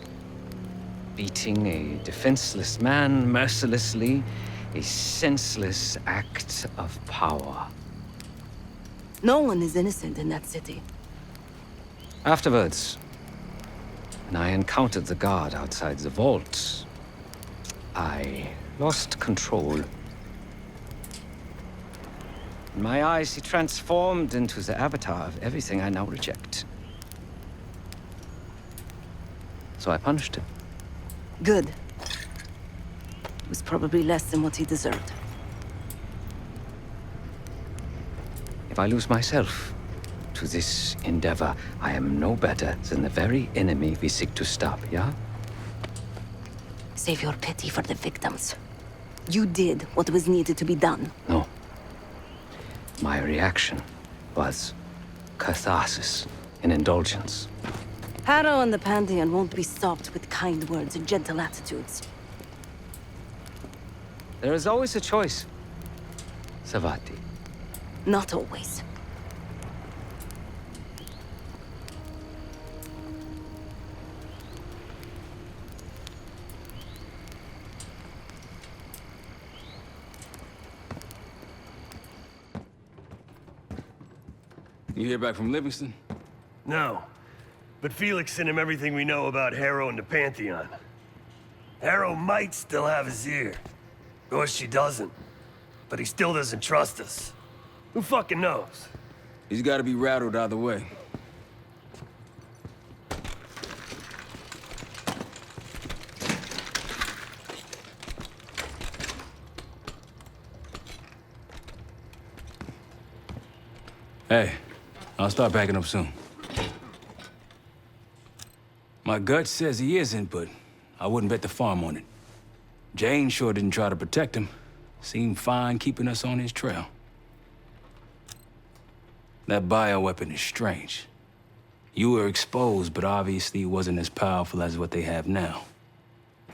beating a defenseless man mercilessly, a senseless act of power. No one is innocent in that city. Afterwards, when I encountered the guard outside the vault, I lost control. In my eyes, he transformed into the avatar of everything I now reject. So I punished him. Good. It was probably less than what he deserved. If I lose myself to this endeavor, I am no better than the very enemy we seek to stop, yeah? Save your pity for the victims. You did what was needed to be done. No. My reaction was catharsis and indulgence. Harrow and the Pantheon won't be stopped with kind words and gentle attitudes. There is always a choice, Savati. Not always. You hear back from Livingston? No. But Felix sent him everything we know about Harrow and the Pantheon. Harrow might still have his ear. Or she doesn't. But he still doesn't trust us. Who fucking knows? He's gotta be rattled either way. Hey, I'll start packing up soon. My gut says he isn't, but I wouldn't bet the farm on it. Jane sure didn't try to protect him. Seemed fine keeping us on his trail. That bioweapon is strange. You were exposed, but obviously it wasn't as powerful as what they have now.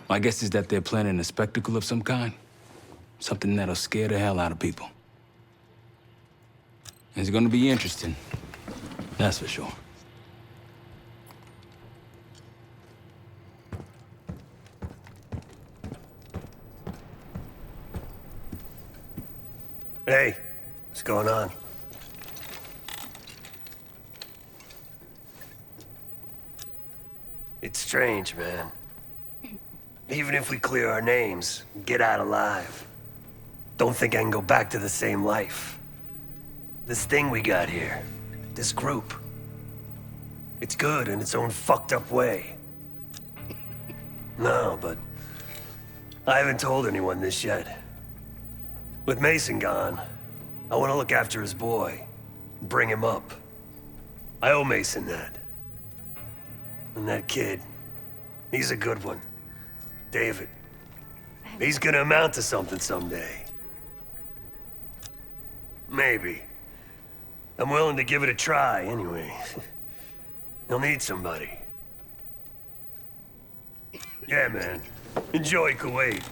My guess is that they're planning a spectacle of some kind. Something that'll scare the hell out of people. It's gonna be interesting. That's for sure. Hey, what's going on? It's strange, man. Even if we clear our names, get out alive, don't think I can go back to the same life. This thing we got here, this group, it's good in its own fucked up way. No, but I haven't told anyone this yet. With Mason gone, I want to look after his boy, bring him up. I owe Mason that. And that kid, he's a good one. David. He's gonna amount to something someday. Maybe. I'm willing to give it a try, anyway. He'll need somebody. Yeah, man. Enjoy Kuwait.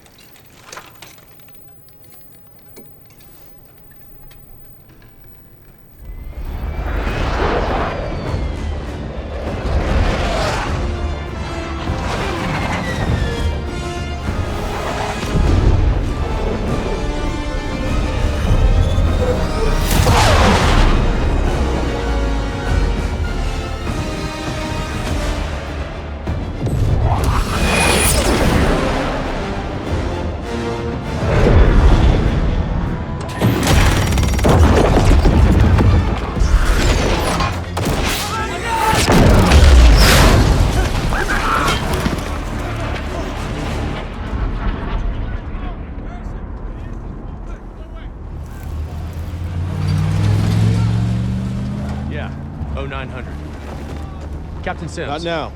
Captain Sims. Not now.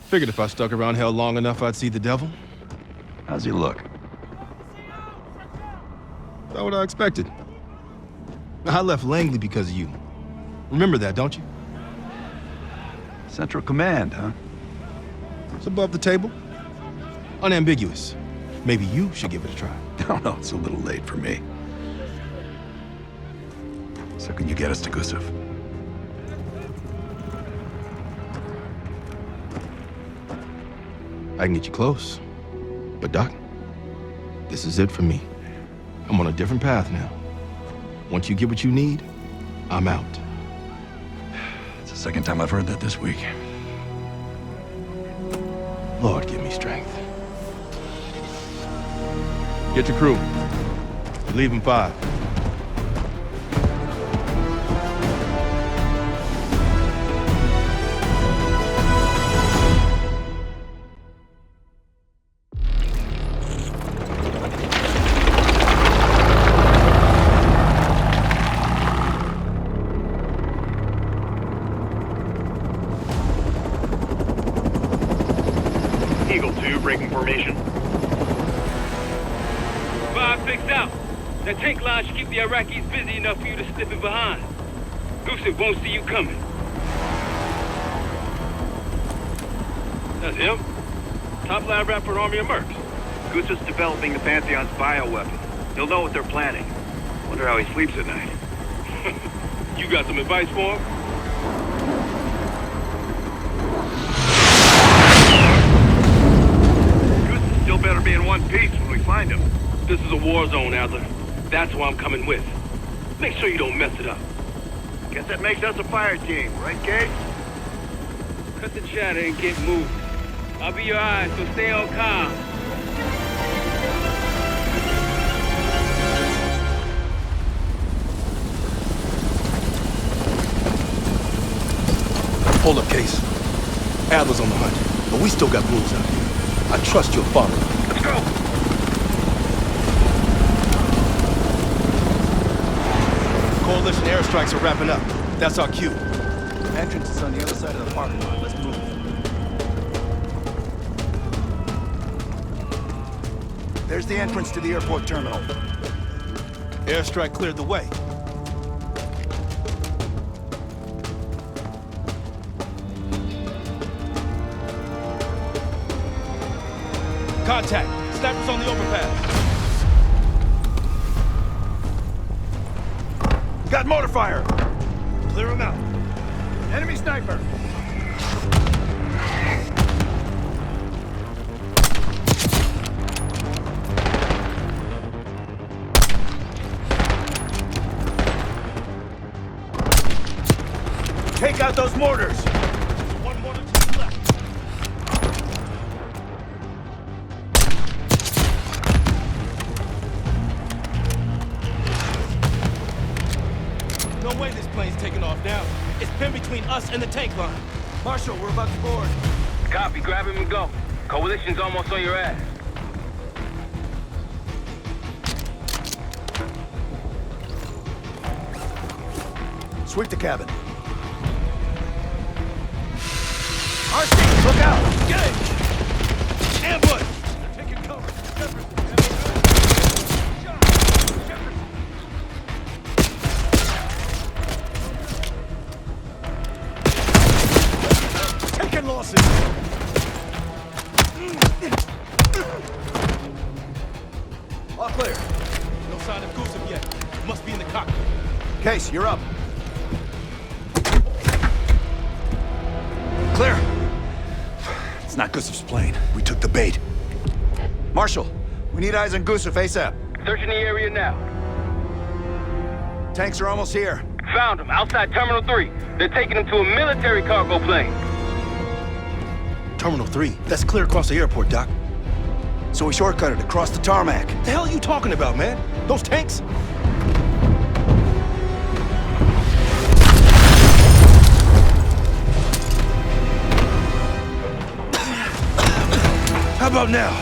Figured if I stuck around hell long enough, I'd see the devil. How's he look? That's what I expected. I left Langley because of you. Remember that, don't you? Central Command, huh? It's above the table. Unambiguous. Maybe you should give it a try. No, it's a little late for me. So can you get us to Gusev? I can get you close. But Doc, this is it for me. I'm on a different path now. Once you get what you need, I'm out. It's the second time I've heard that this week. Lord, give me strength. Get your crew. Leave in 5. Breaking formation. 5-6 out. That tank line should keep the Iraqis busy enough for you to slip in behind. Gusev won't see you coming. That's him. Top lab rat for an army of mercs. Gusev's developing the Pantheon's bioweapon. He'll know what they're planning. Wonder how he sleeps at night. You got some advice for him? Still better be in one piece when we find him. This is a war zone, Adler. That's why I'm coming with. Make sure you don't mess it up. Guess that makes us a fire team, right, Kate? Cut the chatter and get moving. I'll be your eyes, so stay on calm. Hold up, Case. Adler's on the hunt, but we still got rules out here. I trust you'll follow. Let's go! Coalition airstrikes are wrapping up. That's our cue. Entrance is on the other side of the parking lot. Let's move. There's the entrance to the airport terminal. Airstrike cleared the way. Contact! Snipers on the overpass! Got mortar fire! Clear him out. Enemy sniper! Take out those mortars! One mortar to the left. us and the tank line. Marshal, we're about to board. Copy, grab him and go. Coalition's almost on your ass. Sweep the cabin. RC, look out! Get it! Ambush! They're taking cover. Taking losses. All clear. No sign of Gusev yet. Must be in the cockpit. Case, you're up. Clear. It's not Gusev's plane. We took the bait. Marshal, we need eyes on Gusev ASAP. Searching the area now. Tanks are almost here. Found him, outside Terminal 3. They're taking him to a military cargo plane. Terminal 3. That's clear across the airport, Doc. So we shortcutted across the tarmac. The hell are you talking about, man? Those tanks? How about now?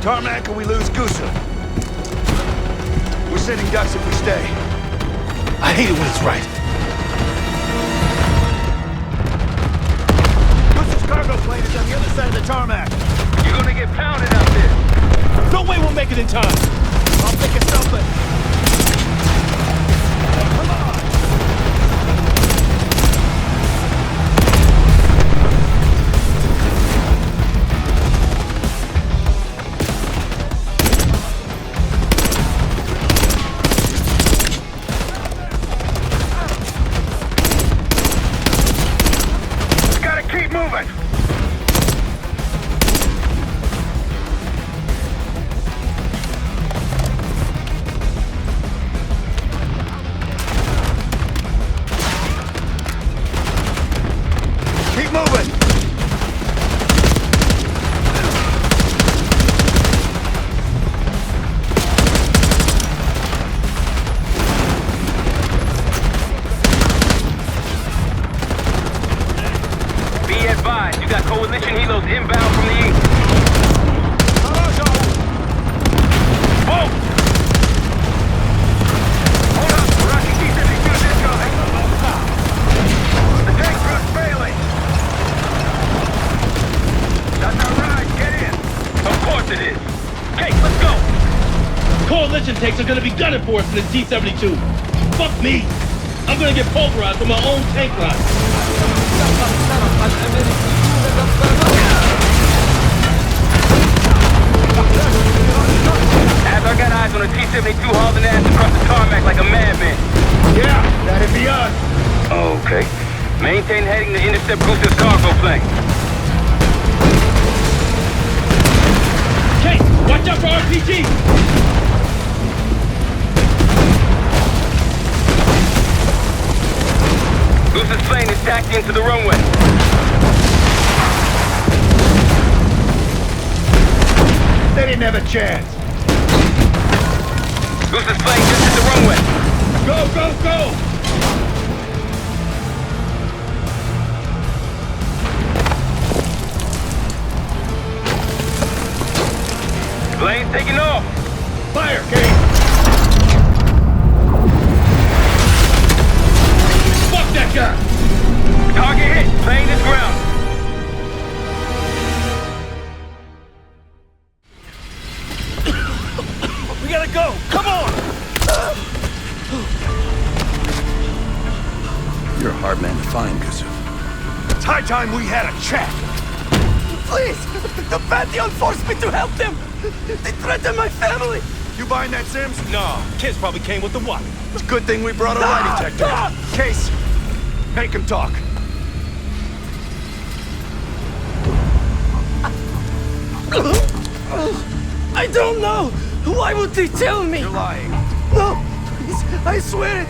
Tarmac or we lose Gusev? We're sitting ducks if we stay. I hate it when it's right. Gusev's cargo plane is on the other side of the tarmac. You're gonna get pounded out there. No way we'll make it in time. I'll think of something. Come on! Gotta keep moving. Keep moving! Be advised, you got coalition helos inbound from the east. Whoa! Hold up, Rocky T-72 is incoming. The tank crew's failing. That's our ride, get in. Of course it is. Okay, let's go. Coalition tanks are gonna be gunning for us in the T-72. Fuck me! I'm gonna get pulverized from my own tank line. As I got eyes on a T-72 hauling ass across the tarmac like a madman. Yeah, that'd be us. Okay. Maintain heading to intercept Gusev's cargo plane. Kate, watch out for RPG! Gusev's plane is taxiing to the runway. They didn't have a chance. Gusev's plane just hit the runway. Go, go, go! Plane's taking off. Fire, Kate! Fuck that guy! Target hit. Plane is grounded. We gotta go! Come on! You're a hard man to find, Gusev. It's high time we had a chat. Please! The Pantheon forced me to help them! They threatened my family! You buying that, Sims? No, kids probably came with the what? It's a good thing we brought a lie detector. Case, make him talk. I don't know! Why would they tell me? You're lying. No! Please, I swear it!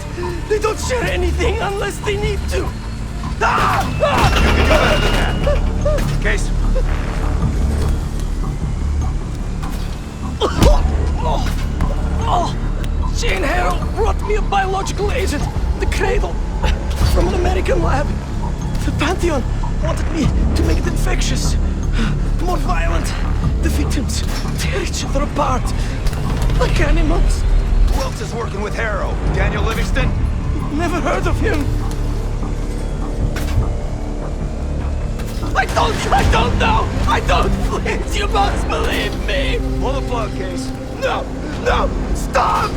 They don't share anything unless they need to! Case. Jane Harrow brought me a biological agent, the Cradle, from an American lab. The Pantheon wanted me to make it infectious, more violent. The victims tear each other apart, like animals. Who else is working with Harrow? Daniel Livingston? Never heard of him. I don't know! I don't! Please, you must believe me! Pull the plug, Case. No! Stop!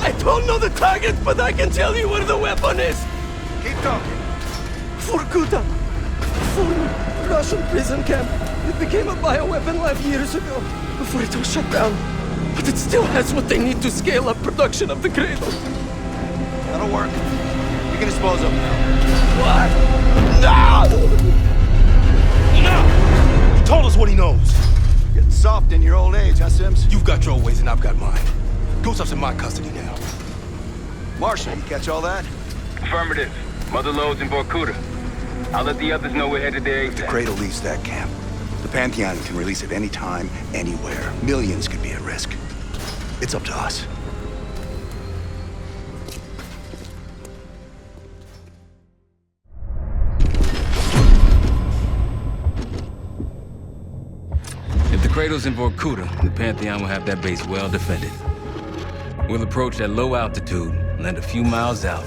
I don't know the target, but I can tell you where the weapon is! Keep talking. Vorkuta! Former Russian prison camp. It became a bioweapon lab years ago, before it was shut down. But it still has what they need to scale up production of the cradle. That'll work. You can dispose of him now. What? No! He told us what he knows. Getting soft in your old age, huh, Sims? You've got your ways and I've got mine. Gustav's in my custody now. Marshall, you catch all that? Affirmative. Mother loads in Vorkuta. I'll let the others know we're headed there If the ASAP. Cradle leaves that camp, the Pantheon can release it any time, anywhere. Millions could be at risk. It's up to us. If the Cradle's in Vorkuta, the Pantheon will have that base well defended. We'll approach at low altitude, land a few miles out.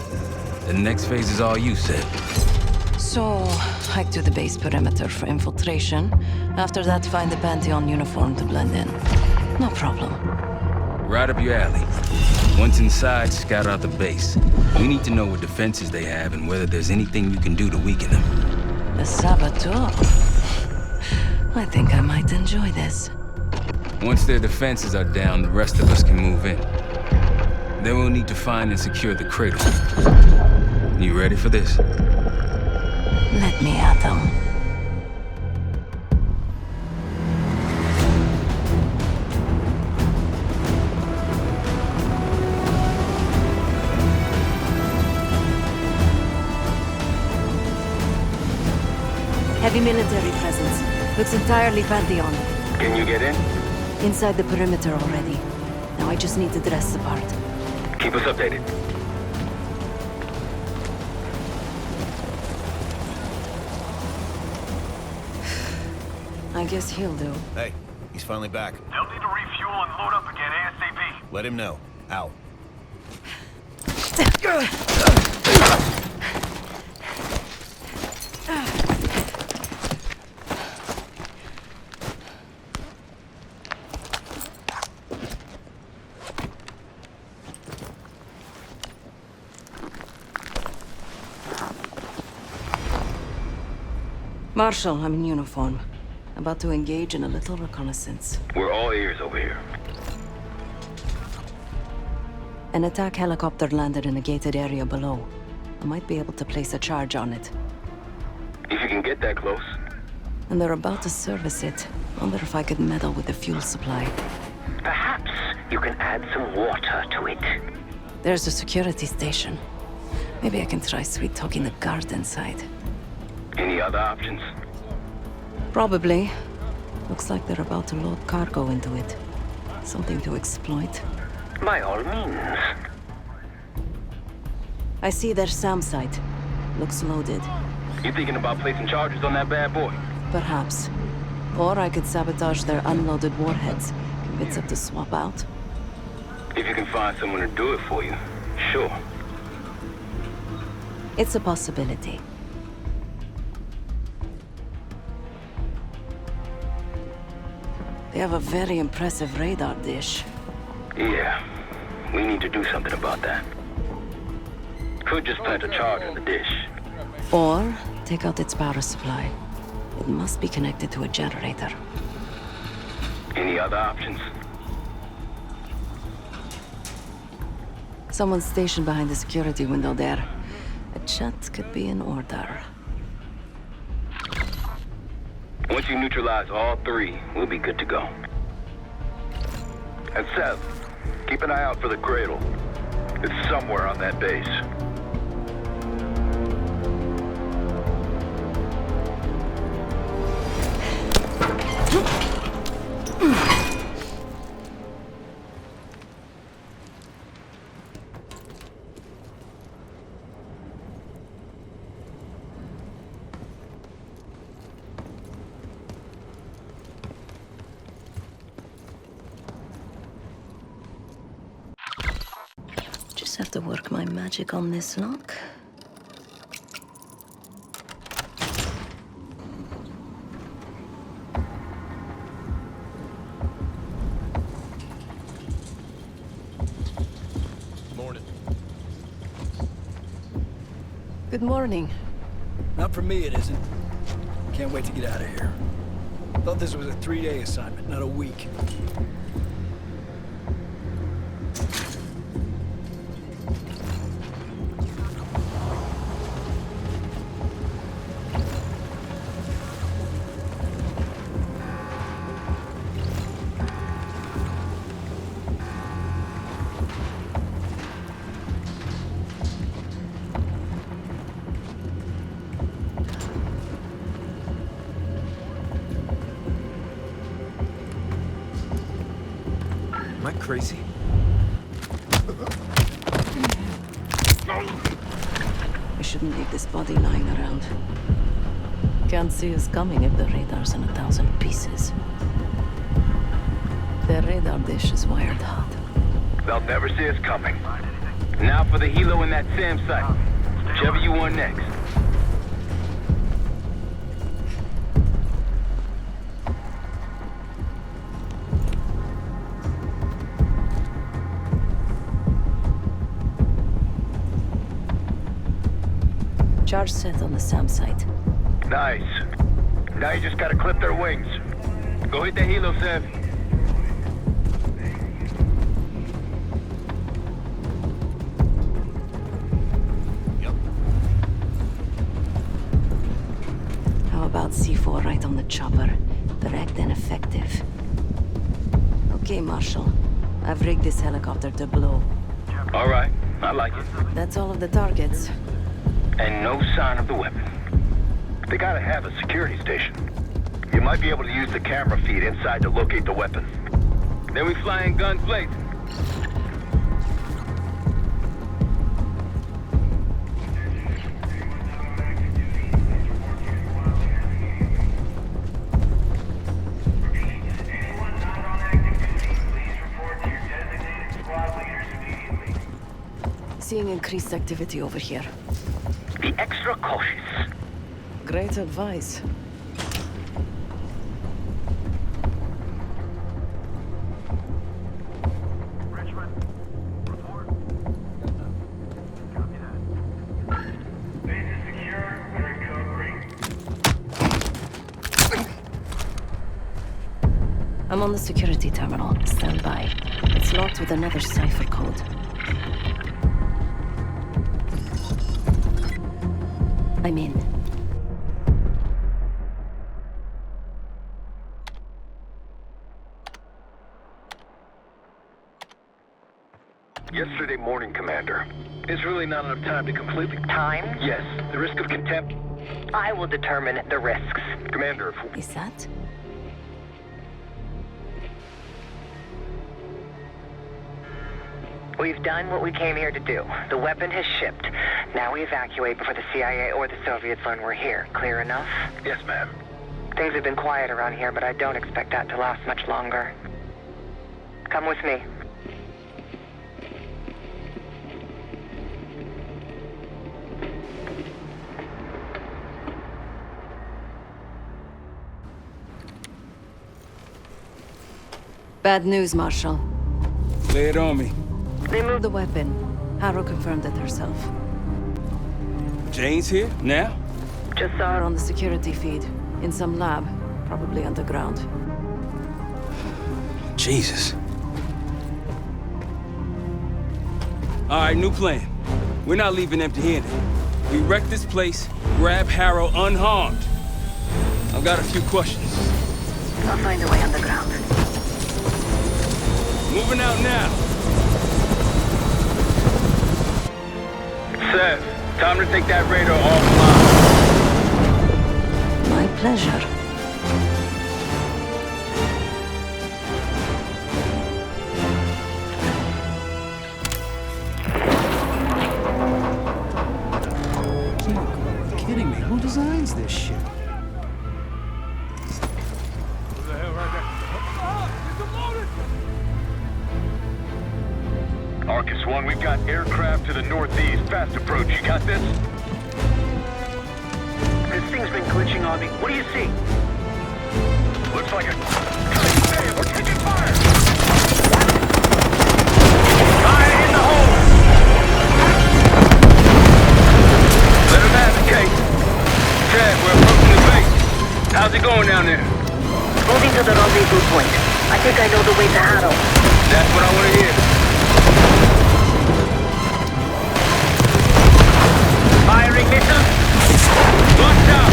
The next phase is all you, Sid. So, hike to the base perimeter for infiltration. After that, find the Pantheon uniform to blend in. No problem. Right up your alley. Once inside, scout out the base. We need to know what defenses they have and whether there's anything you can do to weaken them. A saboteur. I think I might enjoy this. Once their defenses are down, the rest of us can move in. Then we'll need to find and secure the Cradle. You ready for this? Let me at them. Heavy military presence. Looks entirely Pantheon. Can you get in? Inside the perimeter already. Now I just need to dress the part. Keep us updated. I guess he'll do. Hey, he's finally back. They'll need to refuel and load up again ASAP. Let him know. Out. Marshal, I'm in uniform. About to engage in a little reconnaissance. We're all ears over here. An attack helicopter landed in a gated area below. I might be able to place a charge on it. If you can get that close. And they're about to service it. Wonder if I could meddle with the fuel supply. Perhaps you can add some water to it. There's a security station. Maybe I can try sweet-talking the guard inside. Any other options? Probably. Looks like they're about to load cargo into it. Something to exploit. By all means. I see their SAM site. Looks loaded. You thinking about placing charges on that bad boy? Perhaps. Or I could sabotage their unloaded warheads. Convince them to swap out. If you can find someone to do it for you, sure. It's a possibility. They have a very impressive radar dish. Yeah, we need to do something about that. Could just plant a charge on the dish. Or take out its power supply. It must be connected to a generator. Any other options? Someone's stationed behind the security window there. A chat could be in order. Once you neutralize all three, we'll be good to go. And Seth, keep an eye out for the Cradle. It's somewhere on that base. just have to work my magic on this lock. Morning. Good morning. Not for me, it isn't. Can't wait to get out of here. Thought this was a 3-day assignment, not a week. Am I crazy? We shouldn't leave this body lying around. Can't see us coming if the radar's in 1,000 pieces. The radar dish is wired hot. They'll never see us coming. Now for the helo in that SAM site. Whichever you want next. Charge set on the SAM site. Nice. Now you just gotta clip their wings. Go hit the helo, Sev. How about C4 right on the chopper? Direct and effective. Okay, Marshal. I've rigged this helicopter to blow. All right, I like it. That's all of the targets. And no sign of the weapon. They gotta have a security station. You might be able to use the camera feed inside to locate the weapon. Then we fly in guns blazing. Seeing increased activity over here. Be extra cautious. Great advice. I'm on the security terminal. Stand by. It's locked with another cipher code. I'm in. Yesterday morning, Commander. There's really not enough time to completely... Time? Yes. The risk of contempt... I will determine the risks. Commander, if... Is that? We've done what we came here to do. The weapon has shipped. Now we evacuate before the CIA or the Soviets learn we're here. Clear enough? Yes, ma'am. Things have been quiet around here, but I don't expect that to last much longer. Come with me. Bad news, Marshal. Lay it on me. They moved the weapon. Harrow confirmed it herself. Jane's here? Now? Just saw her on the security feed. In some lab. Probably underground. Jesus. All right, new plan. We're not leaving empty-handed. We wreck this place, grab Harrow unharmed. I've got a few questions. I'll find a way underground. Moving out now. Sev, time to take that radar offline. My pleasure. Are you kidding me? Who designs this shit? Arcus 1. We've got aircraft to the northeast. Fast approach. You got this? This thing's been glitching on me. What do you see? Looks like a... Hey, we're taking fire! Fire in the hole! Let him have it, Kate. Chad, we're approaching the base. How's it going down there? Moving to the rendezvous point. I think I know the way to Harrow. That's what I want to hear. Firing missiles. Watch out!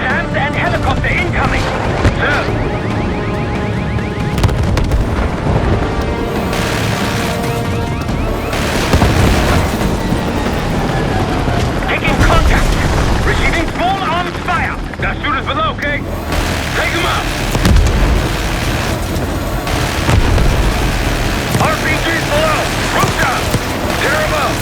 SAMs and helicopter incoming. Sir! Receiving small arms fire! Now shoot us below, Kate! Take him out! RPGs below! Rooftop! Tear him up!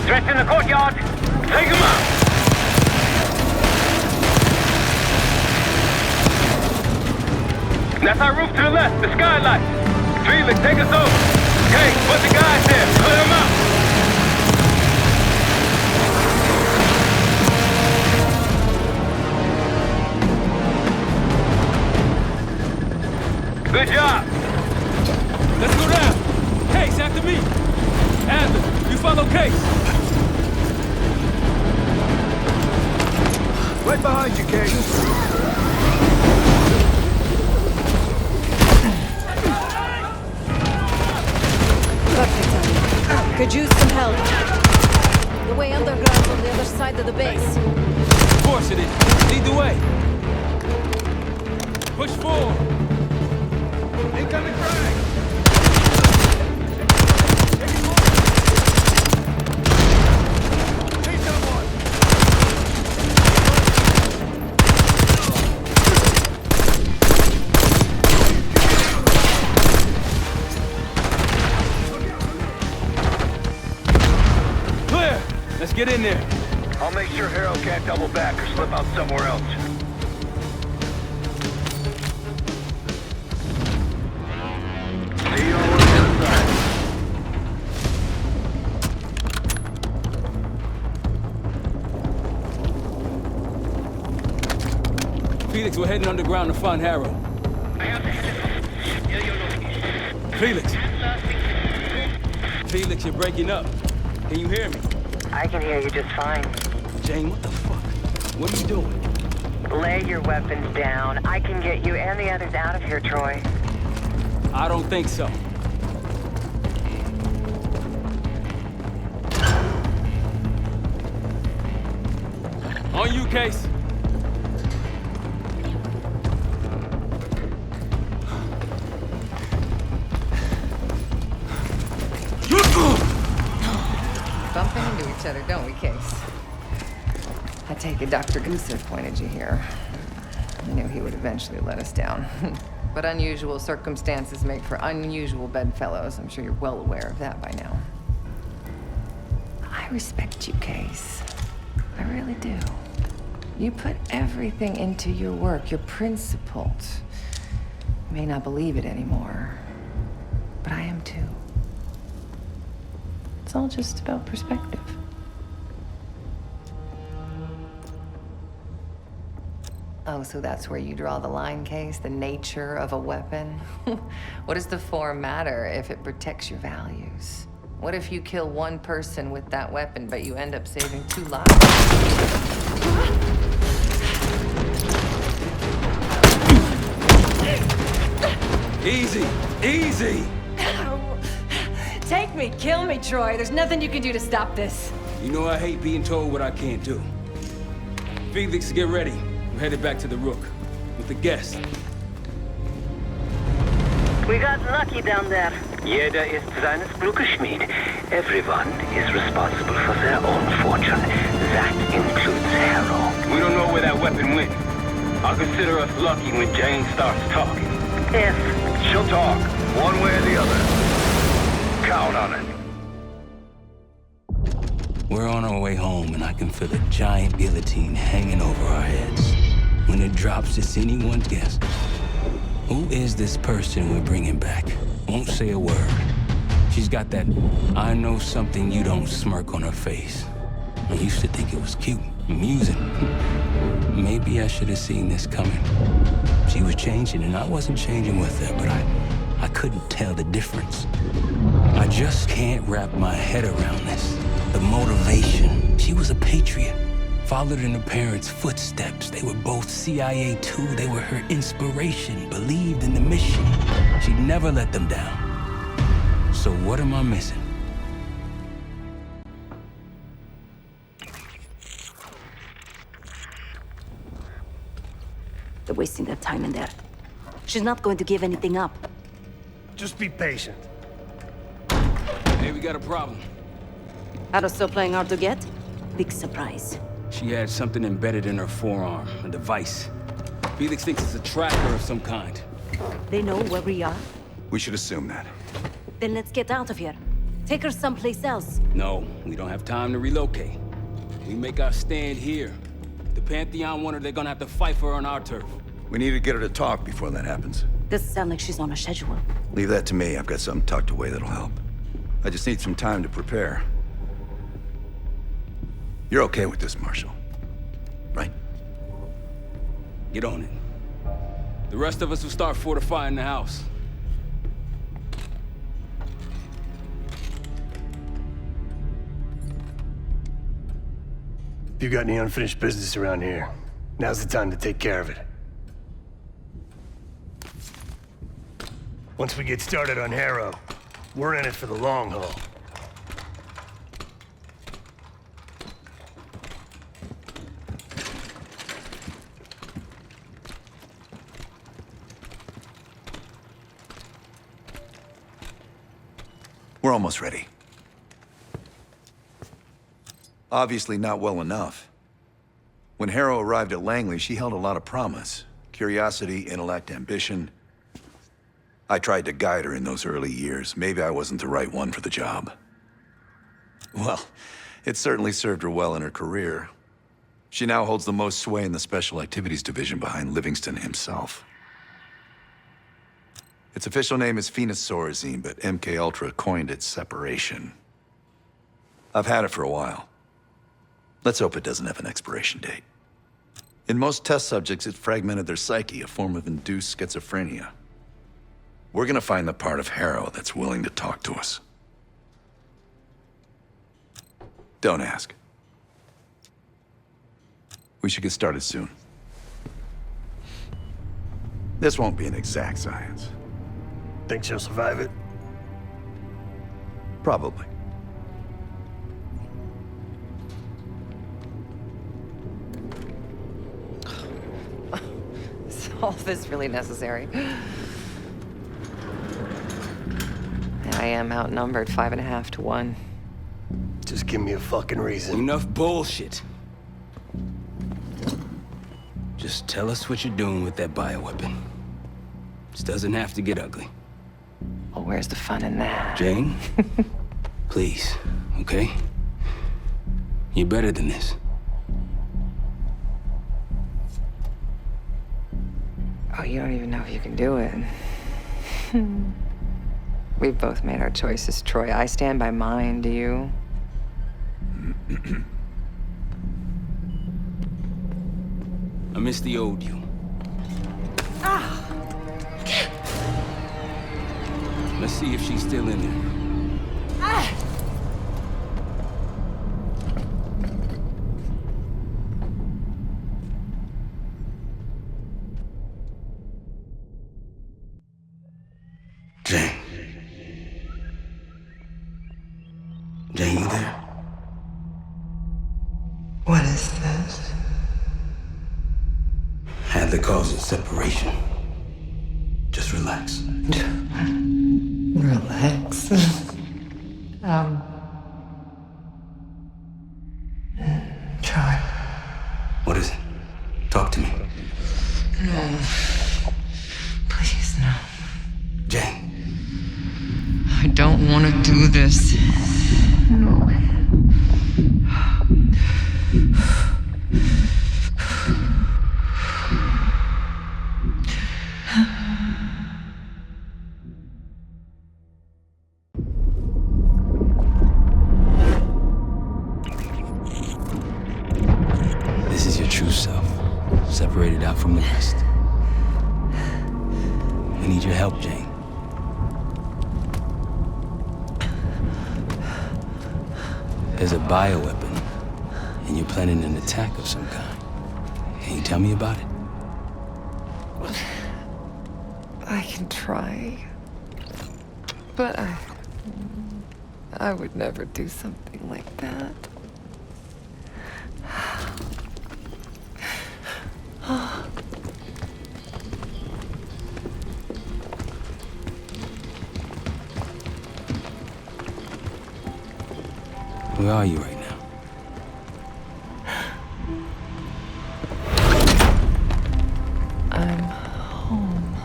Threats in the courtyard! Take him out! That's our roof to the left, the skylight. Felix, take us over. Okay, put the guys there. Clear them out. Good job. Let's go down. Case, after me. Adler, you follow Case. Right behind you, Case. Could use some help. The way underground's on the other side of the base. Of course it is. Lead the way. Push forward. Incoming frag! Let's get in there. I'll make sure Harrow can't double back or slip out somewhere else. See you all on the other side. Felix, we're heading underground to find Harrow. Felix! Felix, you're breaking up. Can you hear me? I can hear you just fine. Jane, what the fuck? What are you doing? Lay your weapons down. I can get you and the others out of here, Troy. I don't think so. On you, Case. Bumping into each other, don't we, Case? I take it Dr. Gusev pointed you here. I knew he would eventually let us down. But unusual circumstances make for unusual bedfellows. I'm sure you're well aware of that by now. I respect you, Case. I really do. You put everything into your work. You're principled. You may not believe it anymore, but I am too. It's all just about perspective. Oh, so that's where you draw the line, Case? The nature of a weapon? What does the form matter if it protects your values? What if you kill one person with that weapon, but you end up saving 2 lives? Easy, easy! Take me, kill me, Troy. There's nothing you can do to stop this. You know I hate being told what I can't do. Felix, get ready. We're headed back to the Rook with the guest. We got lucky down there. Jeder ist seines Glückes Schmied. Everyone is responsible for their own fortune. That includes Harrow. We don't know where that weapon went. I'll consider us lucky when Jane starts talking. If. She'll talk, one way or the other. Count on it. We're on our way home, and I can feel a giant guillotine hanging over our heads. When it drops, it's anyone's guess. Who is this person we're bringing back? Won't say a word. She's got that I know something you don't smirk on her face. I used to think it was cute, amusing. Maybe I should have seen this coming. She was changing, and I wasn't changing with her, but I couldn't tell the difference. I just can't wrap my head around this. The motivation. She was a patriot. Followed in her parents' footsteps. They were both CIA too. They were her inspiration. Believed in the mission. She'd never let them down. So what am I missing? They're wasting their time in there. She's not going to give anything up. Just be patient. Hey, we got a problem. Harrow's still playing hard to get? Big surprise. She had something embedded in her forearm, a device. Felix thinks it's a tracker of some kind. They know where we are? We should assume that. Then let's get out of here. Take her someplace else. No, we don't have time to relocate. We make our stand here. The Pantheon want her, they're gonna have to fight for her on our turf. We need to get her to talk before that happens. Doesn't sound like she's on a schedule. Leave that to me. I've got something tucked away that'll help. I just need some time to prepare. You're okay with this, Marshal, right? Get on it. The rest of us will start fortifying the house. If you got any unfinished business around here, now's the time to take care of it. Once we get started on Harrow, we're in it for the long haul. We're almost ready. Obviously not well enough. When Harrow arrived at Langley, she held a lot of promise. Curiosity, intellect, ambition. I tried to guide her in those early years. Maybe I wasn't the right one for the job. Well, it certainly served her well in her career. She now holds the most sway in the Special Activities Division behind Livingston himself. Its official name is Phoenosorazine, but MKUltra coined it Separation. I've had it for a while. Let's hope it doesn't have an expiration date. In most test subjects, it fragmented their psyche, a form of induced schizophrenia. We're gonna find the part of Harrow that's willing to talk to us. Don't ask. We should get started soon. This won't be an exact science. Think she'll survive it? Probably. Is all this really necessary? I am outnumbered 5.5 to 1. Just give me a fucking reason. Enough bullshit. Just tell us what you're doing with that bioweapon. This doesn't have to get ugly. Well, where's the fun in that? Jane, please, okay? You're better than this. Oh, you don't even know if you can do it. We've both made our choices, Troy. I stand by mine, do you? I miss the old you. Ah! Let's see if she's still in there. Ah! Jane. Jane, you there? What is this? Had the cause of separation. Just relax. Relax. Try. What is it? Talk to me. No. Please, no. do this. No. This is your true self, separated out from the rest. I need your help, Jane. There's a bioweapon, and you're planning an attack of some kind. Can you tell me about it? I can try. But I would never do something like that. Where are you right now? I'm home.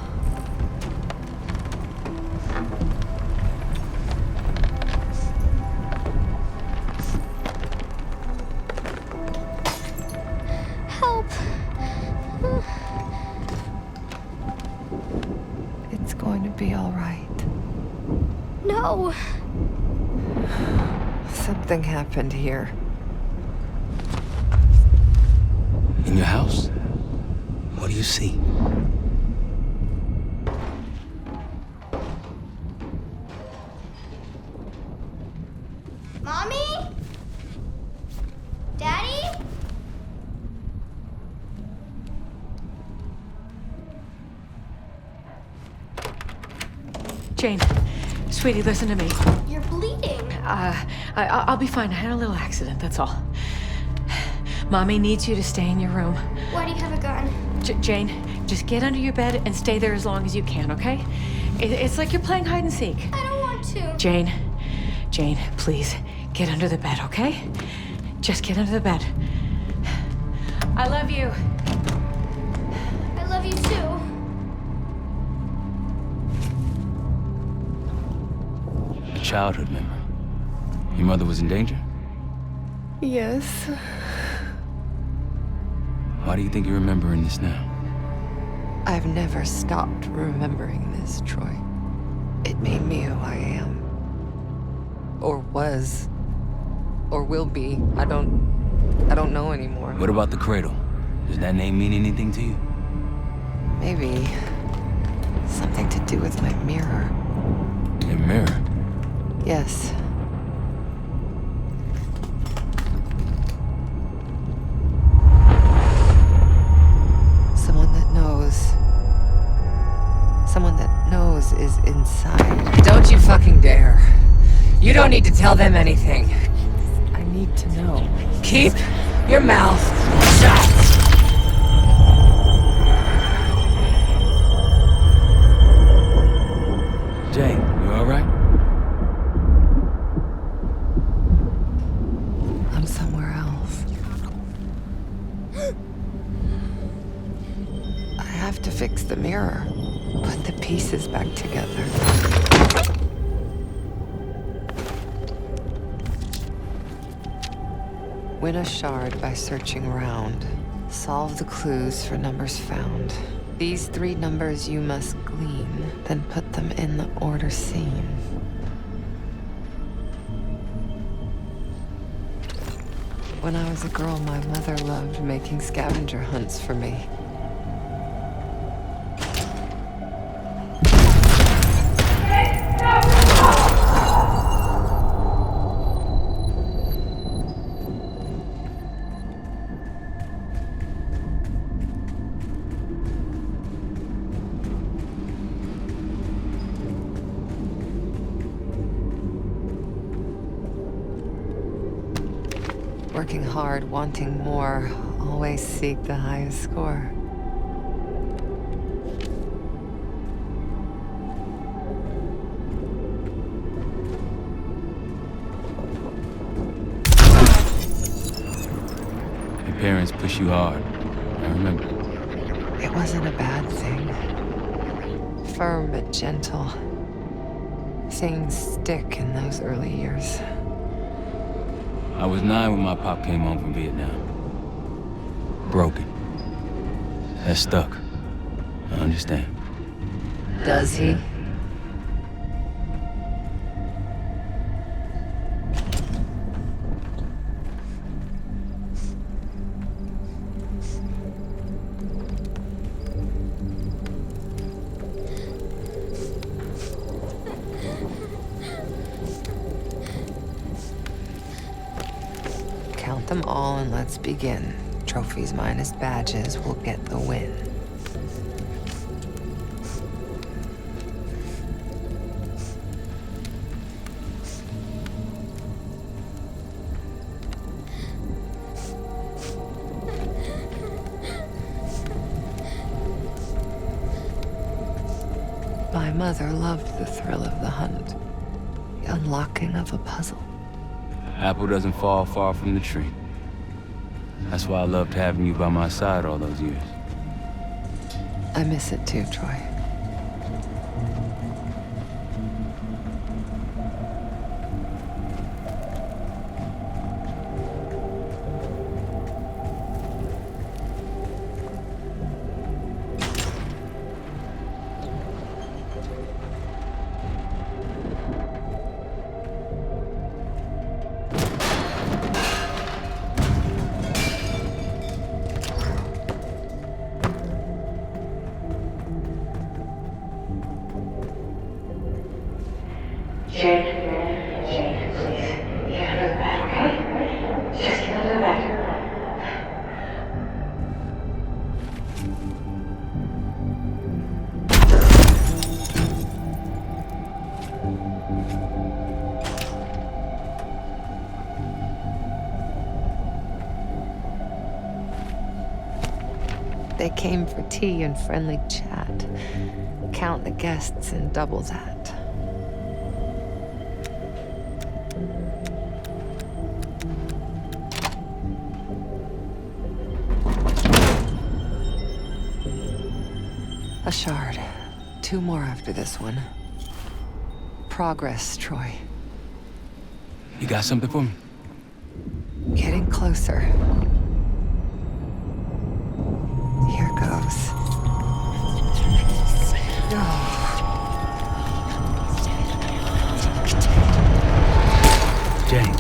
Help! It's going to be all right. No! Something happened here. In your house? What do you see? Mommy? Daddy? Jane, sweetie, listen to me. You're bleeding. I'll be fine. I had a little accident, that's all. Mommy needs you to stay in your room. Why do you have a gun? Jane, just get under your bed and stay there as long as you can, okay? It's like you're playing hide and seek. I don't want to. Jane, please, get under the bed, okay? Just get under the bed. I love you. I love you too. Childhood memory. Your mother was in danger? Yes. Why do you think you're remembering this now? I've never stopped remembering this, Troy. It made me who I am. Or was. Or will be. I don't know anymore. What about the cradle? Does that name mean anything to you? Maybe something to do with my mirror. Your mirror? Yes. Someone that knows. Someone that knows is inside. Don't you fucking dare. You don't need to tell them anything. I need to know. Keep your mouth shut. Jane, you all right? I'm somewhere else. I have to fix the mirror. Put the pieces back together. Win a shard by searching around. Solve the clues for numbers found. These 3 numbers you must glean, then put them in the order seen. When I was a girl, my mother loved making scavenger hunts for me. Working hard, wanting more, always seek the highest score. Your parents push you hard. I remember. It wasn't a bad thing. Firm but gentle. Things stick in those early years. I was 9 when my pop came home from Vietnam. Broken. That stuck. I understand. Does he? Count them all and let's begin. Trophies minus badges will get the win. My mother loved the thrill of the hunt, the unlocking of a puzzle. Apple doesn't fall far from the tree. That's why I loved having you by my side all those years. I miss it too, Troy. Jane, please. Get under the bed, okay? Just get under the bed. They came for tea and friendly chat. Count the guests and double that. A shard. 2 more after this one. Progress, Troy. You got something for me? Getting closer. Here goes. Jane.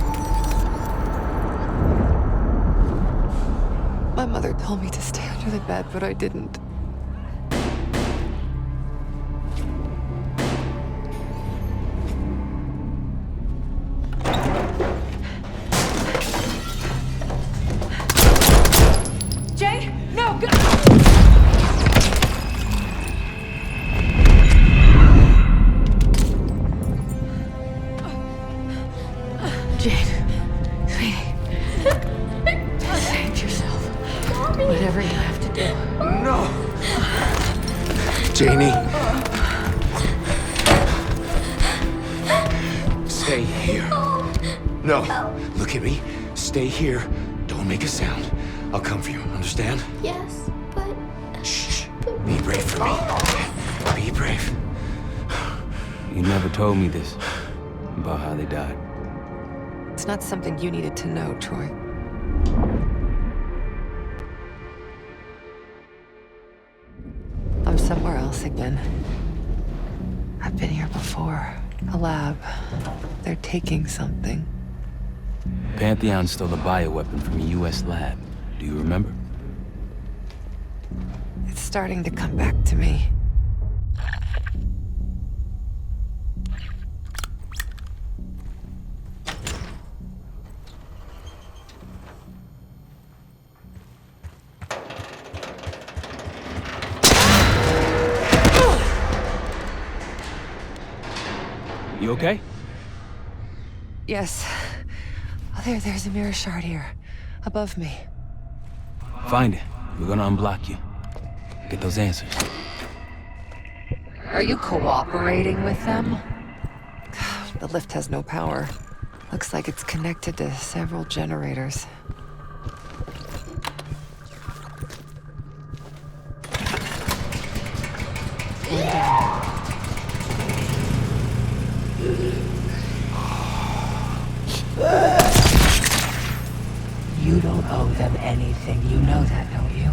My mother told me to stay under the bed, but I didn't. Janie. Stay here. No, look at me. Stay here. Don't make a sound. I'll come for you, understand? Yes, but... Shh. Be brave for me. Be brave. You never told me this, about how they died. It's not something you needed to know, Troy. I'm somewhere else again. I've been here before. A lab. They're taking something. Pantheon stole a bioweapon from a U.S. lab. Do you remember? It's starting to come back to me. You okay? Yes. Oh, there's a mirror shard here. Above me. Find it. We're gonna unblock you. Get those answers. Are you cooperating with them? The lift has no power. Looks like it's connected to several generators. You don't owe them anything. You know that, don't you?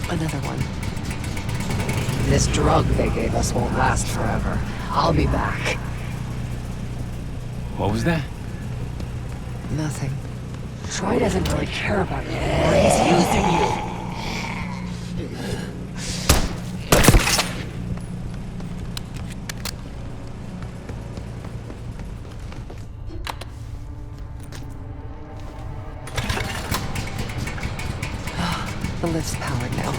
Another one. This drug they gave us won't last forever. I'll be back. What was that? Nothing. Troy doesn't really care about you anymore. He's using you. The lift's powered now.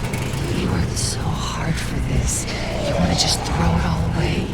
You worked so hard for this. You want to just throw it all away?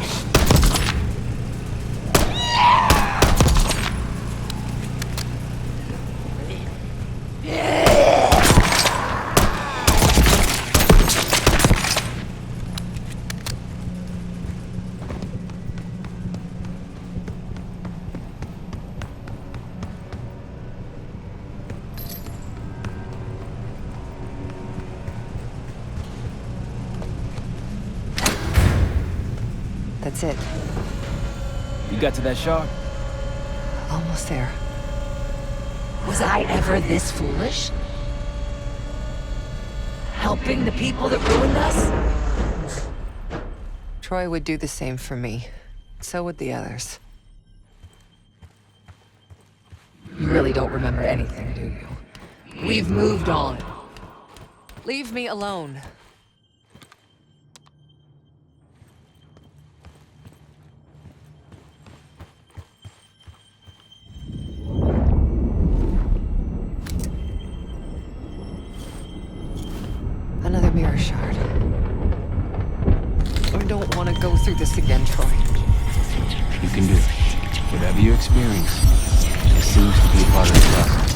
That's it. You got to that shark? Almost there. Was I ever this foolish? Helping the people that ruined us? Troy would do the same for me. So would the others. You really don't remember anything, do you? We've moved on. Leave me alone. Another mirror shard. I don't want to go through this again, Troy. You can do it. Whatever you experience, it seems to be a part of the process.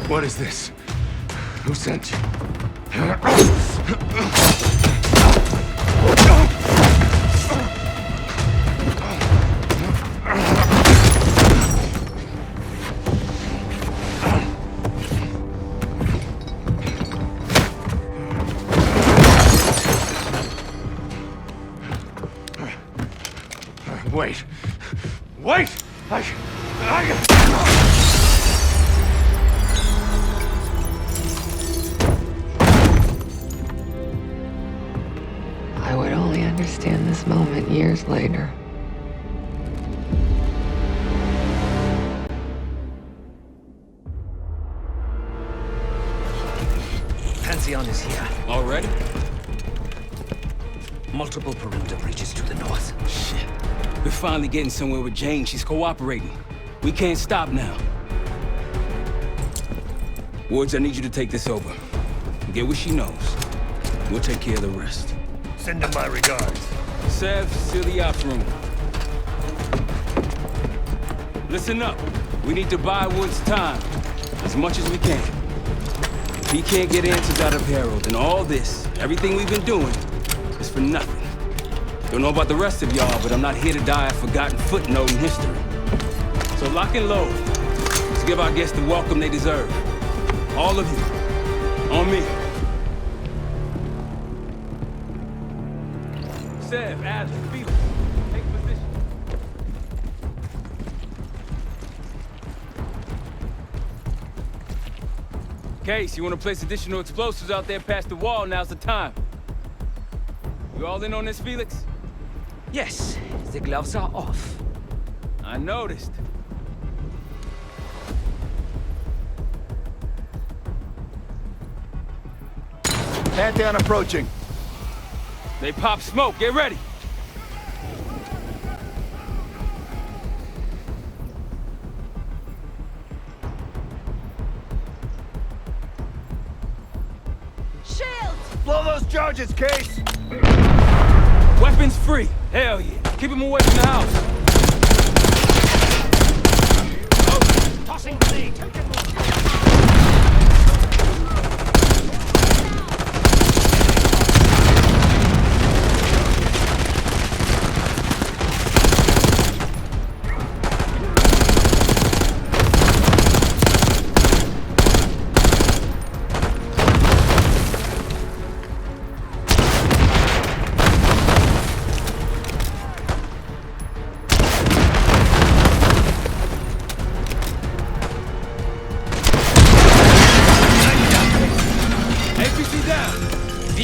What is this? Who sent you? Wait. Wait! I would only understand this moment years later. Pantheon is here. Already? Multiple perimeter breaches to the north. Shit. We're finally getting somewhere with Jane. She's cooperating. We can't stop now. Woods, I need you to take this over. Get what she knows. We'll take care of the rest. Send him my regards. Sev, seal the ops room. Listen up. We need to buy Woods time. As much as we can. If he can't get answers out of Harrow, then all this, everything we've been doing, is for nothing. Don't know about the rest of y'all, but I'm not here to die a forgotten footnote in history. So lock and load. Let's give our guests the welcome they deserve. All of you. On me. Sev, Adler, Felix. Case, you want to place additional explosives out there past the wall, now's the time. You all in on this, Felix? Yes, the gloves are off. I noticed. Pantheon approaching. They pop smoke, get ready. Blow those charges, Case! Weapons free. Hell yeah. Keep them away from the house. Tossing grenade.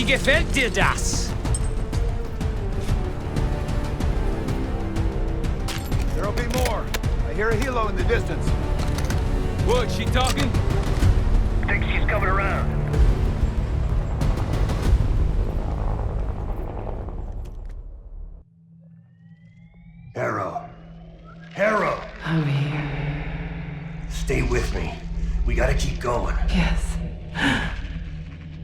Gefällt dir das? There'll be more. I hear a helo in the distance. Wood, she talking? Think she's coming around. Harrow. Harrow! I'm here. Stay with me. We gotta keep going. Yes.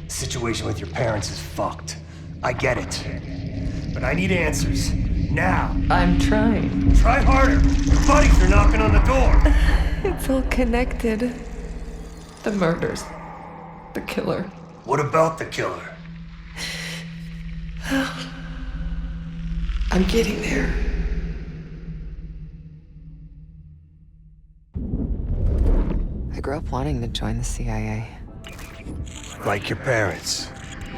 Situation with your parents is fucked. I get it. But I need answers. Now. I'm trying. Try harder. Your buddies are knocking on the door. It's all connected. The murders. The killer. What about the killer? I'm getting there. I grew up wanting to join the CIA. Like your parents.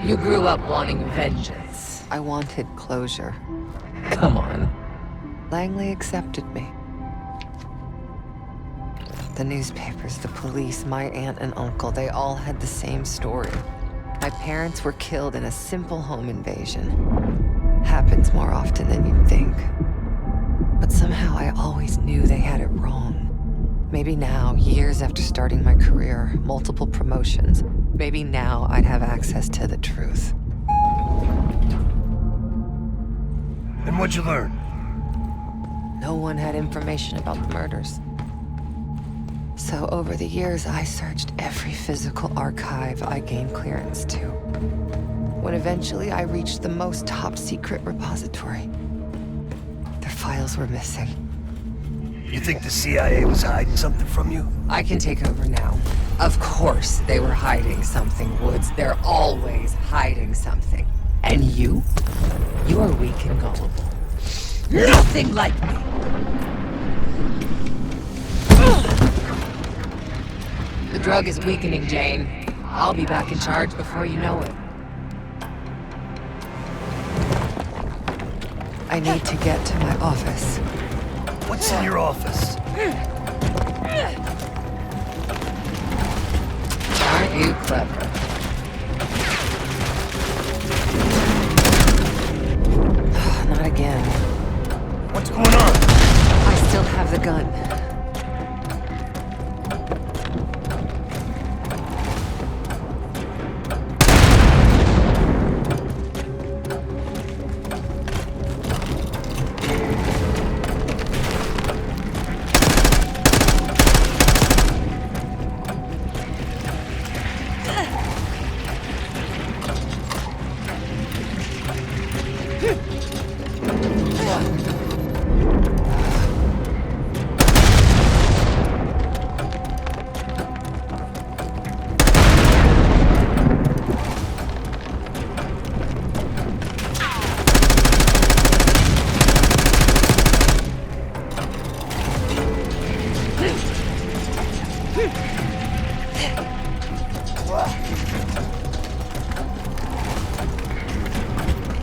You grew up wanting vengeance. I wanted closure. Come on. Langley accepted me. The newspapers, the police, my aunt and uncle, they all had the same story. My parents were killed in a simple home invasion. Happens more often than you'd think. But somehow I always knew they had it wrong. Maybe now, years after starting my career, multiple promotions, maybe now I'd have access to the truth. And what'd you learn? No one had information about the murders. So over the years, I searched every physical archive I gained clearance to. When eventually I reached the most top-secret repository, their files were missing. You think the CIA was hiding something from you? I can take over now. Of course they were hiding something, Woods. They're always hiding something. And you? You are weak and gullible. Nothing like me! The drug is weakening, Jane. I'll be back in charge before you know it. I need to get to my office. What's in your office? Aren't you clever? Not again. What's going on? I still have the gun.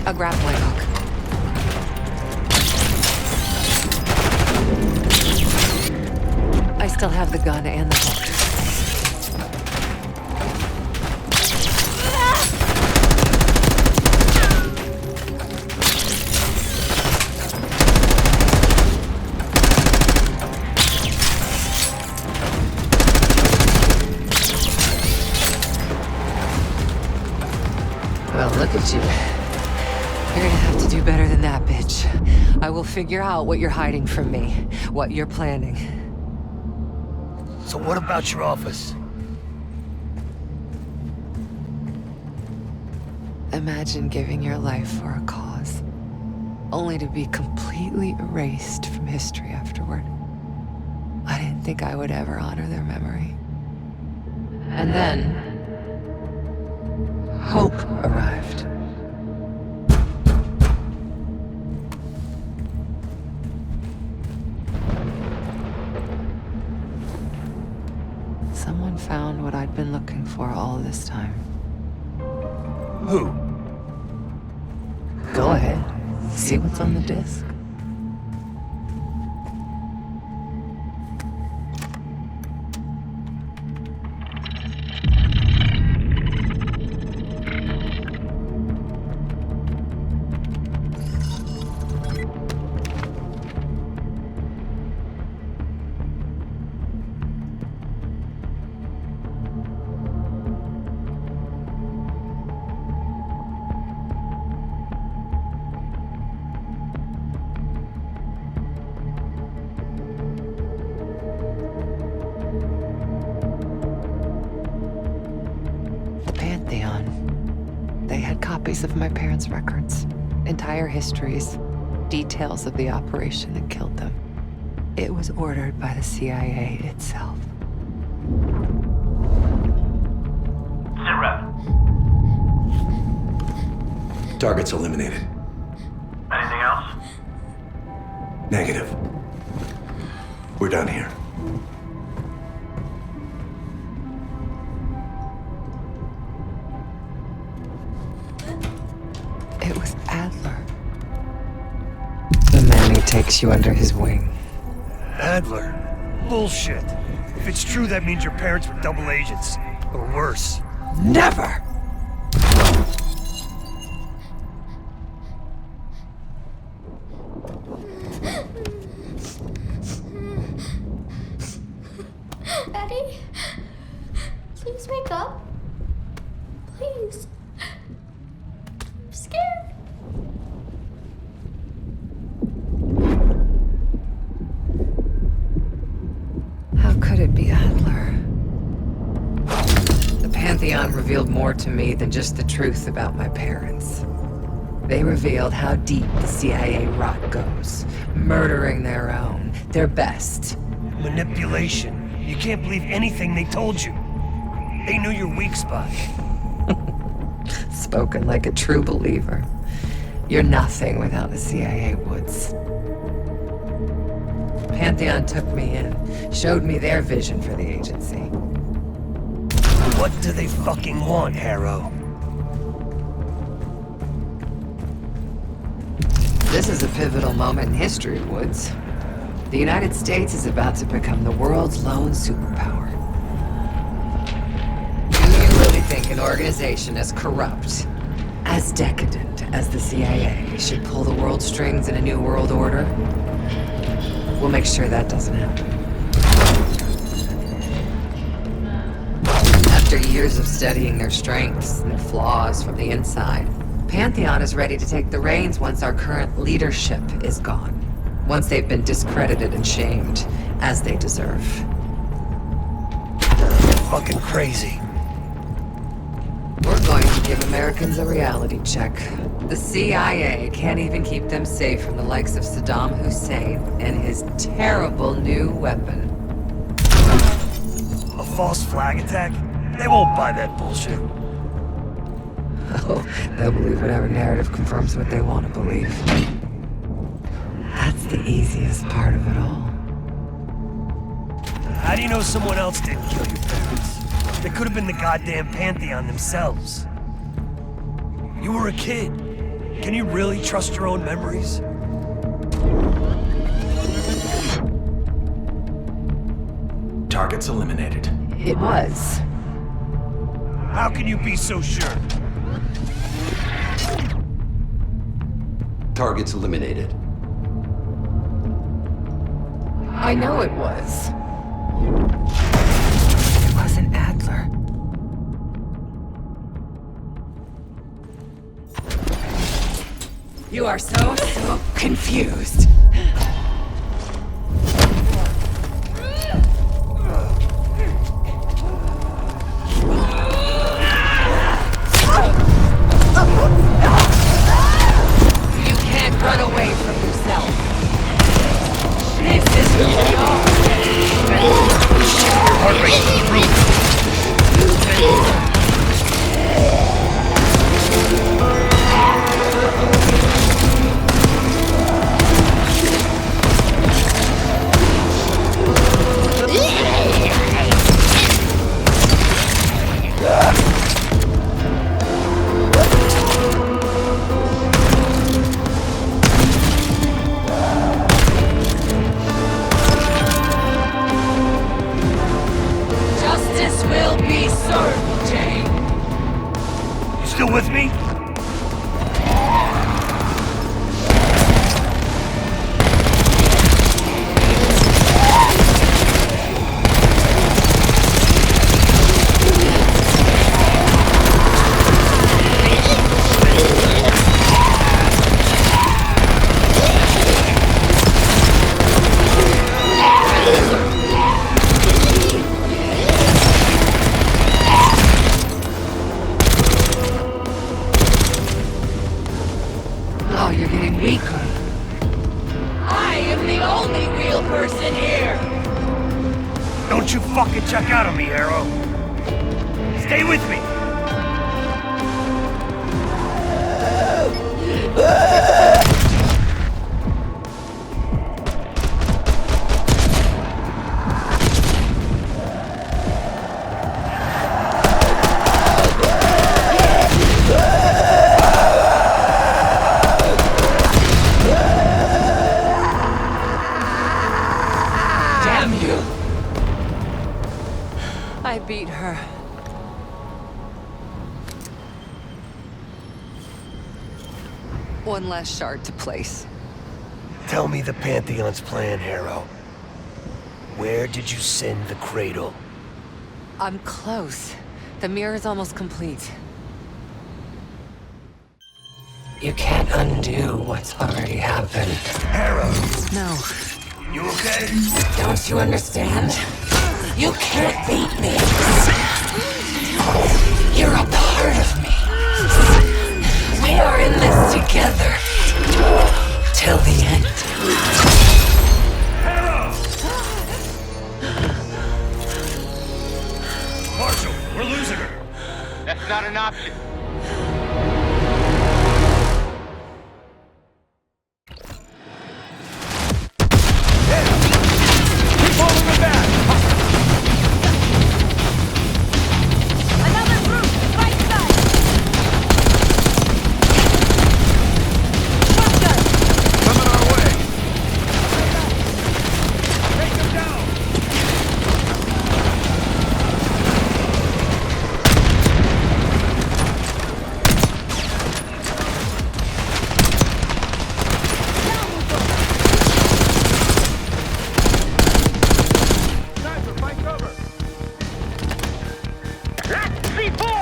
A grappling hook. I still have the gun and the hook. Look at you. You're gonna have to do better than that, bitch. I will figure out what you're hiding from me, what you're planning. So what about your office? Imagine giving your life for a cause, only to be completely erased from history afterward. I didn't think I would ever honor their memory. And then, hope arrived. Someone found what I'd been looking for all this time. Who? Go ahead. See what's on the disc. They had copies of my parents' records, entire histories, details of the operation that killed them. It was ordered by the CIA itself. Sit rep. Targets eliminated. Anything else? Negative. We're done here. It was Adler. The man who takes you under his wing. Adler? Bullshit. If it's true, that means your parents were double agents. Or worse. Never! Daddy? Please wake up. Please. I'm scared. How could it be Adler? The Pantheon revealed more to me than just the truth about my parents. They revealed how deep the CIA rot goes, murdering their own, their best. Manipulation. You can't believe anything they told you. They knew your weak spot. Spoken like a true believer. You're nothing without the CIA Woods. Pantheon took me in, showed me their vision for the agency. What do they fucking want, Harrow? This is a pivotal moment in history, Woods. The United States is about to become the world's lone superpower. Do you really think an organization as corrupt, as decadent as the CIA should pull the world strings in a new world order? We'll make sure that doesn't happen. After years of studying their strengths and their flaws from the inside, Pantheon is ready to take the reins once our current leadership is gone. Once they've been discredited and shamed, as they deserve. Fucking crazy. We're going to give Americans a reality check. The CIA can't even keep them safe from the likes of Saddam Hussein and his terrible new weapon. A false flag attack? They won't buy that bullshit. Oh, they'll believe whatever narrative confirms what they want to believe. That's the easiest part of it all. How do you know someone else didn't kill your parents? They could have been the goddamn Pantheon themselves. You were a kid. Can you really trust your own memories? Targets eliminated. It was. How can you be so sure? Targets eliminated. I know it was. It wasn't Adler. You are so confused. You can't run away from yourself. This is who we are. Heart rate through the roof. Justice will be served, Jane. You still with me? Oh, you're getting weaker. I am the only real person here. Don't you fucking check out on me, Harrow. Stay with me. Damn you. I beat her. One last shard to place. Tell me the Pantheon's plan, Harrow. Where did you send the cradle? I'm close. The mirror's almost complete. You can't undo what's already happened. Harrow! No. You okay? Don't you understand? You can't beat me. You're a part of me. We are in this together. Till the end. Harrow! Marshal, we're losing her. That's not an option. Keep holding her back! Another group, right side. Shotgun. Coming our way! Take them down! Sniper, find cover! C4!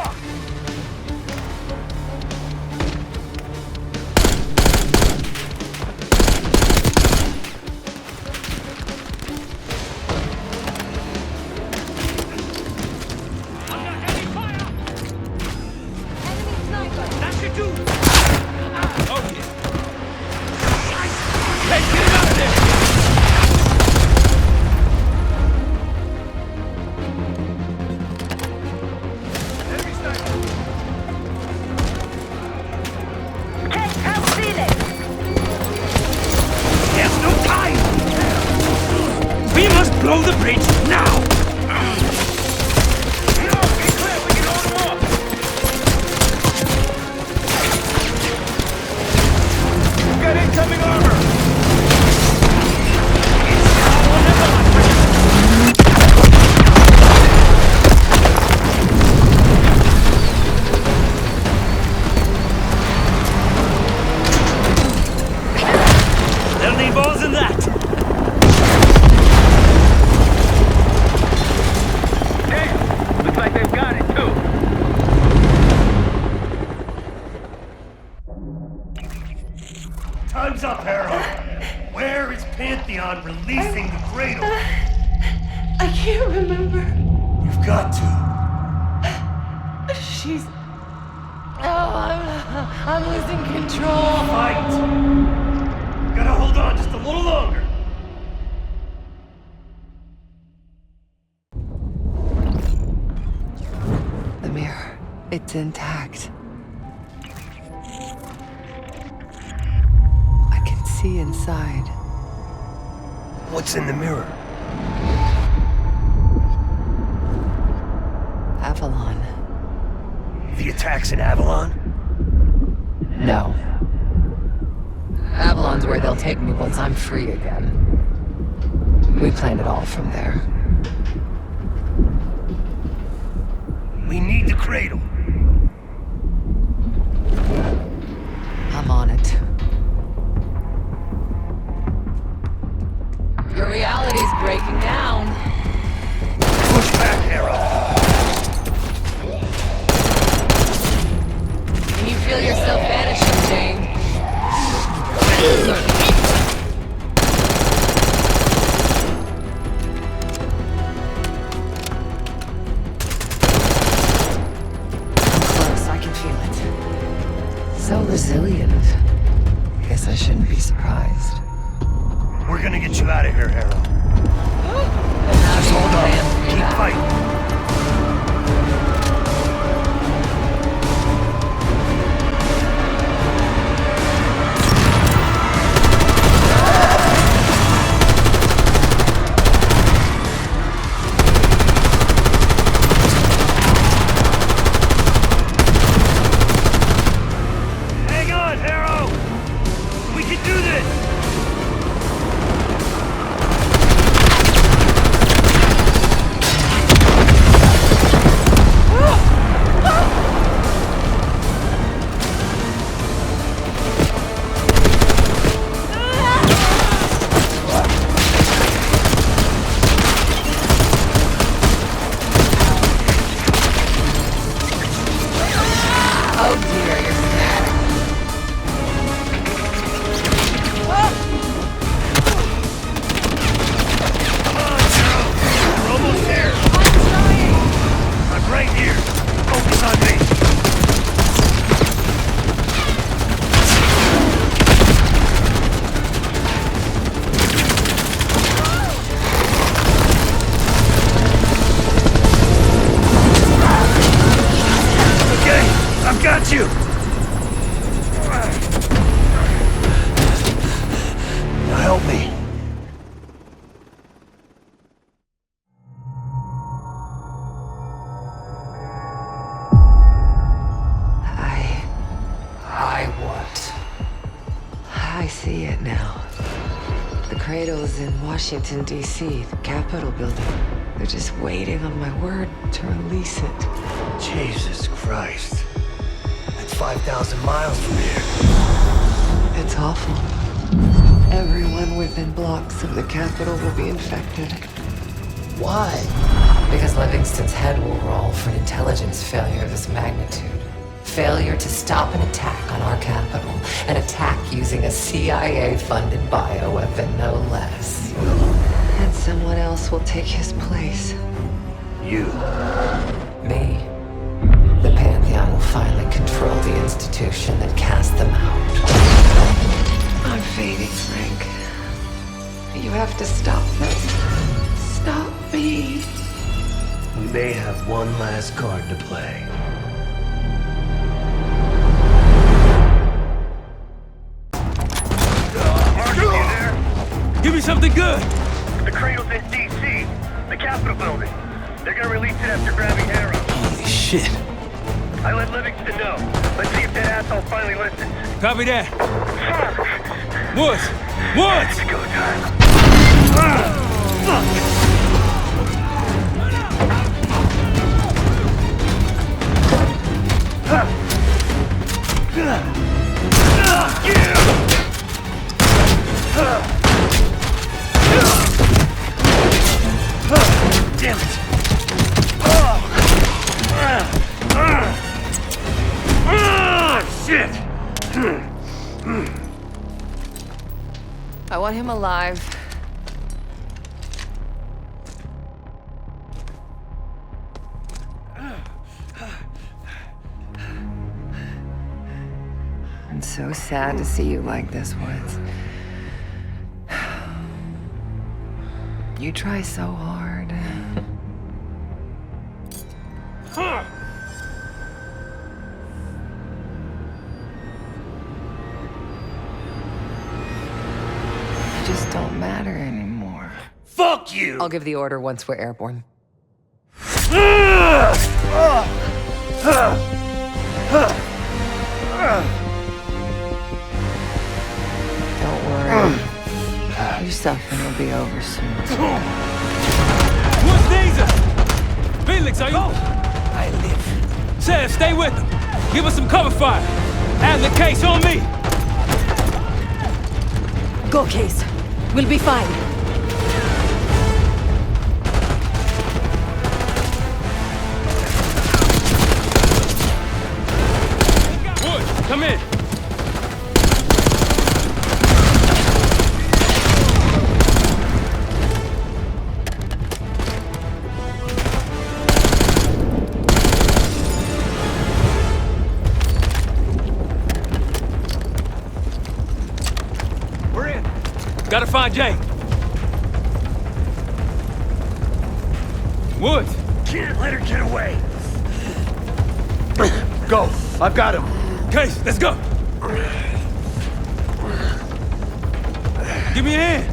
That should do! Oh, yeah. Hey, get it out of there! Enemy sniper! Can't help feeling. There's no time! We must blow the bridge now! Get clear, we can hold them off! We've got incoming armor! It's now or never, my friend! They'll need balls in that! can't remember. You've got to. She's... Oh, I'm losing control. Fight! Gotta hold on just a little longer. The mirror, it's intact. I can see inside. What's in the mirror? Avalon. The attacks in Avalon? No. Avalon's where they'll take me once I'm free again. We planned it all from there. We need the cradle. I'm on it. Your reality's breaking down. Push back, Harrow. Can you feel yourself vanishing, Jane? So resilient. Guess I shouldn't be surprised. We're gonna get you out of here, Harrow. Just hold on. Keep fighting. Washington, D.C., the Capitol building. They're just waiting on my word to release it. Jesus Christ. That's 5,000 miles from here. It's awful. Everyone within blocks of the Capitol will be infected. Why? Because Livingston's head will roll for an intelligence failure of this magnitude. Failure to stop an attack on our capital. An attack using a CIA-funded bioweapon, no less. And someone else will take his place. You. Me. The Pantheon will finally control the institution that cast them out. I'm fading, Frank. You have to stop this. Stop me. We may have one last card to play. Give me something good! The cradle's in D.C., the Capitol building. They're gonna release it after grabbing Harrow. Holy shit. I let Livingston know. Let's see if that asshole finally listens. Copy that. Fuck! What? What? It's go time. Fuck! Damn it! Shit! I want him alive. so sad to see you like this, Woods. You try so hard. You just don't matter anymore. Fuck you! I'll give the order once we're airborne. Don't worry. Your suffering will be over soon. What's Jesus? Felix, are you? I live. Sam, stay with him. Give us some cover fire. Have the case on me. Go, Case. We'll be fine. Wood, come in. Gotta find Jay. Woods. Can't let her get away. Go. I've got him. Case, let's go. Give me a hand.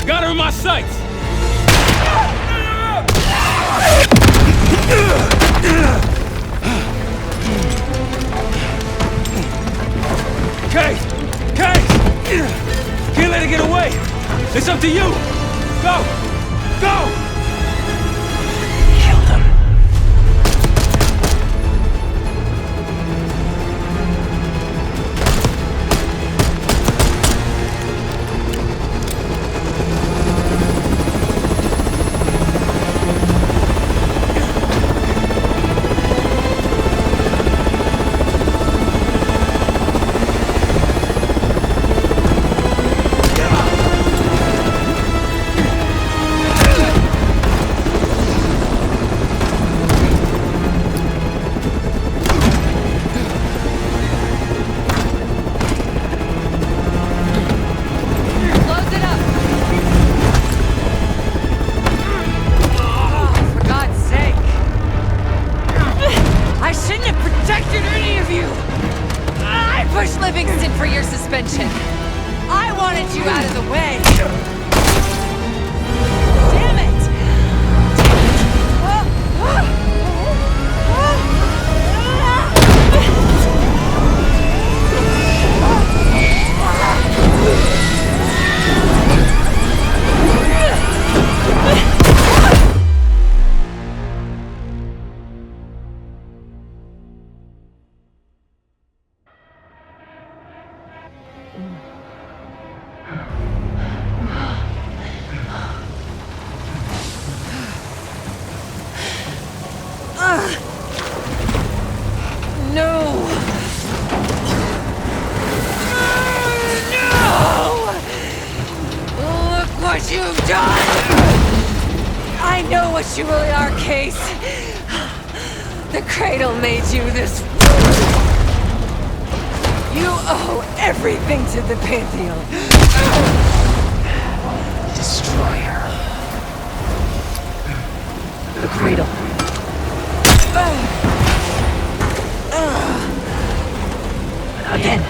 Got her in my sights. Case! Case! Can't let her get away! It's up to you! Go! Go! Kill them. You really are, Case. The cradle made you this. You owe everything to the Pantheon. Destroy her. The cradle. Again.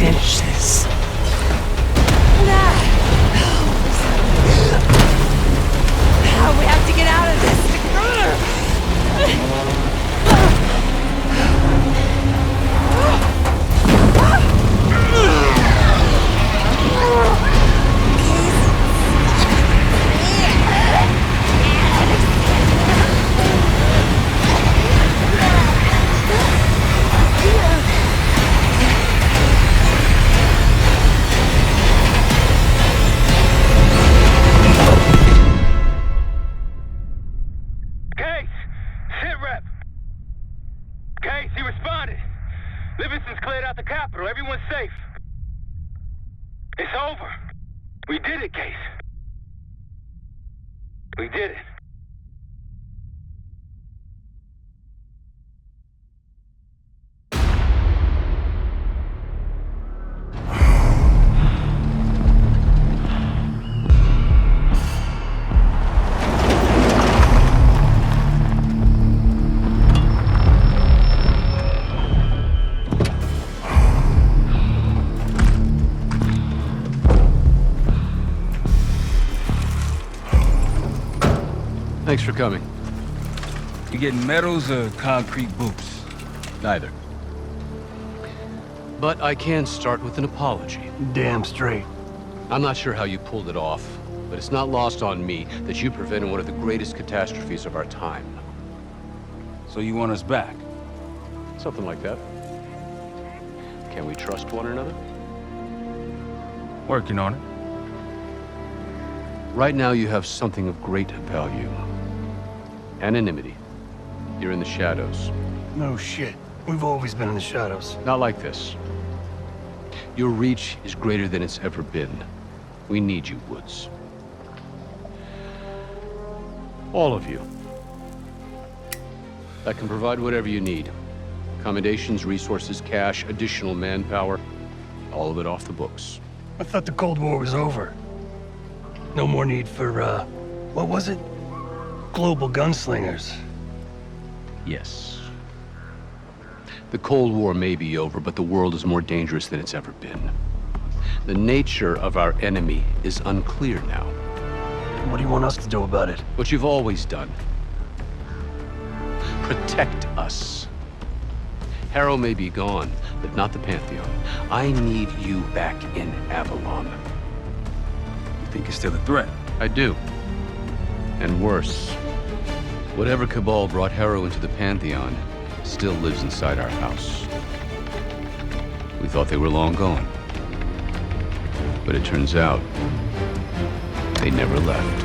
Finish this. We have to get out of this. Livingston's cleared out the capital. Everyone's safe. It's over. We did it, Case. We did it. Thanks for coming. You getting medals or concrete boots? Neither. But I can start with an apology. Damn straight. I'm not sure how you pulled it off, but it's not lost on me that you prevented one of the greatest catastrophes of our time. So you want us back? Something like that. Can we trust one another? Working on it. Right now you have something of great value. Anonymity. You're in the shadows. No shit. We've always been in the shadows. Not like this. Your reach is greater than it's ever been. We need you, Woods. All of you. I can provide whatever you need. Accommodations, resources, cash, additional manpower. All of it off the books. I thought the Cold War was over. No more need for, what was it? Global gunslingers. Yes. The Cold War may be over, but the world is more dangerous than it's ever been. The nature of our enemy is unclear now. What do you want us to do about it? What you've always done. Protect us. Harrow may be gone, but not the Pantheon. I need you back in Avalon. You think it's still a threat? I do. And worse. Whatever cabal brought Harrow into the Pantheon still lives inside our house. We thought they were long gone. But it turns out, they never left.